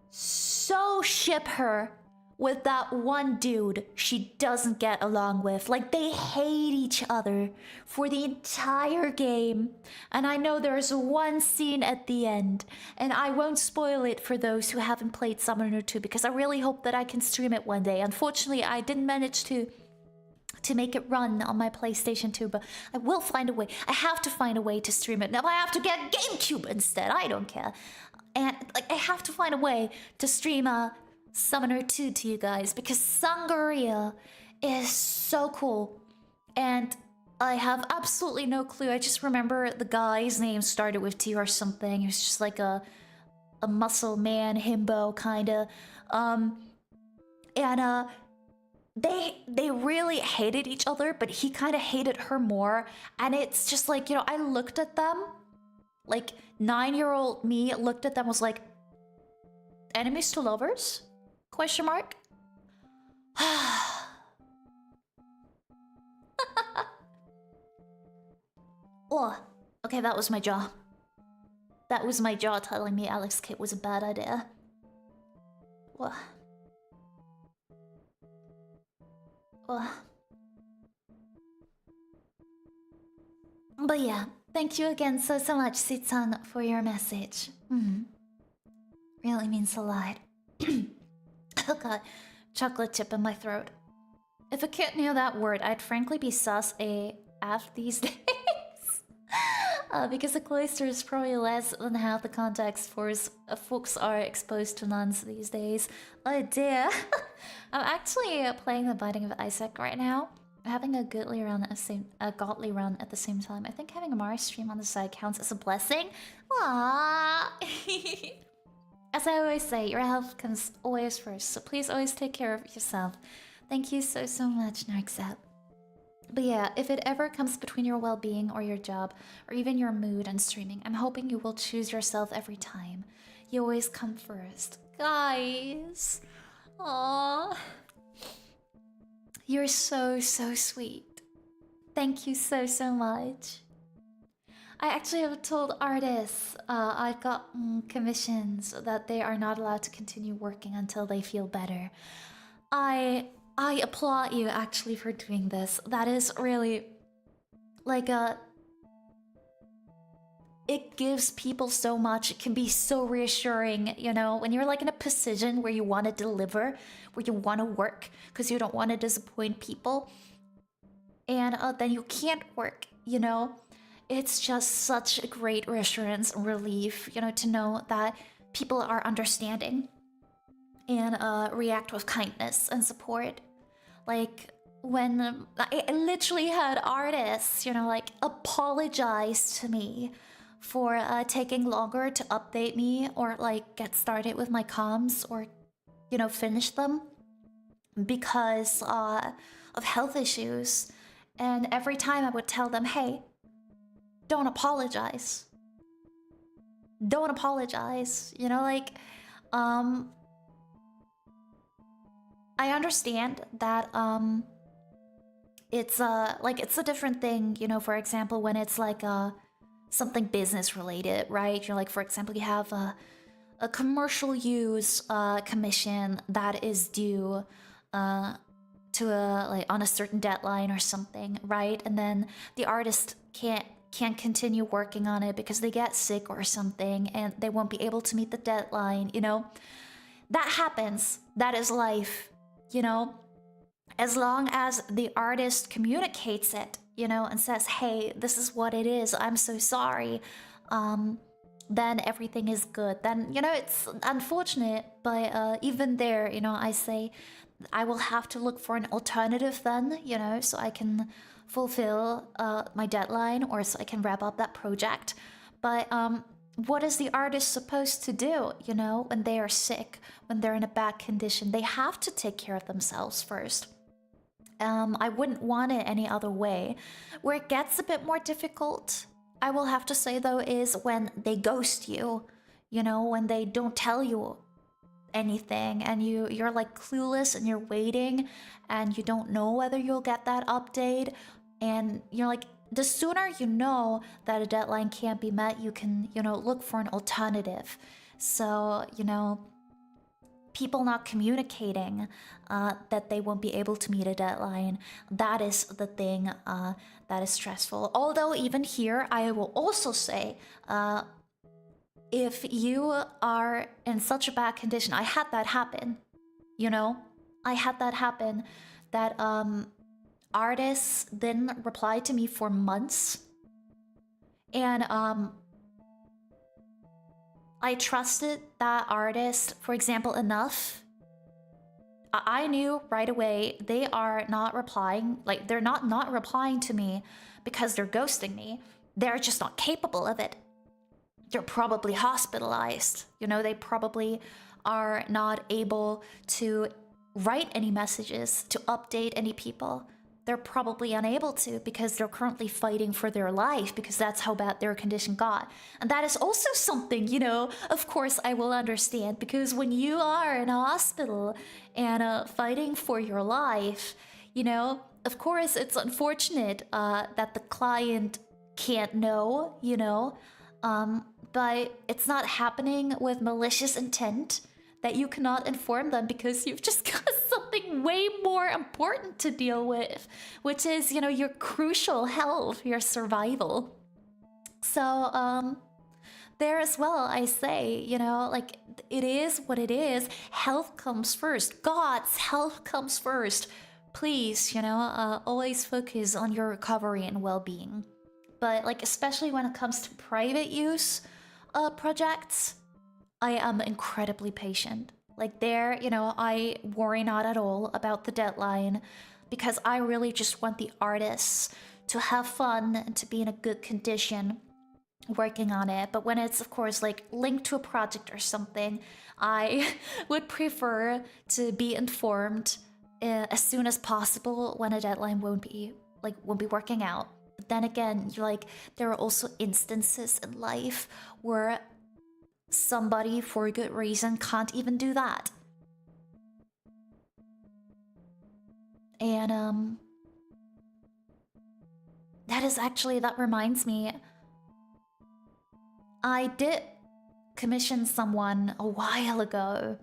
S1: so ship her with that one dude she doesn't get along with. Like, they hate each other for the entire game. And I know there's one scene at the end, and I won't spoil it for those who haven't played Summoner 2 because I really hope that I can stream it one day. Unfortunately, I didn't manage to make it run on my PlayStation 2, but I will find a way. I have to find a way to stream it. Now I have to get GameCube instead. I don't care. And I have to find a way to stream Summoner 2 to you guys because Sangaria is so cool. And I have absolutely no clue. I just remember the guy's name started with T or something. He was just like a muscle man, himbo kinda. They really hated each other, but he kind of hated her more. And it's just like, I looked at them, like 9-year-old me looked at them, was like, enemies to lovers? Question mark. Oh, okay, that was my jaw. That was my jaw telling me Alex Kidd was a bad idea. What? But yeah, thank you again so much, Sitsan, for your message. Really means a lot. Oh god, chocolate chip in my throat. If a kid knew that word, I'd frankly be sus AF these days. Because the cloister is probably less than half the context folks are exposed to nuns these days. Oh dear. I'm actually playing the Binding of Isaac right now. Having a godly run at the same time. I think having a Mars stream on the side counts as a blessing. Aww. As I always say, your health comes always first, so please always take care of yourself. Thank you so much, Narxap. But yeah, if it ever comes between your well-being or your job, or even your mood and streaming, I'm hoping you will choose yourself every time. You always come first. Guys. Aww. You're so sweet. Thank you so much. I actually have told artists I've got commissions that they are not allowed to continue working until they feel better. I applaud you actually for doing this. That is really like it gives people so much. It can be so reassuring, when you're like in a position where you want to deliver, where you want to work because you don't want to disappoint people, and then you can't work, It's just such a great reassurance and relief, to know that people are understanding and react with kindness and support. Like, when I literally had artists, apologize to me for taking longer to update me or, get started with my comms or, finish them because of health issues. And every time I would tell them, hey, don't apologize. Don't apologize. I understand that it's like it's a different thing, you know, for example, when it's like something business related, right? You're like, for example, you have a commercial use commission that is due to a like on a certain deadline or something, right? And then the artist can't continue working on it because they get sick or something and they won't be able to meet the deadline, you know? That happens. That is life, you know? As long as the artist communicates it, you know, and says, hey, this is what it is, I'm so sorry, then everything is good. Then, you know, it's unfortunate, but even there, you know, I say I will have to look for an alternative then, you know, so I can fulfill my deadline or so I can wrap up that project. But what is the artist supposed to do, you know, when they are sick, when they're in a bad condition? They have to take care of themselves first. I wouldn't want it any other way. Where it gets a bit more difficult, I will have to say though, is when they ghost you, you know, when they don't tell you anything and you're like clueless and you're waiting and you don't know whether you'll get that update, and you're like, the sooner you know that a deadline can't be met, you can, you know, look for an alternative. So, you know, people not communicating that they won't be able to meet a deadline, that is the thing that is stressful. Although even here, I will also say, if you are in such a bad condition, I had that happen, you know? I had that happen, that artists didn't reply to me for months. And I trusted that artist, for example, enough. I knew right away they are not replying, like they're not replying to me because they're ghosting me. They're just not capable of it. They're probably hospitalized. You know, they probably are not able to write any messages, to update any people. They're probably unable to because they're currently fighting for their life because that's how bad their condition got. And that is also something, you know, of course I will understand, because when you are in a hospital and fighting for your life, you know, of course it's unfortunate that the client can't know, you know, but it's not happening with malicious intent that you cannot inform them because you've just got something way more important to deal with, which is, you know, your crucial health, your survival. So, there as well, I say, you know, like, it is what it is. Health comes first. God's health comes first. Please, you know, always focus on your recovery and well-being. But, like, especially when it comes to private use projects, I am incredibly patient. Like there, you know, I worry not at all about the deadline because I really just want the artists to have fun and to be in a good condition working on it. But when it's, of course, like linked to a project or something, I would prefer to be informed as soon as possible when a deadline won't be working out. But then again, like there are also instances in life where somebody for a good reason can't even do that. And that reminds me, I did commission someone a while ago,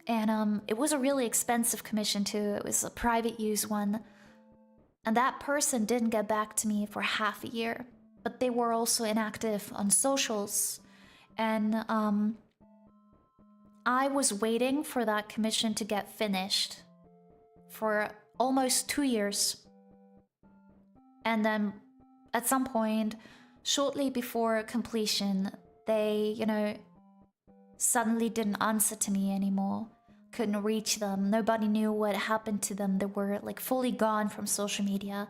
S1: and it was a really expensive commission too. It was a private use one, and that person didn't get back to me for half a year, but they were also inactive on socials. And I was waiting for that commission to get finished for almost 2 years. And then at some point, shortly before completion, they, you know, suddenly didn't answer to me anymore. Couldn't reach them. Nobody knew what happened to them. They were like fully gone from social media.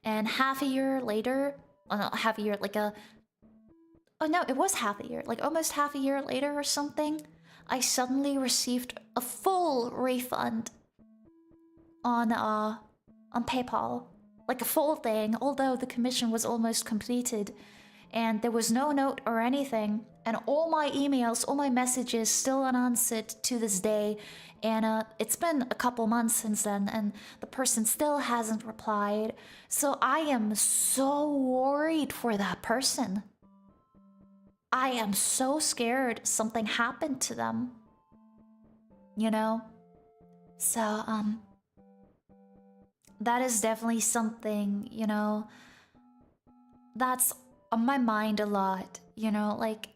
S1: And half a year later, not half a year, like oh no, it was half a year, like almost half a year later or something, I suddenly received a full refund on PayPal. Like a full thing, although the commission was almost completed. And there was no note or anything. And all my emails, all my messages still unanswered to this day. And it's been a couple months since then, and the person still hasn't replied. So I am so worried for that person. I am so scared something happened to them. You know? So, that is definitely something, you know, that's on my mind a lot, you know, like,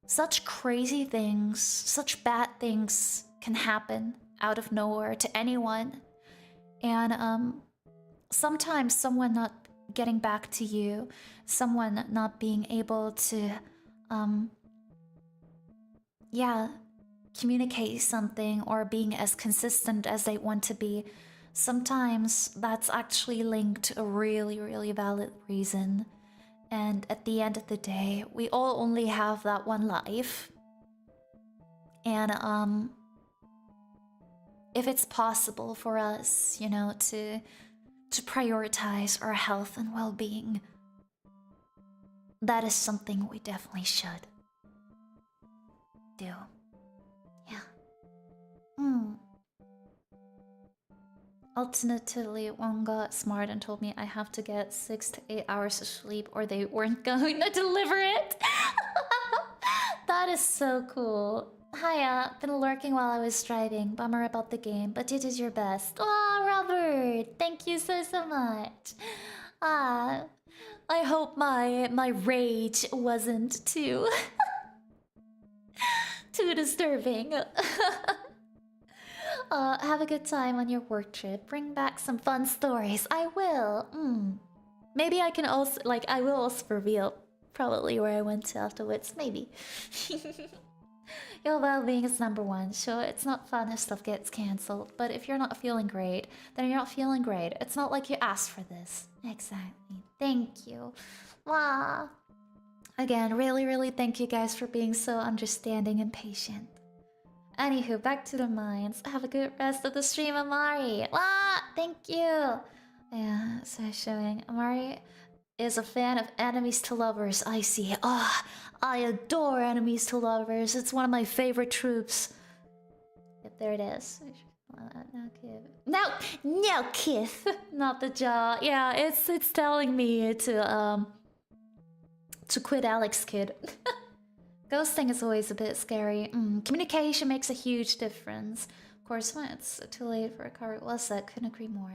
S1: such crazy things, such bad things can happen out of nowhere to anyone. And sometimes someone not getting back to you, someone not being able to yeah, communicate something or being as consistent as they want to be, sometimes that's actually linked to a really, really valid reason. And at the end of the day, we all only have that one life. And if it's possible for us, you know, to prioritize our health and well-being, that is something we definitely should do. Yeah. Alternatively, one got smart and told me I have to get 6 to 8 hours of sleep or they weren't going to deliver it. That is so cool. Hiya, been lurking while I was driving. Bummer about the game, but you did your best. Oh, Robert, thank you so much. I hope my rage wasn't too too disturbing. Have a good time on your work trip. Bring back some fun stories. I will. Maybe I can also, like, I will also reveal probably where I went to afterwards. Maybe. Your well-being is number one. Sure, it's not fun if stuff gets cancelled, but if you're not feeling great, then you're not feeling great. It's not like you asked for this. Exactly. Thank you. Wow. Again, really, really thank you guys for being so understanding and patient. Anywho, back to the mines. Have a good rest of the stream, Amari. Wow, thank you. Yeah, so showing Amari is a fan of enemies to lovers. I see. I adore enemies to lovers. It's one of my favorite troops. Yep, there it is. No, Kith. Not the jaw. Yeah, it's telling me to quit Alex Kid. Ghosting is always a bit scary. Communication makes a huge difference. Of course, when it's too late for a recovery, well said. Couldn't agree more.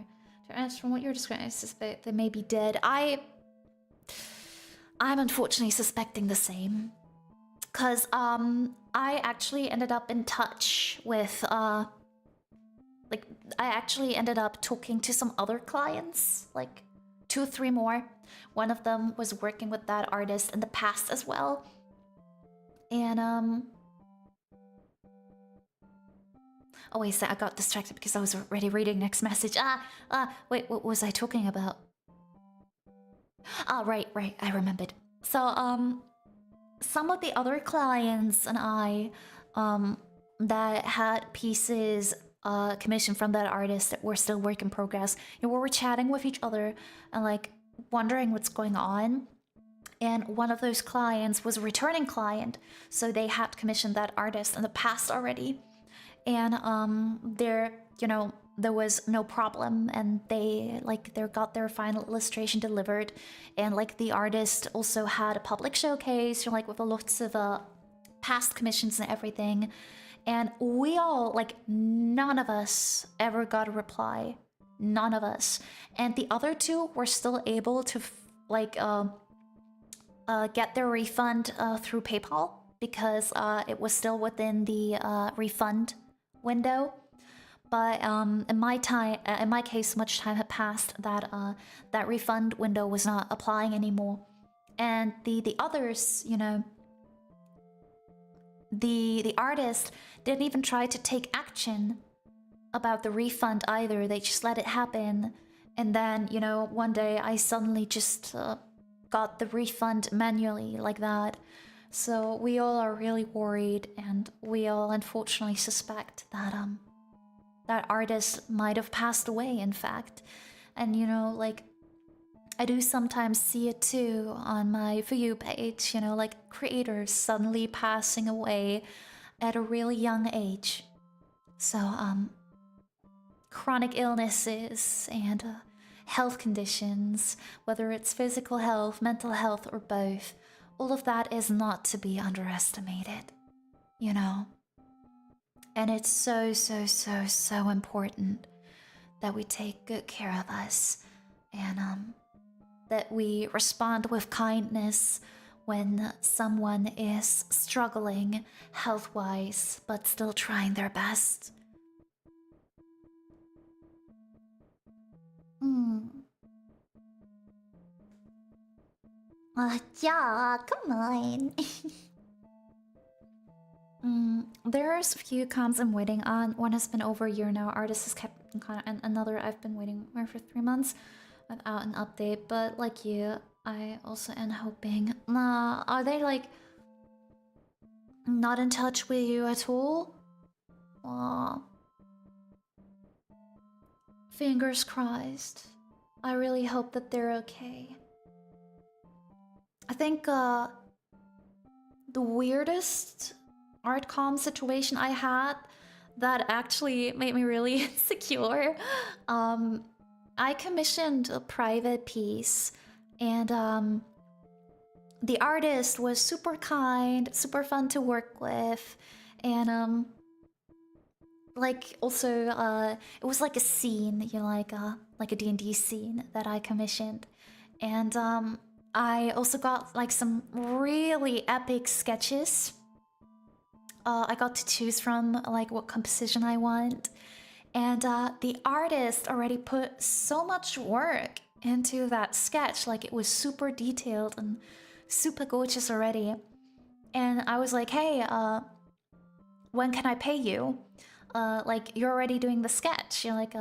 S1: To answer from what you're describing, I suspect they may be dead. I'm unfortunately suspecting the same. Cause I actually ended up in touch with I actually ended up talking to some other clients, like 2 or 3 more. One of them was working with that artist in the past as well. And oh wait, so I got distracted because I was already reading next message. Wait, what was I talking about? Right, I remembered. So some of the other clients and I that had pieces commissioned from that artist that were still work in progress, you know, we were chatting with each other and like wondering what's going on. And one of those clients was a returning client, so they had commissioned that artist in the past already. And there was no problem, and they got their final illustration delivered, and like the artist also had a public showcase, you know, like with lots of past commissions and everything. And we all, like, none of us ever got a reply, none of us. And the other 2 were still able to get their refund through PayPal because it was still within the refund window. But in my case, much time had passed that that refund window was not applying anymore. And the others, you know, the artist didn't even try to take action about the refund either. They just let it happen. And then, you know, one day I suddenly just got the refund manually like that. So we all are really worried, and we all unfortunately suspect that that artist might have passed away, in fact. And you know, like, I do sometimes see it too on my For You page, you know, like creators suddenly passing away at a really young age. So, chronic illnesses and health conditions, whether it's physical health, mental health, or both, all of that is not to be underestimated, you know? And it's so, so, so, so important that we take good care of us and that we respond with kindness when someone is struggling health-wise but still trying their best. Yeah, come on. There's a few comms I'm waiting on. One has been over a year now. Artist has kept and another I've been waiting for 3 months without an update. But like you, I also am hoping. Are they like not in touch with you at all? Fingers crossed. I really hope that they're okay. I think the weirdest art com situation I had that actually made me really insecure. I commissioned a private piece and the artist was super kind, super fun to work with, and like also it was like a scene, you know, like a D&D scene that I commissioned. And I also got like some really epic sketches. I got to choose from like what composition I want. And the artist already put so much work into that sketch. Like it was super detailed and super gorgeous already. And I was like, hey, when can I pay you? Like you're already doing the sketch. You're like,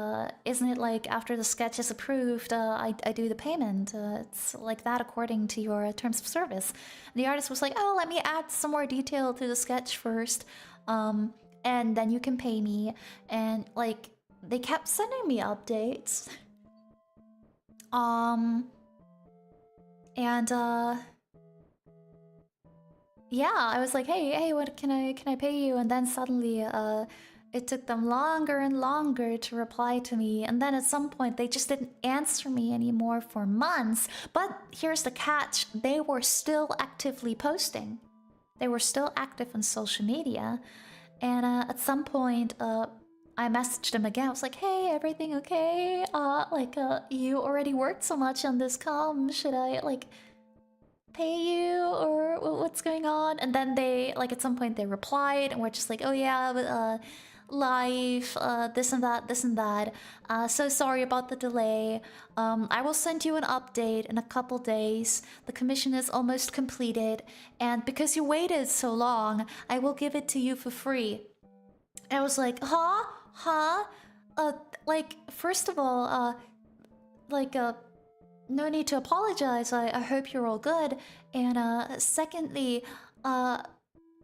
S1: isn't it like after the sketch is approved, I do the payment? It's like that according to your terms of service. And the artist was like, oh, let me add some more detail to the sketch first, and then you can pay me. And like they kept sending me updates. Yeah, I was like, hey, what can I pay you? And then suddenly, it took them longer and longer to reply to me, and then at some point they just didn't answer me anymore for months. But here's the catch, they were still actively posting. They were still active on social media. And at some point, I messaged them again. I was like, hey, everything okay? You already worked so much on this comm. Should I, like, pay you? Or what's going on? And then they, like, at some point they replied and were just like, oh yeah, but, life, this and that. So sorry about the delay. I will send you an update in a couple days. The commission is almost completed, and because you waited so long, I will give it to you for free. And I was like, huh? Like, first of all, no need to apologize. I hope you're all good. And secondly,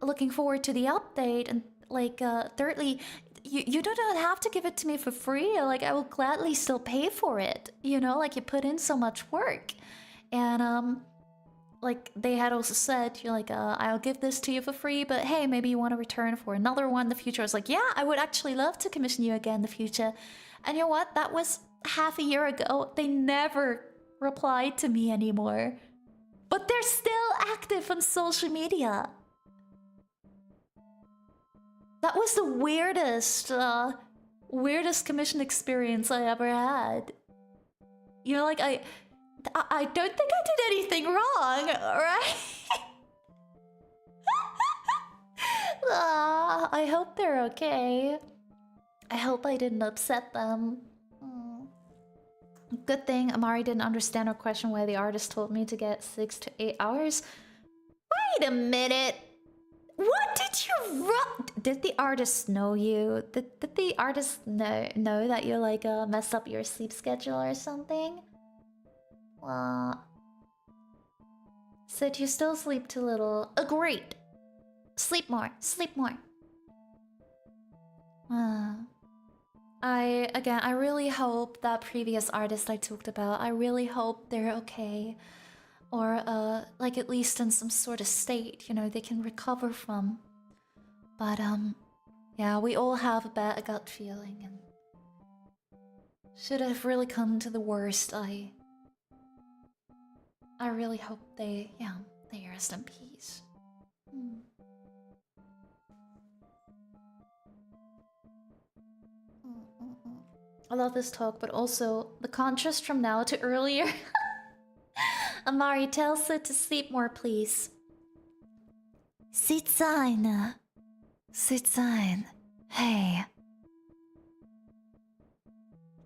S1: looking forward to the update. And like, thirdly, you do not have to give it to me for free. Like, I will gladly still pay for it. You know, like you put in so much work. And like they had also said, you're like, I'll give this to you for free, but hey, maybe you want to return for another one in the future. I was like, yeah, I would actually love to commission you again in the future. And you know what? That was half a year ago. They never replied to me anymore. But they're still active on social media. That was the weirdest commission experience I ever had. You know, like I don't think I did anything wrong, right? I hope they're okay. I hope I didn't upset them. Good thing Amari didn't understand or question why the artist told me to get 6 to 8 hours. Wait a minute. What did you did the artist know you? Did the artist know that you like messed up your sleep schedule or something? Said you still sleep too little. Agreed. Sleep more. Sleep more. I really hope that previous artist I talked about, I really hope they're okay. Or, like at least in some sort of state, you know, they can recover from. But, yeah, we all have a bad gut feeling, and should have really come to the worst, I really hope they rest in peace. Hmm. I love this talk, but also the contrast from now to earlier. Amari, tell Sid to sleep more, please. Sit-san. Sit-san. Hey.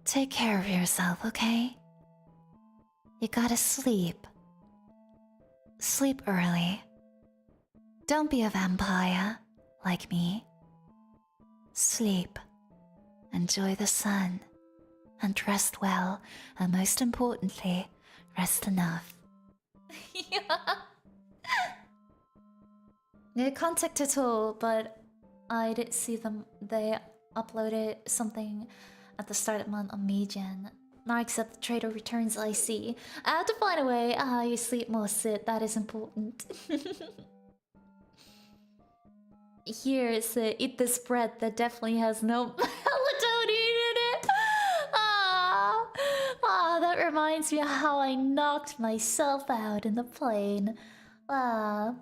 S1: Take care of yourself, okay? You gotta sleep. Sleep early. Don't be a vampire like me. Sleep. Enjoy the sun. And rest well. And most importantly, rest enough. Yeah. No contact at all, but I did see them. They uploaded something at the start of the month on Meijin. Not except the trader returns, I see. I have to find a way how you sleep more, Sid. That is important. Here, Sid, eat this bread that definitely has no melatonin in it. That reminds me of how I knocked myself out in the plane. Amari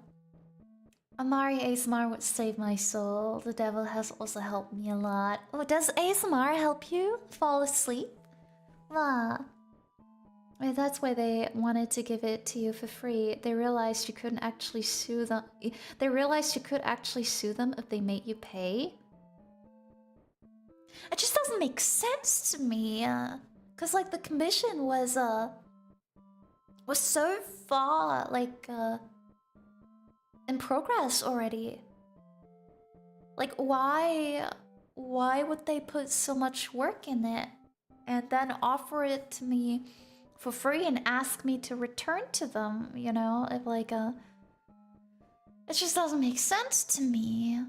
S1: ASMR would save my soul. The devil has also helped me a lot. Oh, does ASMR help you fall asleep? Wait, that's why they wanted to give it to you for free. They realized you couldn't actually sue them. They realized you could actually sue them if they made you pay. It just doesn't make sense to me. Cause like the commission was so far like in progress already. Like why would they put so much work in it and then offer it to me for free and ask me to return to them, you know? If like it just doesn't make sense to me.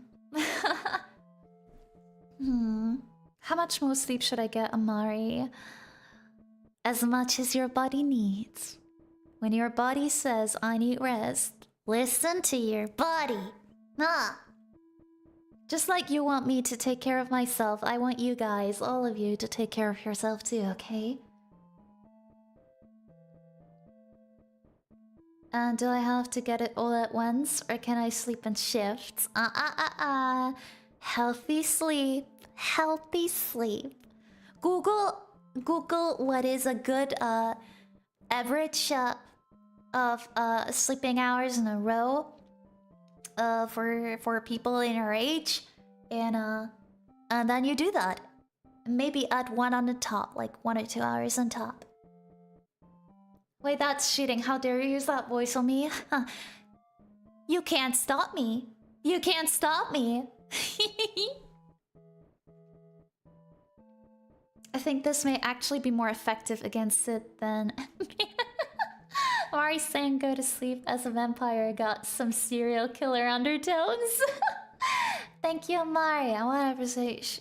S1: How much more sleep should I get, Amari? As much as your body needs. When your body says I need rest, listen to your body. Just like you want me to take care of myself, I want you guys, all of you, to take care of yourself too, okay? And do I have to get it all at once, or can I sleep in shifts? Healthy sleep. Healthy sleep. Google what is a good average of sleeping hours in a row for people in our age, and then you do that. Maybe add one on the top, like 1 or 2 hours on top. Wait, that's cheating. How dare you use that voice on me? You can't stop me. You can't stop me. I think this may actually be more effective against it than... Mari saying go to sleep as a vampire got some serial killer undertones. Thank you, Mari. I 100%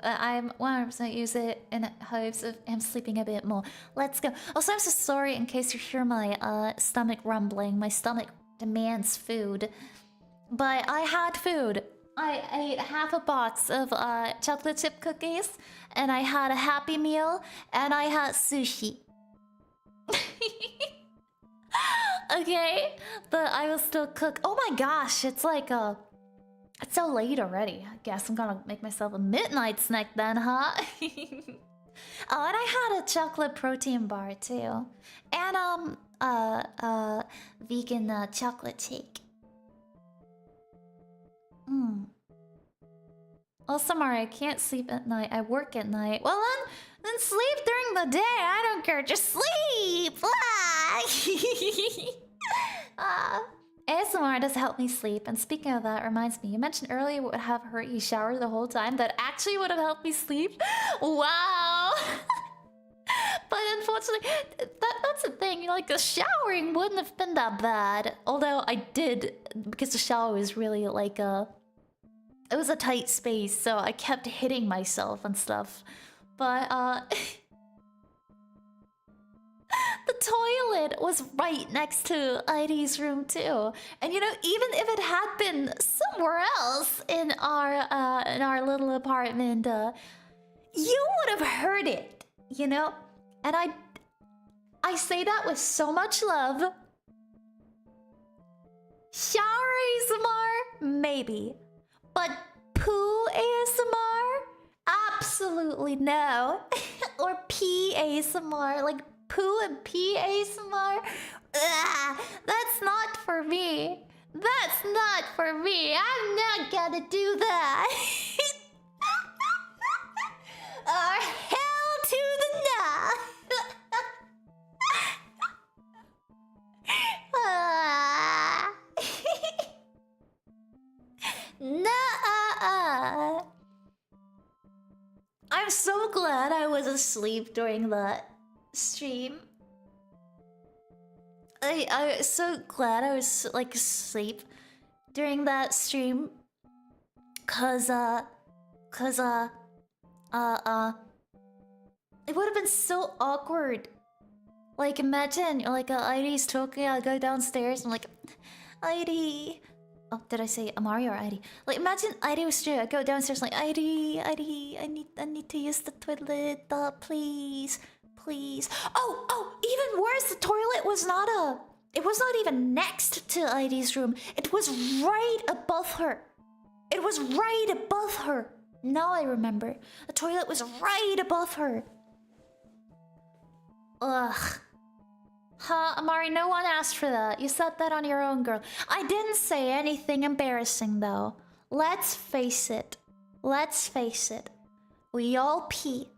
S1: I'm 100% use it in hopes of him sleeping a bit more. Let's go. Also, I'm so sorry in case you hear my stomach rumbling. My stomach demands food. But I had food. I ate half a box of chocolate chip cookies, and I had a Happy Meal, and I had sushi. Okay, but I will still cook. Oh my gosh, it's like it's so late already. I guess I'm gonna make myself a midnight snack then, huh? Oh, and I had a chocolate protein bar too, and vegan chocolate shake. Also, Mari, I can't sleep at night. I work at night. Well, then sleep during the day. I don't care. Just sleep. ASMR does help me sleep. And speaking of that, reminds me, you mentioned earlier it would have hurt you shower the whole time. That actually would have helped me sleep. Wow. But unfortunately, that's the thing. Like, the showering wouldn't have been that bad. Although I did, because the shower was really like it was a tight space, so I kept hitting myself and stuff. But the toilet was right next to Ivy's room too. And you know, even if it had been somewhere else in our little apartment, you would have heard it, you know? And I say that with so much love. Shower ASMR? Maybe. But poo ASMR? Absolutely no. Or pee ASMR, like poo and pee ASMR? Ugh, that's not for me. That's not for me. I'm not gonna do that. Hell to the nah. Nah. I'm so glad I was asleep during that stream. I was so glad I was like asleep during that stream. Cause it would have been so awkward. Like imagine like Ivy's talking, I go downstairs and I'm like, Ivy. Oh, did I say Amari or Ivy? Like imagine Ivy was straight. I go downstairs like Ivy, I need to use the toilet, please. Oh, even worse, the toilet was not it was not even next to Ivy's room. It was right above her. It was right above her. Now I remember. The toilet was right above her. Ugh. Huh, Amari, no one asked for that. You said that on your own, girl. I didn't say anything embarrassing, though. Let's face it. We all pee,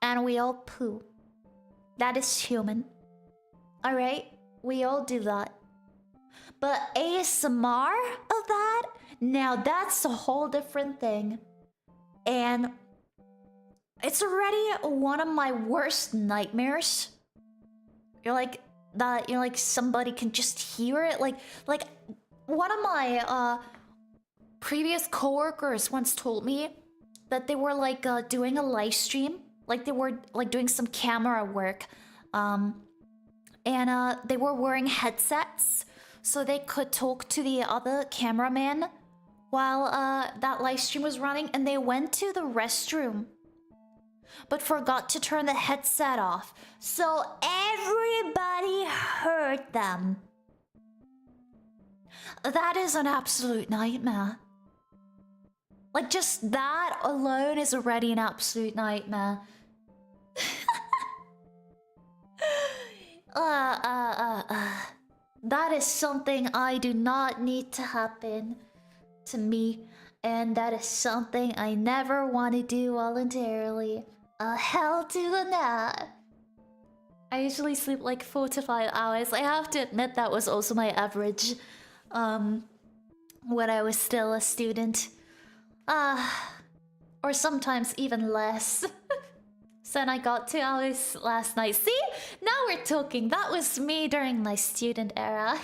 S1: and we all poo. That is human. Alright? We all do that. But ASMR of that? Now that's a whole different thing. And it's already one of my worst nightmares. You're like somebody can just hear it. Like one of my previous coworkers once told me that they were like doing a live stream. Like they were like doing some camera work. And they were wearing headsets so they could talk to the other cameraman while that live stream was running, and they went to the restroom but forgot to turn the headset off, so everybody heard them. That is an absolute nightmare. Like just that alone is already an absolute nightmare. That is something I do not need to happen to me, and that is something I never want to do voluntarily. Hell to the nah. I usually sleep like 4 to 5 hours. I have to admit that was also my average when I was still a student. Or sometimes even less. So then I got 2 hours last night. See? Now we're talking. That was me during my student era.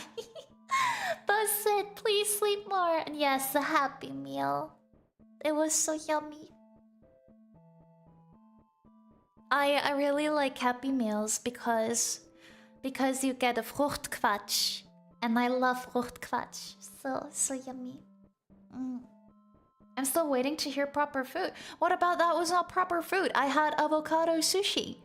S1: Buzz said, please sleep more. And yes, a Happy Meal. It was so yummy. I really like Happy Meals because you get a Fruchtquatsch. And I love Fruchtquatsch. So yummy. I'm still waiting to hear proper food. What about that was not proper food? I had avocado sushi.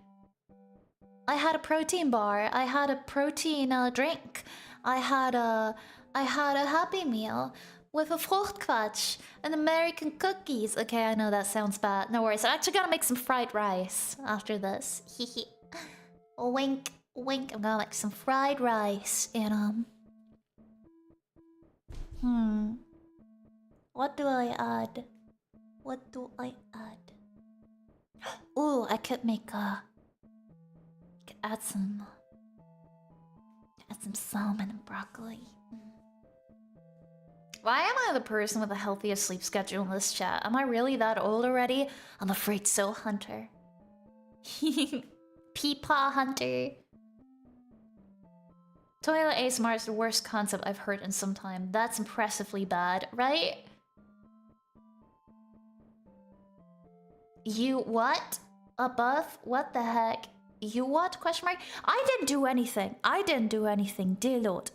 S1: I had a protein bar. I had a protein drink. I had a Happy Meal with a Fruchtquatsch and American cookies. Okay, I know that sounds bad. No worries. I'm actually gonna make some fried rice after this. Hehe. Wink, wink. I'm gonna make some fried rice and What do I add? Ooh, I could add some salmon and broccoli. Why am I the person with the healthiest sleep schedule in this chat? Am I really that old already? I'm afraid so, Hunter. Peepaw Hunter. Toilet ASMR is the worst concept I've heard in some time. That's impressively bad, right? You what? Above? What the heck? You what? Question mark? I didn't do anything. I didn't do anything, dear lord.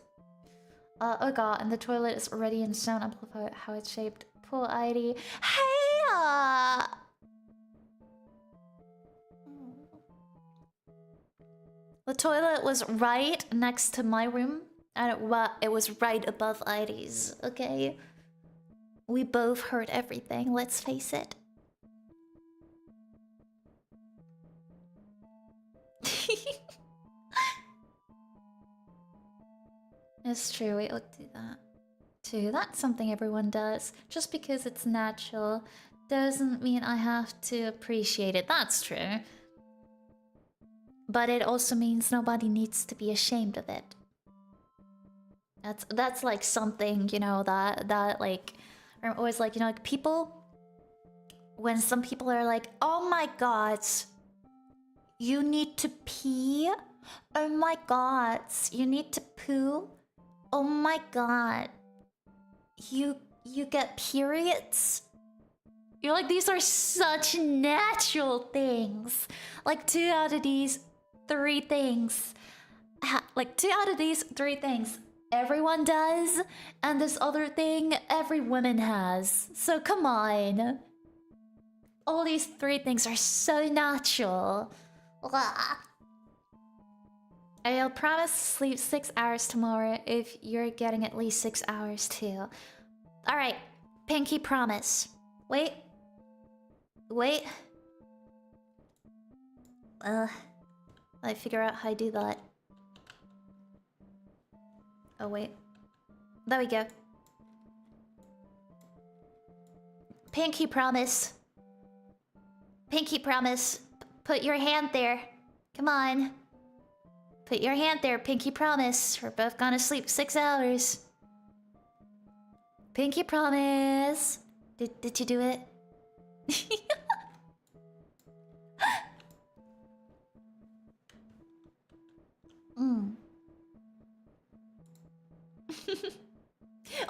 S1: Oh god, and the toilet is already in sound amplifier how it's shaped. Poor ID. Hey The toilet was right next to my room, and it was right above ID's, okay? We both heard everything, let's face it. It's true, we would do that too. That's something everyone does. Just because it's natural doesn't mean I have to appreciate it. That's true. But it also means nobody needs to be ashamed of it. That's like something, you know, that like I'm always like, you know, like people, when some people are like, oh my god, you need to pee? Oh my god, you need to poo? Oh my god, you get periods? You're like, these are such natural things. Like 2 out of these 3 things. Like 2 out of these 3 things everyone does, and this other thing every woman has. So come on. All these 3 things are so natural. I'll promise to sleep 6 hours tomorrow if you're getting at least 6 hours too. Alright, pinky promise. Wait. I figure out how I do that. Oh wait. There we go. Pinky promise. Pinky promise. Put your hand there. Come on. Put your hand there, pinky promise. We're both gonna sleep 6 hours. Pinky promise. Did you do it?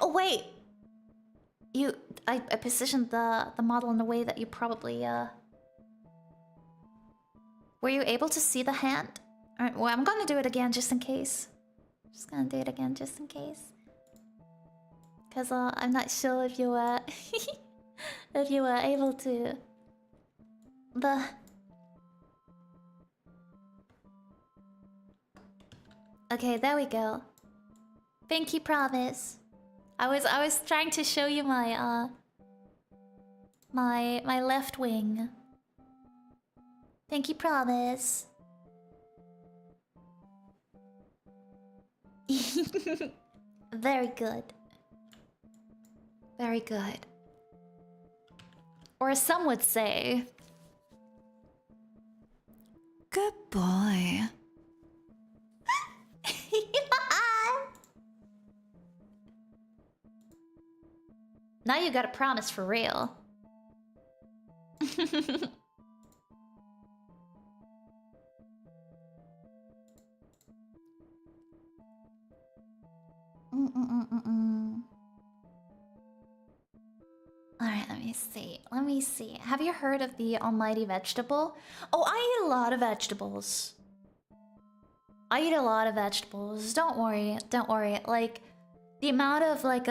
S1: Oh wait. I positioned the model in a way that you probably were you able to see the hand? Alright, well, I'm gonna do it again just in case. Just gonna do it again just in case. Cause I'm not sure if you were if you were able to. Okay, there we go. Pinky promise. I was trying to show you my my left wing. Pinky promise. Very good. Very good. Or as some would say, good boy. Now you got a promise for real. Alright, let me see. Have you heard of the almighty vegetable? Oh, I eat a lot of vegetables. I eat a lot of vegetables. Don't worry. Like, the amount of, like,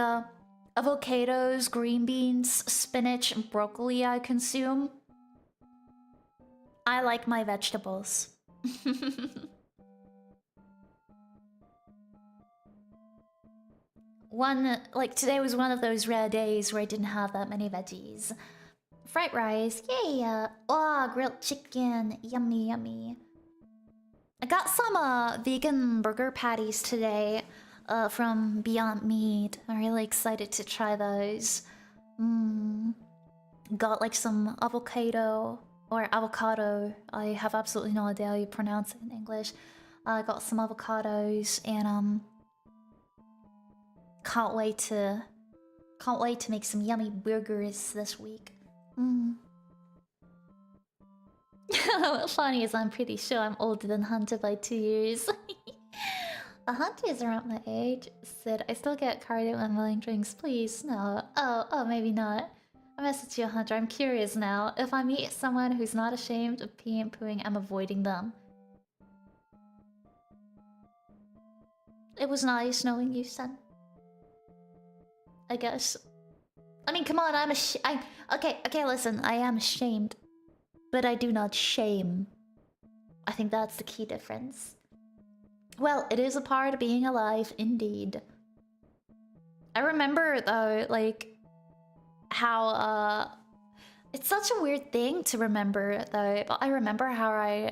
S1: avocados, green beans, spinach, and broccoli I consume. I like my vegetables. Like, today was one of those rare days where I didn't have that many veggies. Fried rice, yeah. Oh, grilled chicken, yummy, yummy. I got some vegan burger patties today from Beyond Meat. I'm really excited to try those. Got like some avocado or avocado. I have absolutely no idea how you pronounce it in English. I got some avocados and can't wait to make some yummy burgers this week. What's funny is I'm pretty sure I'm older than Hunter by 2 years. Hunter is around my age. Sid, I still get cardio and willing drinks, please. No. Oh, maybe not. I message you, Hunter. I'm curious now. If I meet someone who's not ashamed of peeing and pooing, I'm avoiding them. It was nice knowing you, son. I guess. I mean, come on, okay, listen, I am ashamed. But I do not shame. I think that's the key difference. Well, it is a part of being alive, indeed. I remember, though, like, how, it's such a weird thing to remember, though, but I remember how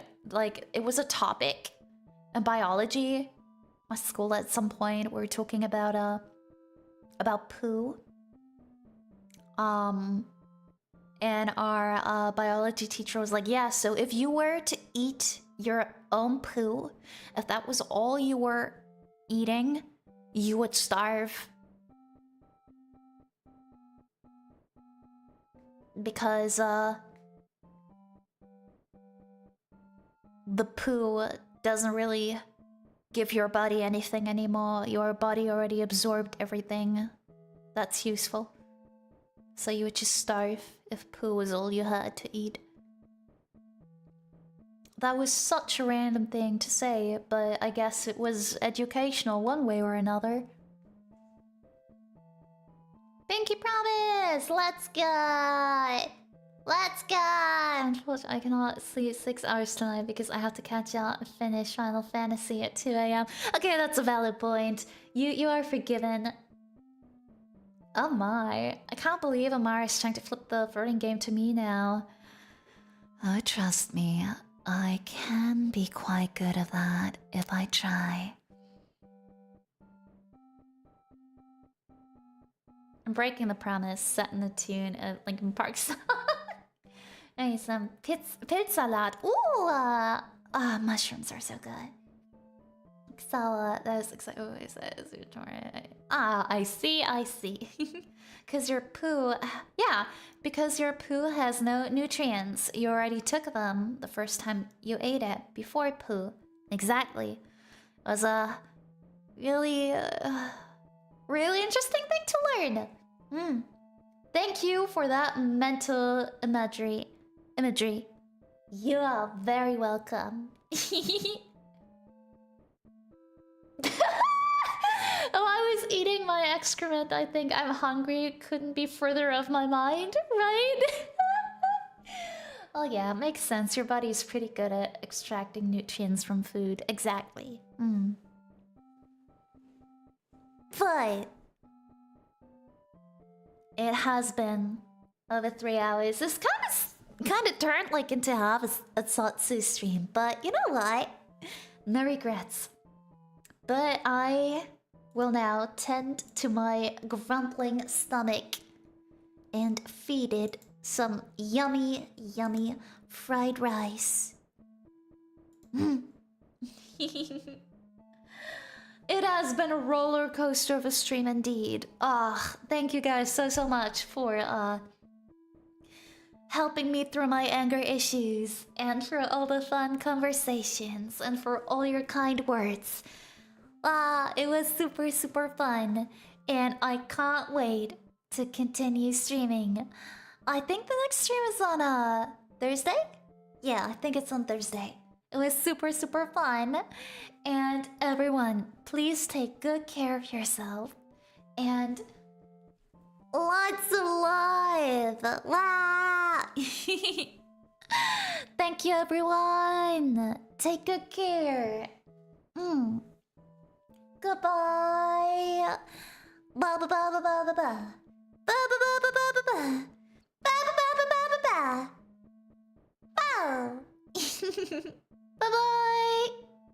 S1: it was a topic in biology. My school at some point, we were talking about poo. And our biology teacher was like, yeah, so if you were to eat your own poo, if that was all you were eating, you would starve. Because, the poo doesn't really give your body anything anymore. Your body already absorbed everything that's useful. So you would just starve if poo was all you had to eat. That was such a random thing to say, but I guess it was educational one way or another. Pinky promise! Let's go! Let's go! Unfortunately, I cannot sleep 6 hours tonight because I have to catch up and finish Final Fantasy at 2 AM. Okay, that's a valid point. You are forgiven. Oh my. I can't believe Amara is trying to flip the flirting game to me now. Oh, trust me. I can be quite good at that if I try. I'm breaking the promise, setting the tune of Linkin Park song. Hey, some pizza salad. Ooh, mushrooms are so good. Salad, that's exactly what I said. I see. Cause your poo, yeah, because your poo has no nutrients. You already took them the first time you ate it, before poo. Exactly. It was a really interesting thing to learn. Thank you for that mental imagery. You are very welcome. Oh, I was eating my excrement. I think I'm hungry. Couldn't be further off my mind, right? Oh yeah, it makes sense. Your body's pretty good at extracting nutrients from food. Exactly. But it has been over 3 hours. This kind of turned like into half a Satsu stream, but you know what? No regrets. But I will now tend to my grumbling stomach and feed it some yummy, yummy fried rice. It has been a roller coaster of a stream indeed. Thank you guys so much for helping me through my anger issues, and for all the fun conversations, and for all your kind words. It was super fun, and I can't wait to continue streaming. I think the next stream is on Thursday? Yeah, I think it's on Thursday. It was super fun, and everyone, please take good care of yourself, and lots of love! Thank you, everyone! Take good care! Goodbye! Ba ba ba ba ba ba ba. Ba ba ba ba ba ba ba. Ba ba ba ba ba ba ba. Bow! Bye bye!